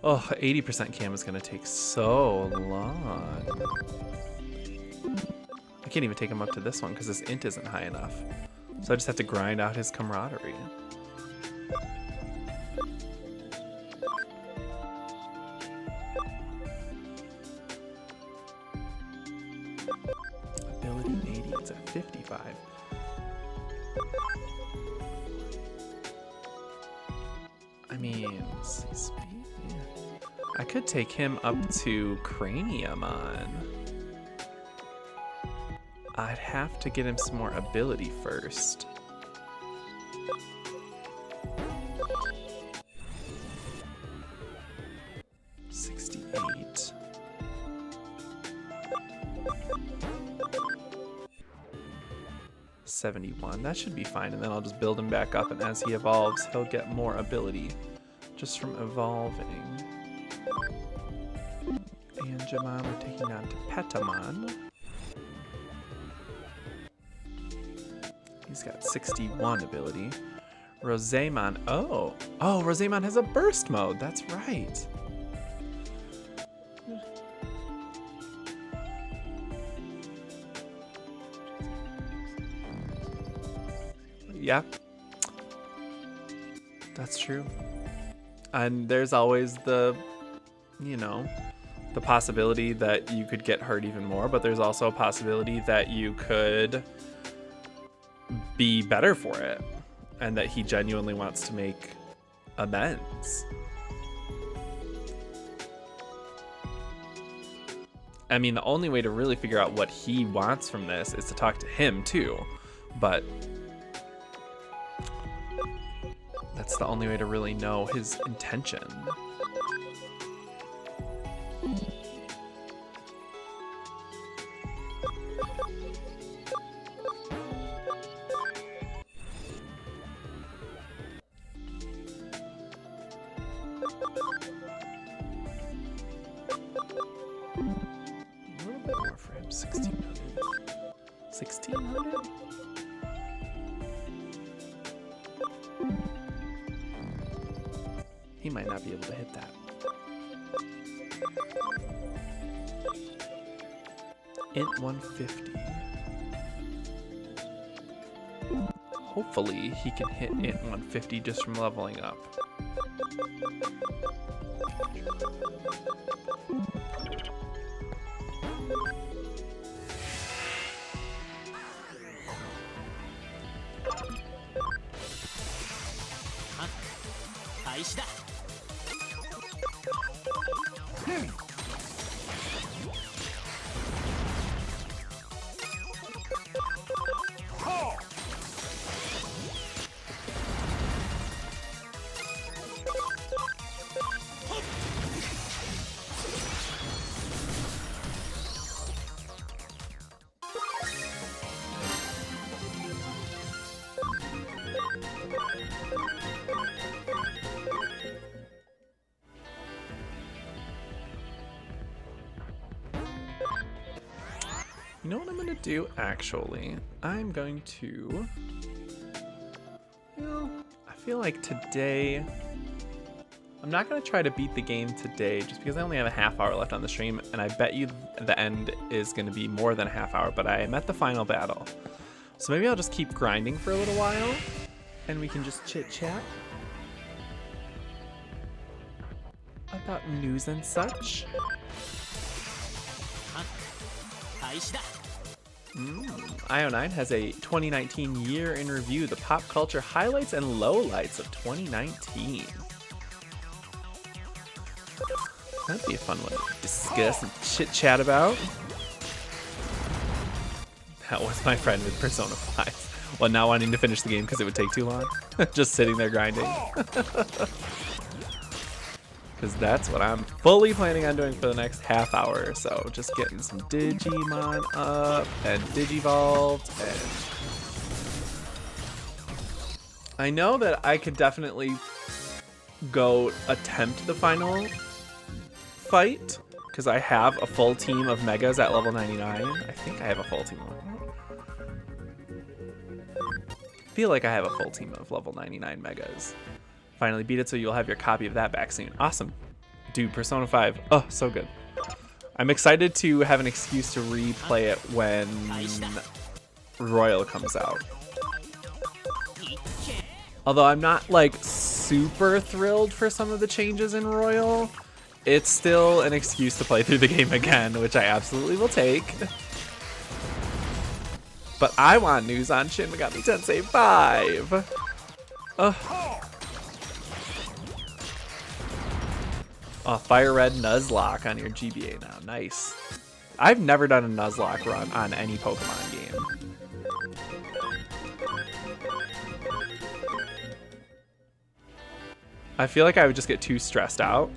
Speaker 1: Oh, 80% cam is going to take so long. I can't even take him up to this one because his int isn't high enough. So I just have to grind out his camaraderie. Ability 80, it's at 55. I mean, I could take him up to Craniumon. I'd have to get him some more ability first. $68. $71. That should be fine, and then I'll just build him back up, and as he evolves, he'll get more ability just from evolving. And Jamon, we're taking on to Petamon. He's got 61 ability. Rosamon. Oh, Rosamon has a burst mode. That's right. Yeah, that's true. And there's always the, you know, the possibility that you could get hurt even more, but there's also a possibility that you could be better for it and that he genuinely wants to make amends. I mean, the only way to really figure out what he wants from this is to talk to him too, but that's the only way to really know his intention. A little bit more for him. 1600. 1600? He might not be able to hit that. Int 150. Hopefully he can hit Int 150 just from leveling up. You know what I'm gonna do, actually? I'm going to... Well, I feel like today... I'm not gonna try to beat the game today, just because I only have a half hour left on the stream, and I bet you the end is gonna be more than a half hour, but I am at the final battle. So maybe I'll just keep grinding for a little while, and we can just chit-chat about news and such. IO9 has a 2019 year in review, the pop culture highlights and lowlights of 2019. That'd be a fun one to discuss and chit-chat about. That was my friend with Persona 5. Well, now wanting to finish the game because it would take too long. Just sitting there grinding. Because that's what I'm fully planning on doing for the next half hour or so. Just getting some Digimon up and Digivolved. And I know that I could definitely go attempt the final fight, because I have a full team of Megas at level 99. I think I have a full team of... I feel like I have a full team of level 99 Megas. Finally beat it, so you'll have your copy of that back soon. Awesome. Dude, Persona 5. Oh, so good. I'm excited to have an excuse to replay it when Royal comes out. Although I'm not, like, super thrilled for some of the changes in Royal, it's still an excuse to play through the game again, which I absolutely will take. But I want news on Shin Megami Tensei 5. Oh, Fire Red Nuzlocke on your GBA now. Nice. I've never done a Nuzlocke run on any Pokemon game. I feel like I would just get too stressed out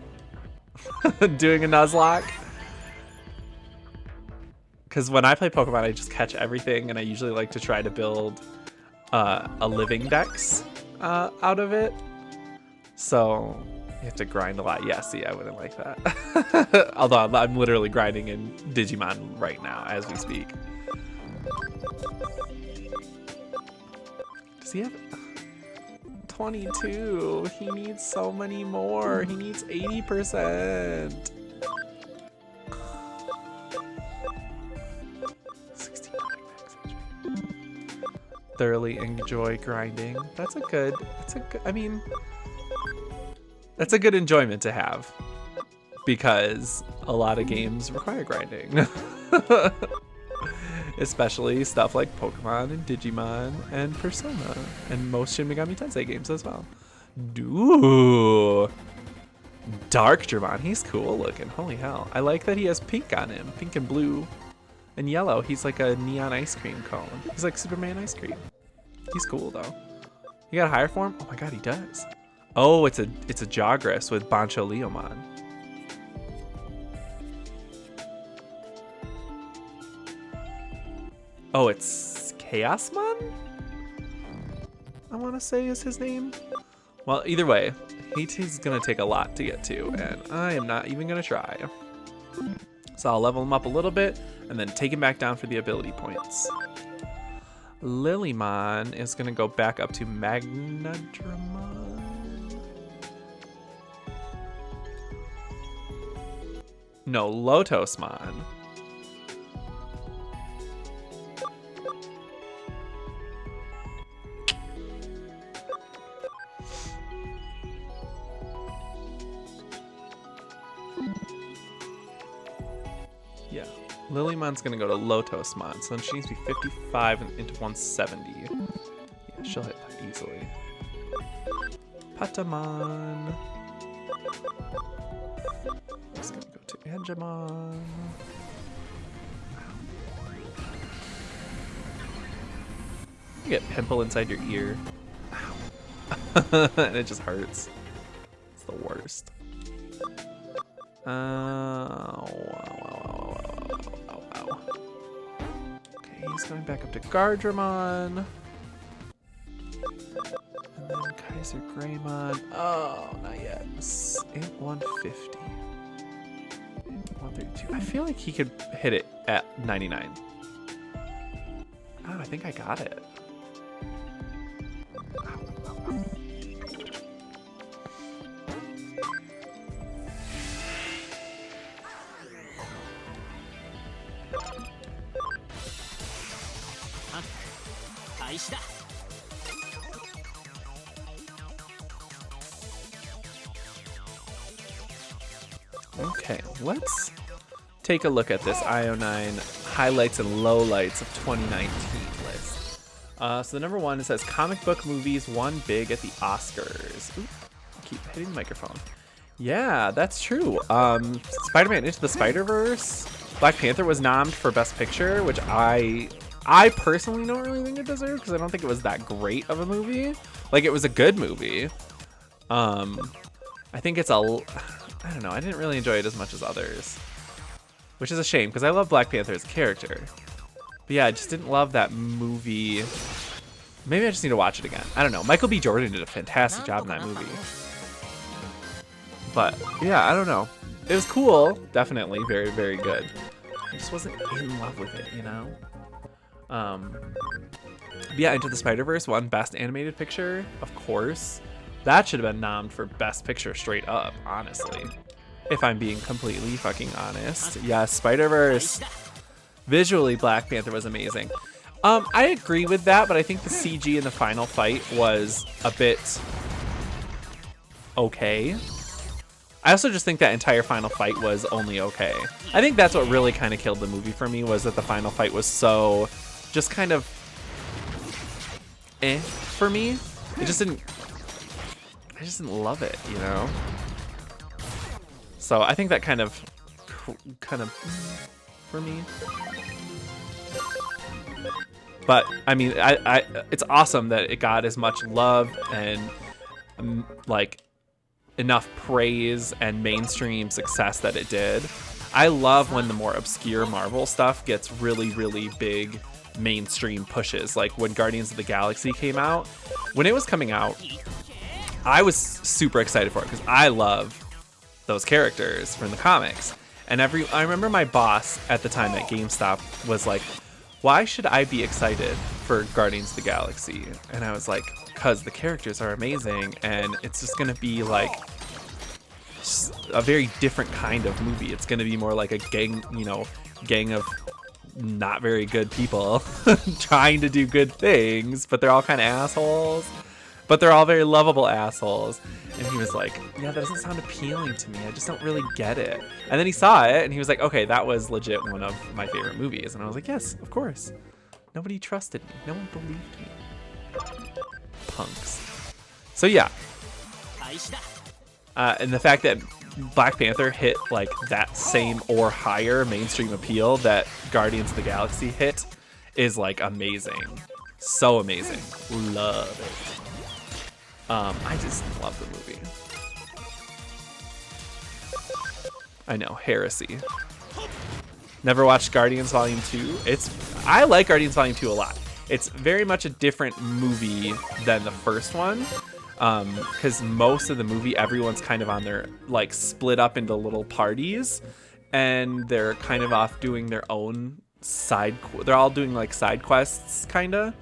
Speaker 1: doing a Nuzlocke. Because when I play Pokemon, I just catch everything, and I usually like to try to build a living dex out of it. So... you have to grind a lot. Yeah, see, I wouldn't like that. Although I'm literally grinding in Digimon right now as we speak. Does he have 22. He needs so many more. He needs 80%. 16 max HP. Thoroughly enjoy grinding. That's a good, I mean, that's a good enjoyment to have because a lot of games require grinding. Especially stuff like Pokemon and Digimon and Persona and most Shin Megami Tensei games as well. Ooh. Dark Dramon, he's cool looking. Holy hell. I like that he has pink on him. Pink and blue and yellow. He's like a neon ice cream cone. He's like Superman ice cream. He's cool though. He got a higher form? Oh my god, he does. Oh, it's a Jagras with Bancho Leomon. Oh, it's Chaosmon? I want to say is his name. Well, either way, he's going to take a lot to get to, and I am not even going to try. So I'll level him up a little bit, and then take him back down for the ability points. Lilymon is going to go back up to Magnadramon. No, Lotosmon. Yeah, Lilymon's gonna go to Lotosmon, so she needs to be 55 and into 170. Yeah, she'll hit that easily. Patamon. Just gonna go to Angemon. You get pimple inside your ear. Ow. And it just hurts. It's the worst. Okay, he's going back up to Gardramon. And then Kaiser Greymon. Oh, not yet. Int 150. Int 132. I feel like he could hit it at 99. Oh, I think I got it. Okay, let's take a look at this IO9 highlights and lowlights of 2019 list. So the number one, it says comic book movies won big at the Oscars. Ooh, keep hitting the microphone. Yeah, that's true. Spider-Man Into the Spider-Verse. Black Panther was nommed for Best Picture, which I personally don't really think it deserved because I don't think it was that great of a movie. Like, it was a good movie. I think it's I don't know, I didn't really enjoy it as much as others, which is a shame because I love Black Panther as a character. But yeah, I just didn't love that movie. Maybe I just need to watch it again. I don't know. Michael B. Jordan did a fantastic job in that movie. But yeah, I don't know. It was cool, definitely, very, very good. I just wasn't in love with it, you know? Yeah, Into the Spider-Verse won Best Animated Picture, of course. That should have been nommed for Best Picture straight up, honestly. If I'm being completely fucking honest. Yes, Spider-Verse. Visually, Black Panther was amazing. I agree with that, but I think the CG in the final fight was a bit okay. I also just think that entire final fight was only okay. I think that's what really kind of killed the movie for me, was that the final fight was so just kind of for me. It just didn't, I just didn't love it, you know? So I think that kind of for me. But I mean, it's awesome that it got as much love and like enough praise and mainstream success that it did. I love when the more obscure Marvel stuff gets really, really big mainstream pushes. Like when Guardians of the Galaxy came out. When it was coming out, I was super excited for it because I love those characters from the comics. And I remember my boss at the time at GameStop was like, why should I be excited for Guardians of the Galaxy? And I was like, because the characters are amazing, and it's just gonna be like a very different kind of movie. It's gonna be more like a gang of not very good people trying to do good things, but they're all kind of assholes. But they're all very lovable assholes. And he was like, yeah, that doesn't sound appealing to me. I just don't really get it. And then he saw it and he was like, okay, that was legit one of my favorite movies. And I was like, yes, of course. Nobody trusted me. No one believed me. Punks. So yeah. And the fact that Black Panther hit like that same or higher mainstream appeal that Guardians of the Galaxy hit is like amazing. So amazing. Love it. I just love the movie. I know, heresy. Never watched Guardians Volume 2. I like Guardians Volume 2 a lot. It's very much a different movie than the first one. Because most of the movie, everyone's kind of on their, like, split up into little parties. And they're kind of off doing their own they're all doing, like, side quests, kind of.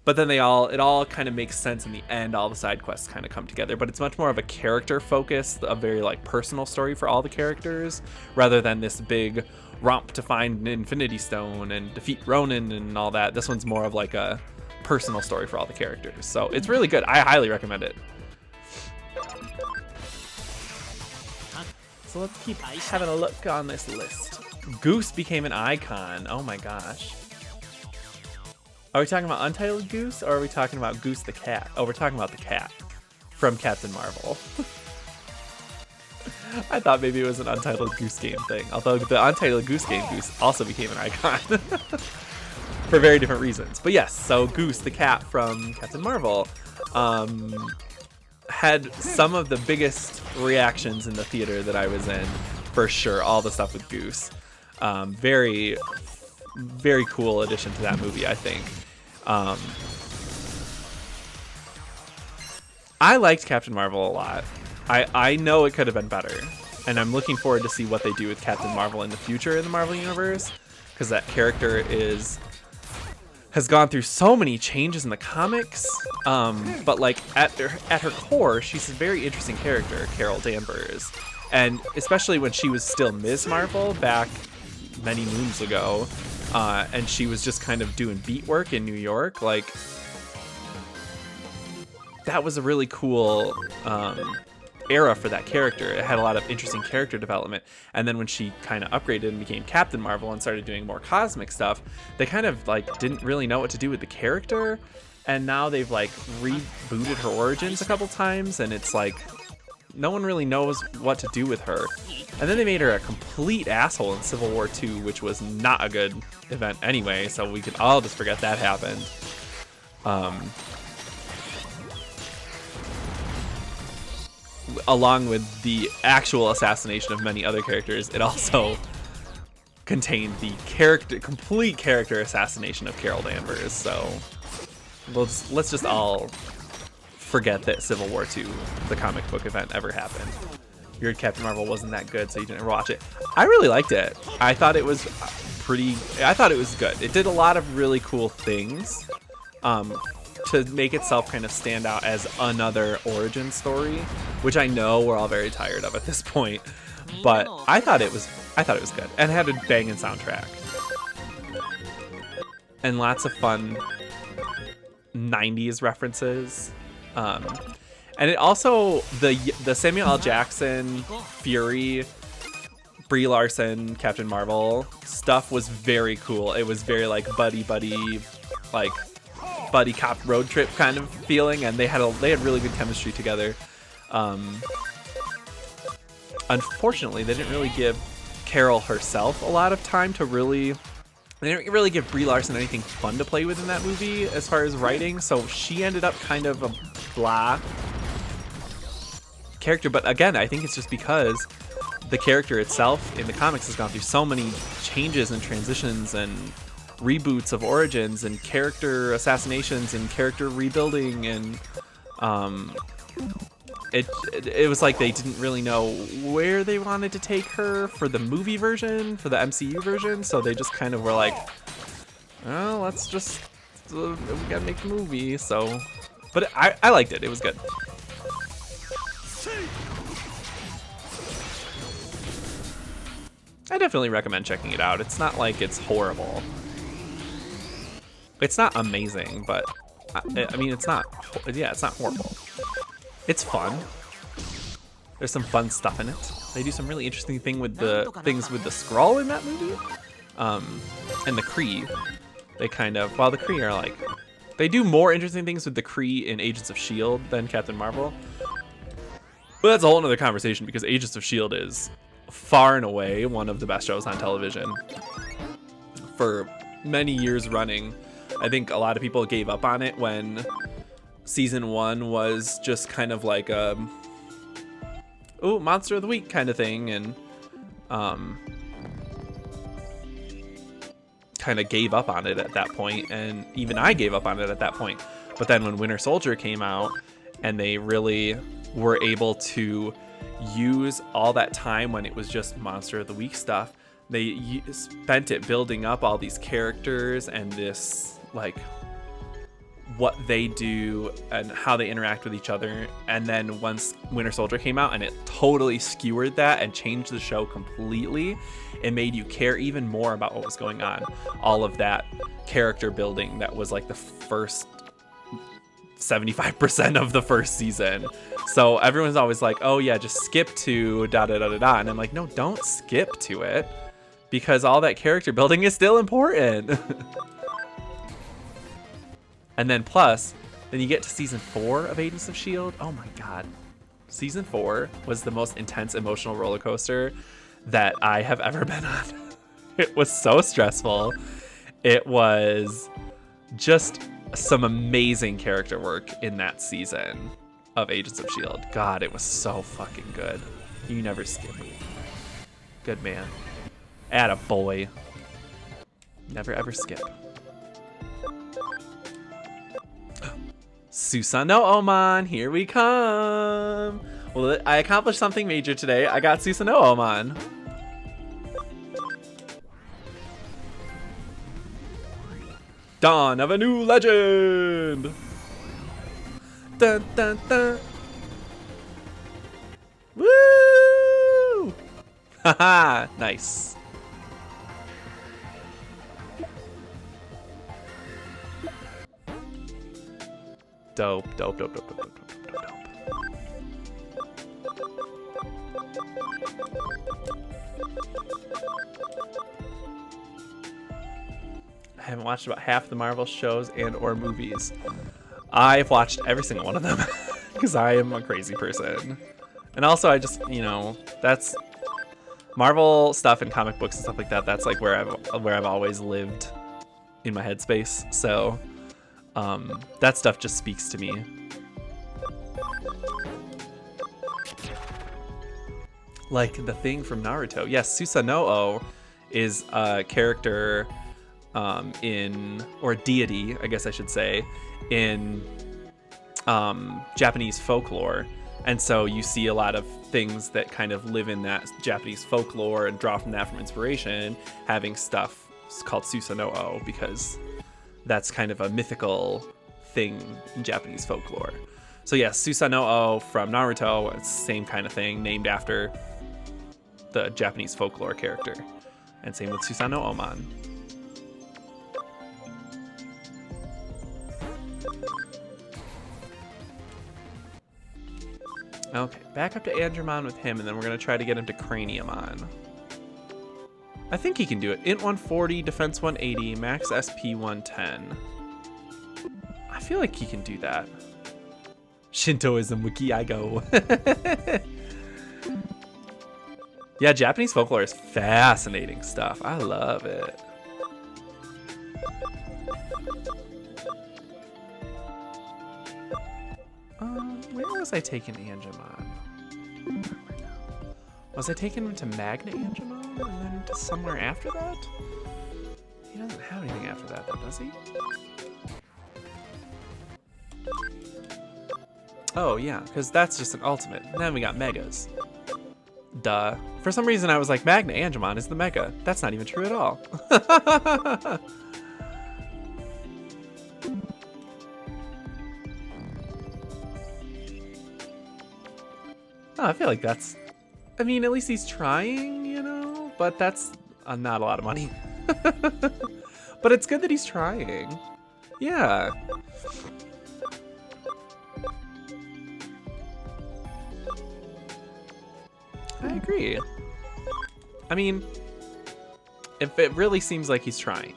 Speaker 1: But then it all kind of makes sense in the end. All the side quests kind of come together, but it's much more of a character focus, a very like personal story for all the characters, rather than this big romp to find an Infinity Stone and defeat Ronan and all that. This one's more of like a personal story for all the characters. So it's really good. I highly recommend it. So let's keep having a look on this list. Goose became an icon. Oh my gosh. Are we talking about Untitled Goose, or are we talking about Goose the cat? Oh, we're talking about the cat from Captain Marvel. I thought maybe it was an Untitled Goose Game thing, although the Untitled Goose Game Goose also became an icon for very different reasons. But yes, so Goose the cat from Captain Marvel had some of the biggest reactions in the theater that I was in, for sure. All the stuff with Goose. Very, very cool addition to that movie, I think. I liked Captain Marvel a lot. I know it could have been better, and I'm looking forward to see what they do with Captain Marvel in the future in the Marvel Universe, because that character has gone through so many changes in the comics. But like at her core, she's a very interesting character, Carol Danvers, and especially when she was still Ms. Marvel back many moons ago. And she was just kind of doing beat work in New York. Like, that was a really cool era for that character. It had a lot of interesting character development. And then when she kind of upgraded and became Captain Marvel and started doing more cosmic stuff, they kind of like didn't really know what to do with the character. And now they've like rebooted her origins a couple times, and it's like no one really knows what to do with her. And then they made her a complete asshole in Civil War II, which was not a good event anyway, so we can all just forget that happened. Along with the actual assassination of many other characters, it also contained the complete character assassination of Carol Danvers. So let's just all forget that Civil War II, the comic book event, ever happened. Your Captain Marvel wasn't that good, so you didn't ever watch it. I really liked it. I thought it was good. It did a lot of really cool things to make itself kind of stand out as another origin story, which I know we're all very tired of at this point. But I thought it was good, and it had a banging soundtrack and lots of fun 90s references. And it also, the Samuel L. Jackson, Fury, Brie Larson, Captain Marvel stuff was very cool. It was very like buddy cop road trip kind of feeling, and they had really good chemistry together. Unfortunately, they didn't really give Carol herself a lot of time to really. They didn't really give Brie Larson anything fun to play with in that movie as far as writing, so she ended up kind of a blah character. But again, I think it's just because the character itself in the comics has gone through so many changes and transitions and reboots of origins and character assassinations and character rebuilding, and it was like they didn't really know where they wanted to take her for the movie version, for the MCU version, so they just kind of were like, well, let's just we gotta make the movie. So, but I liked it. It was good. I definitely recommend checking it out. It's not like it's horrible. It's not amazing, but I mean, it's not. Yeah, it's not horrible. It's fun. There's some fun stuff in it. They do some really interesting things with the Skrull in that movie, and the Kree. They kind of, while the Kree are like, they do more interesting things with the Kree in Agents of S.H.I.E.L.D. than Captain Marvel. But that's a whole other conversation because Agents of S.H.I.E.L.D. is far and away one of the best shows on television for many years running. I think a lot of people gave up on it when season 1 was just kind of like a Monster of the Week kind of thing, and kind of gave up on it at that point, and even I gave up on it at that point. But then when Winter Soldier came out and they really were able to use all that time when it was just Monster of the Week stuff, they spent it building up all these characters and this, like, what they do and how they interact with each other. And then once Winter Soldier came out and it totally skewered that and changed the show completely, it made you care even more about what was going on. All of that character building that was like the first 75% of the first season. So everyone's always like, oh yeah, just skip to da da da da da. And I'm like, no, don't skip to it, because all that character building is still important. And then plus, then you get to season 4 of Agents of S.H.I.E.L.D. Oh my god. Season 4 was the most intense emotional roller coaster that I have ever been on. It was so stressful. It was just some amazing character work in that season of Agents of S.H.I.E.L.D. God, it was so fucking good. You never skip it. Good man. Atta boy. Never ever skip. Susanoo Oman, here we come. Well, I accomplished something major today. I got Susanoo Oman. Dawn of a new legend. Dun dun dun. Woo! Haha, nice. Dope, dope, dope, dope, dope, dope, dope, dope, dope. I haven't watched about half the Marvel shows and or movies. I've watched every single one of them because I am a crazy person. And also I just, you know, that's Marvel stuff and comic books and stuff like that. That's like where I've always lived in my headspace. So that stuff just speaks to me. Like the thing from Naruto. Yes, Susanoo is a character or a deity, I guess I should say, in Japanese folklore. And so you see a lot of things that kind of live in that Japanese folklore and draw from that from inspiration, having stuff called Susanoo, because that's kind of a mythical thing in Japanese folklore. So yes, Susanoo from Naruto, it's the same kind of thing, named after the Japanese folklore character. And same with Susanoo Oman. Okay, back up to Andromon with him, and then we're going to try to get him to Craniumon. I think he can do it. Int 140, Defense 180, Max SP 110. I feel like he can do that. Shintoism wiki I go. Yeah, Japanese folklore is fascinating stuff. I love it. Where was I taking Angemon? Was I taking him to Magna Angemon and then to somewhere after that? He doesn't have anything after that though, does he? Oh yeah, because that's just an ultimate. And then we got Megas. Duh. For some reason I was like, Magna Angemon is the Mega. That's not even true at all. Oh, I feel like that's, I mean, at least he's trying, you know, but that's not a lot of money. But it's good that he's trying. Yeah. I agree. I mean, if it really seems like he's trying.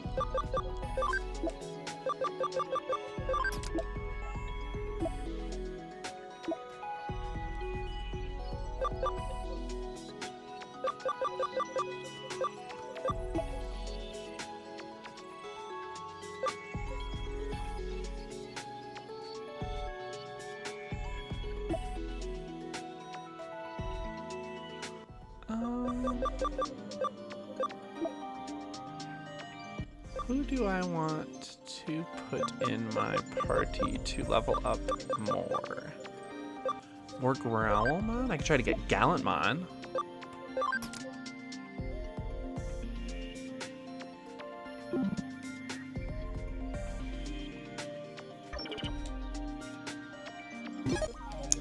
Speaker 1: Who do I want to put in my party to level up more? More Growlmon? I could try to get Gallantmon.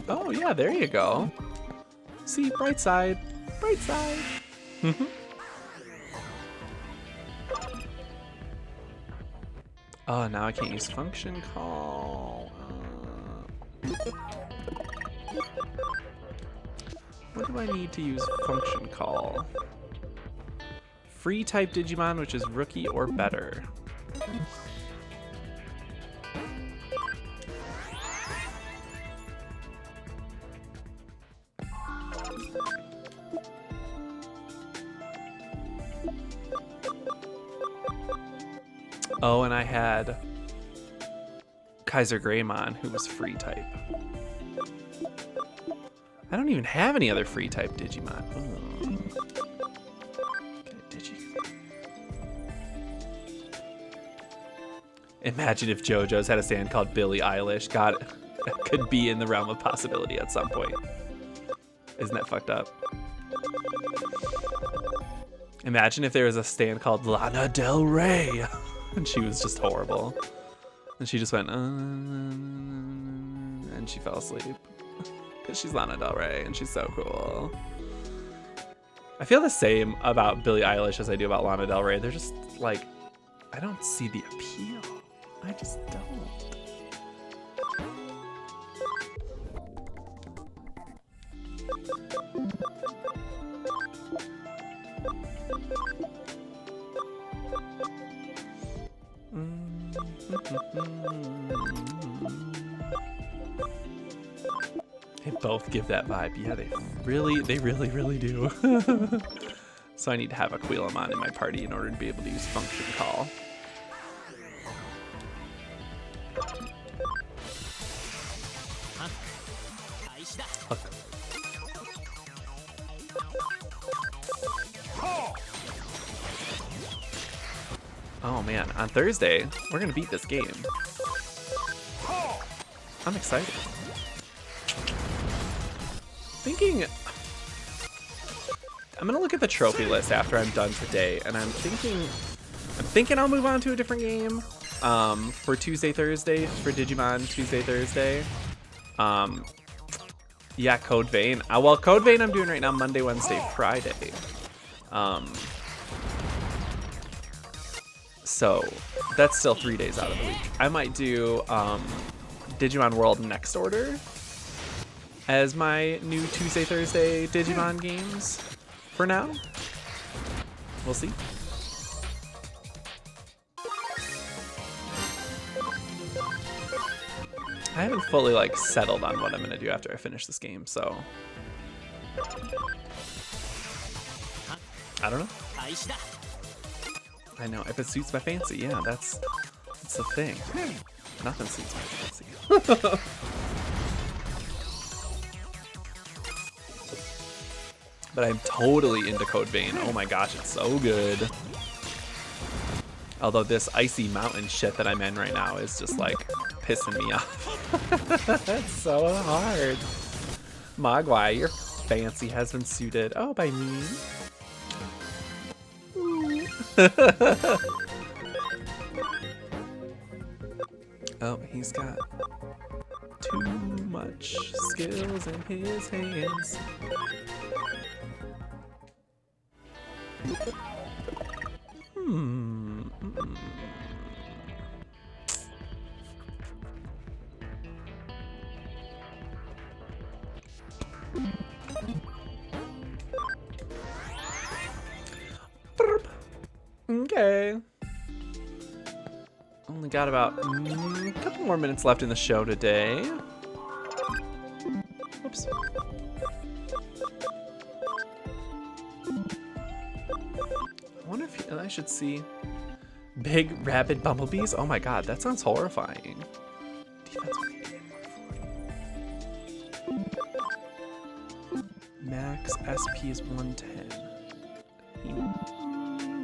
Speaker 1: Oh yeah, there you go. See, bright side. Bright side. Oh, now I can't use function call. What do I need to use function call? Free type Digimon, which is rookie or better. Oh, and I had Kaiser Greymon, who was free type. I don't even have any other free type Digimon. Ooh. Okay, Imagine if JoJo's had a stand called Billie Eilish. God, that could be in the realm of possibility at some point. Isn't that fucked up? Imagine if there was a stand called Lana Del Rey. And she was just horrible. And she just went, and she fell asleep. Because she's Lana Del Rey, and she's so cool. I feel the same about Billie Eilish as I do about Lana Del Rey. They're just, like, I don't see the appeal. I just don't. They both give that vibe. Yeah, they really do. So I need to have a Quillamon in my party in order to be able to use function call. Huck. Oh man, on Thursday, we're gonna beat this game. I'm excited. Thinking, I'm gonna look at the trophy list after I'm done today, and I'm thinking I'll move on to a different game for Tuesday, Thursday, for Digimon Tuesday, Thursday. Yeah, Code Vein. Well, Code Vein I'm doing right now Monday, Wednesday, Friday. So that's still 3 days out of the week. I might do Digimon World Next Order as my new Tuesday, Thursday Digimon games for now. We'll see. I haven't fully like settled on what I'm gonna do after I finish this game, so I don't know. I know, if it suits my fancy, yeah, that's the thing. Nothing suits my fancy. But I'm totally into Code Vein. Oh my gosh, it's so good. Although this icy mountain shit that I'm in right now is just like pissing me off. That's so hard. Mogwai, your fancy has been suited. Oh, by me. Oh, he's got too much skills in his hands. Okay. Only got about a couple more minutes left in the show today. Oops. I wonder if I should see big rabid bumblebees. Oh my god, that sounds horrifying. Defense max SP is 110.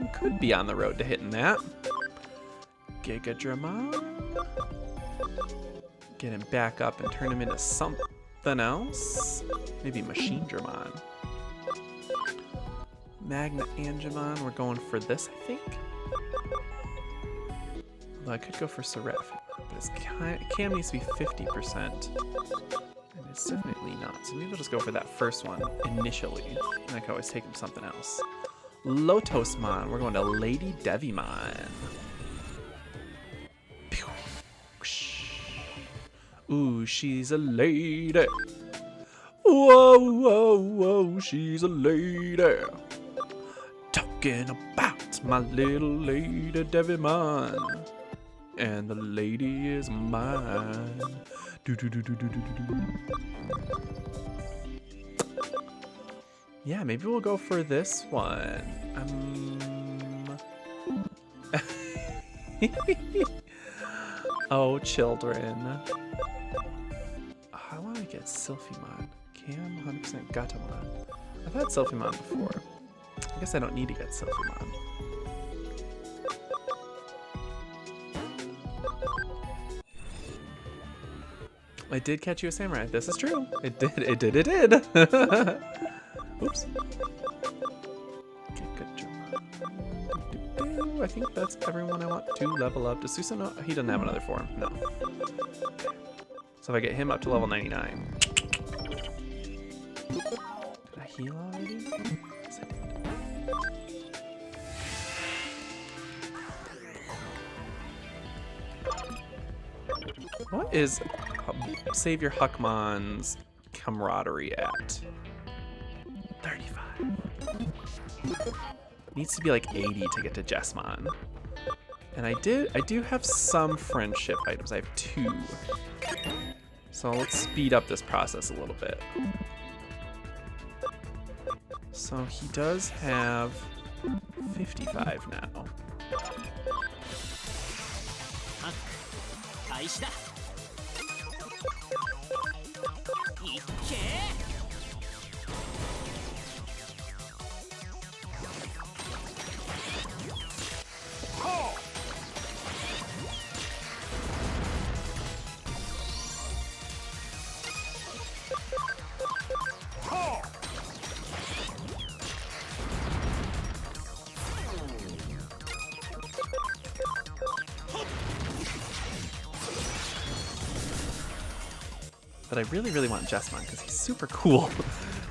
Speaker 1: He could be on the road to hitting that. Gigadramon. Get him back up and turn him into something else. Maybe Machine Dramon. Magna Angemon. We're going for this, I think. Although I could go for Seraph, but his cam needs to be 50%. And it's definitely not. So maybe I'll just go for that first one initially. And I can always take him something else. Lotosmon. We're going to Lady Devimon. Ooh, she's a lady. Whoa, whoa, whoa, she's a lady. Talking about my little lady Devimon. And the lady is mine. Do, do, do, do, do, do, do. Yeah, maybe we'll go for this one. Oh, children. I want to get Sylphimon. Cam 100% Gatomon. I've had Sylphimon before. I guess I don't need to get Sylphimon. I did catch you a samurai. This is true. It did. Oops. I think that's everyone I want to level up. Does Susanoo? He doesn't have another form. No. So if I get him up to level 99. Did I heal already? Yes, I did. What is Savior Huckmon's camaraderie at? 35. Needs to be like 80 to get to Jessamon. And I do have some friendship items. I have 2. So let's speed up this process a little bit. So he does have 55 now. But I really, really want Jessamon because he's super cool.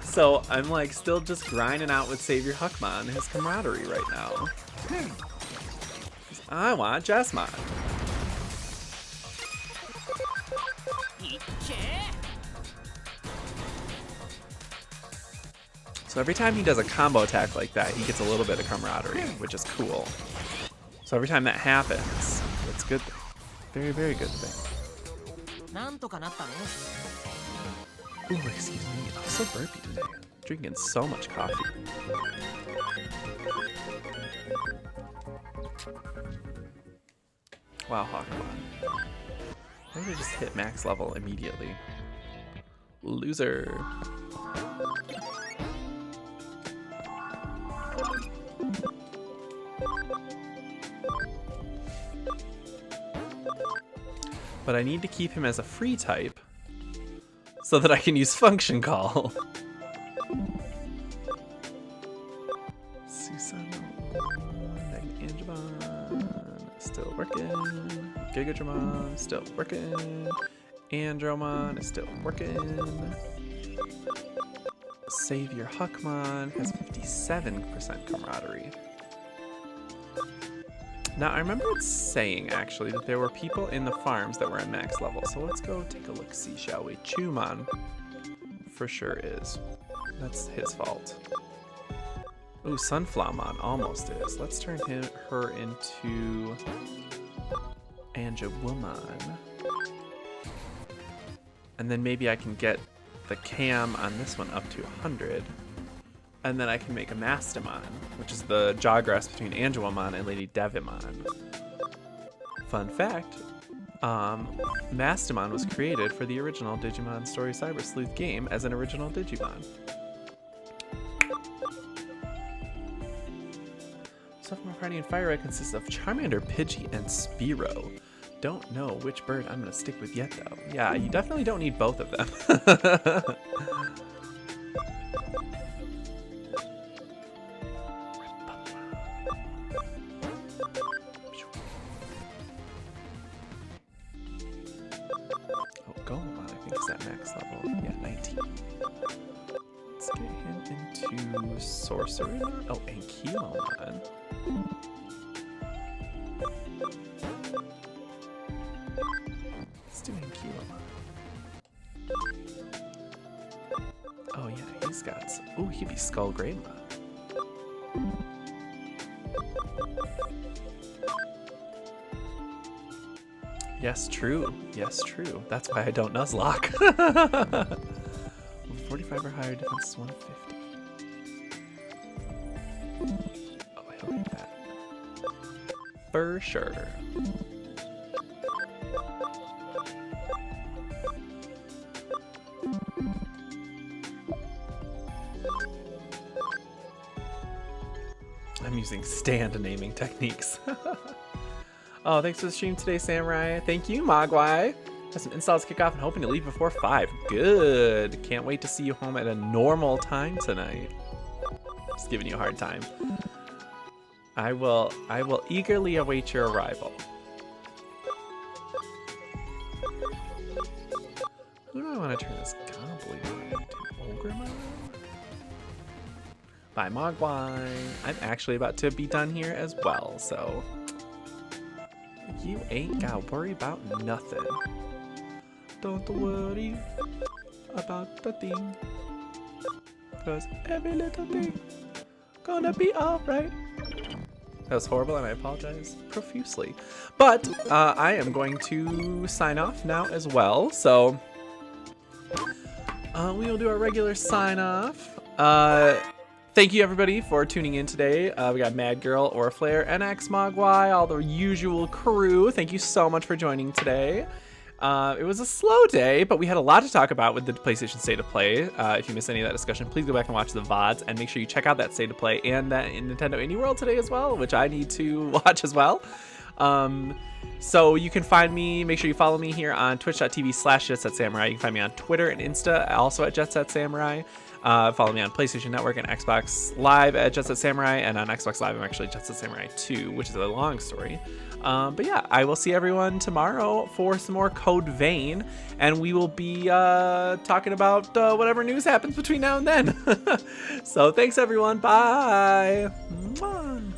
Speaker 1: So I'm like still just grinding out with Savior Huckmon and his camaraderie right now. I want Jessamon. So every time he does a combo attack like that, he gets a little bit of camaraderie, which is cool. So every time that happens, it's good. Very, very good thing. Ooh, excuse me. I'm so burpy today. Drinking so much coffee. Wow, Hawkmon. Maybe just hit max level immediately. Loser. But I need to keep him as a free type so that I can use Function Call. Susanoo, Angemon, still working. Gigadramon, still working. Andromon is still working. Savior Huckmon has 57% camaraderie. Now, I remember it saying, actually, that there were people in the farms that were at max level. So let's go take a look-see, shall we? Chumon for sure is. That's his fault. Ooh, Sunflowmon almost is. Let's turn her into Angewomon. And then maybe I can get the cam on this one up to 100. And then I can make a Mastamon, which is the Jawgrass between Angewomon and Lady Devimon. Fun fact, Mastamon was created for the original Digimon Story Cyber Sleuth game as an original Digimon. Sophomore Party and Fire Red consists of Charmander, Pidgey, and Spearow. Don't know which bird I'm gonna stick with yet, though. Yeah, you definitely don't need both of them. Gomamon, I think, is at max level. Yeah, 19. Let's get him into Sorcerermon. Oh, and Kilomon. Let's do Ankylomon. Oh yeah, he's got some. Ooh, he'd be Skull Greymon. Yes, true. Yes, true. That's why I don't Nuzlocke. 45 or higher defense is 150. Oh, he'll get that. For sure. I'm using stand naming techniques. Oh, thanks for the stream today, Samurai. Thank you, Mogwai. Have some installs kick off and hoping to leave before 5. Good. Can't wait to see you home at a normal time tonight. Just giving you a hard time. I will eagerly await your arrival. Who do I want to turn this Goblin into? Ogremon? Bye, Mogwai. I'm actually about to be done here as well, so you ain't gotta worry about nothing. Don't worry about the thing, 'cause every little thing gonna be alright. That was horrible and I apologize profusely. But I am going to sign off now as well. So we will do our regular sign off. Thank you everybody for tuning in today. We got Mad Girl, Orflare, NX, Mogwai, all the usual crew. Thank you so much for joining today. It was a slow day, but we had a lot to talk about with the PlayStation State of Play. If you missed any of that discussion, please go back and watch the VODs, and make sure you check out that State of Play and that in Nintendo Indie World today as well, which I need to watch as well. So you can find me, make sure you follow me here on twitch.tv/JetSetSamurai. You can find me on Twitter and Insta, also at JetSetSamurai. Follow me on PlayStation Network and Xbox Live at JetSetSamurai, and on Xbox Live I'm actually JetSetSamurai 2, which is a long story. But yeah, I will see everyone tomorrow for some more Code Vein, and we will be talking about whatever news happens between now and then. So thanks everyone, bye! Mwah.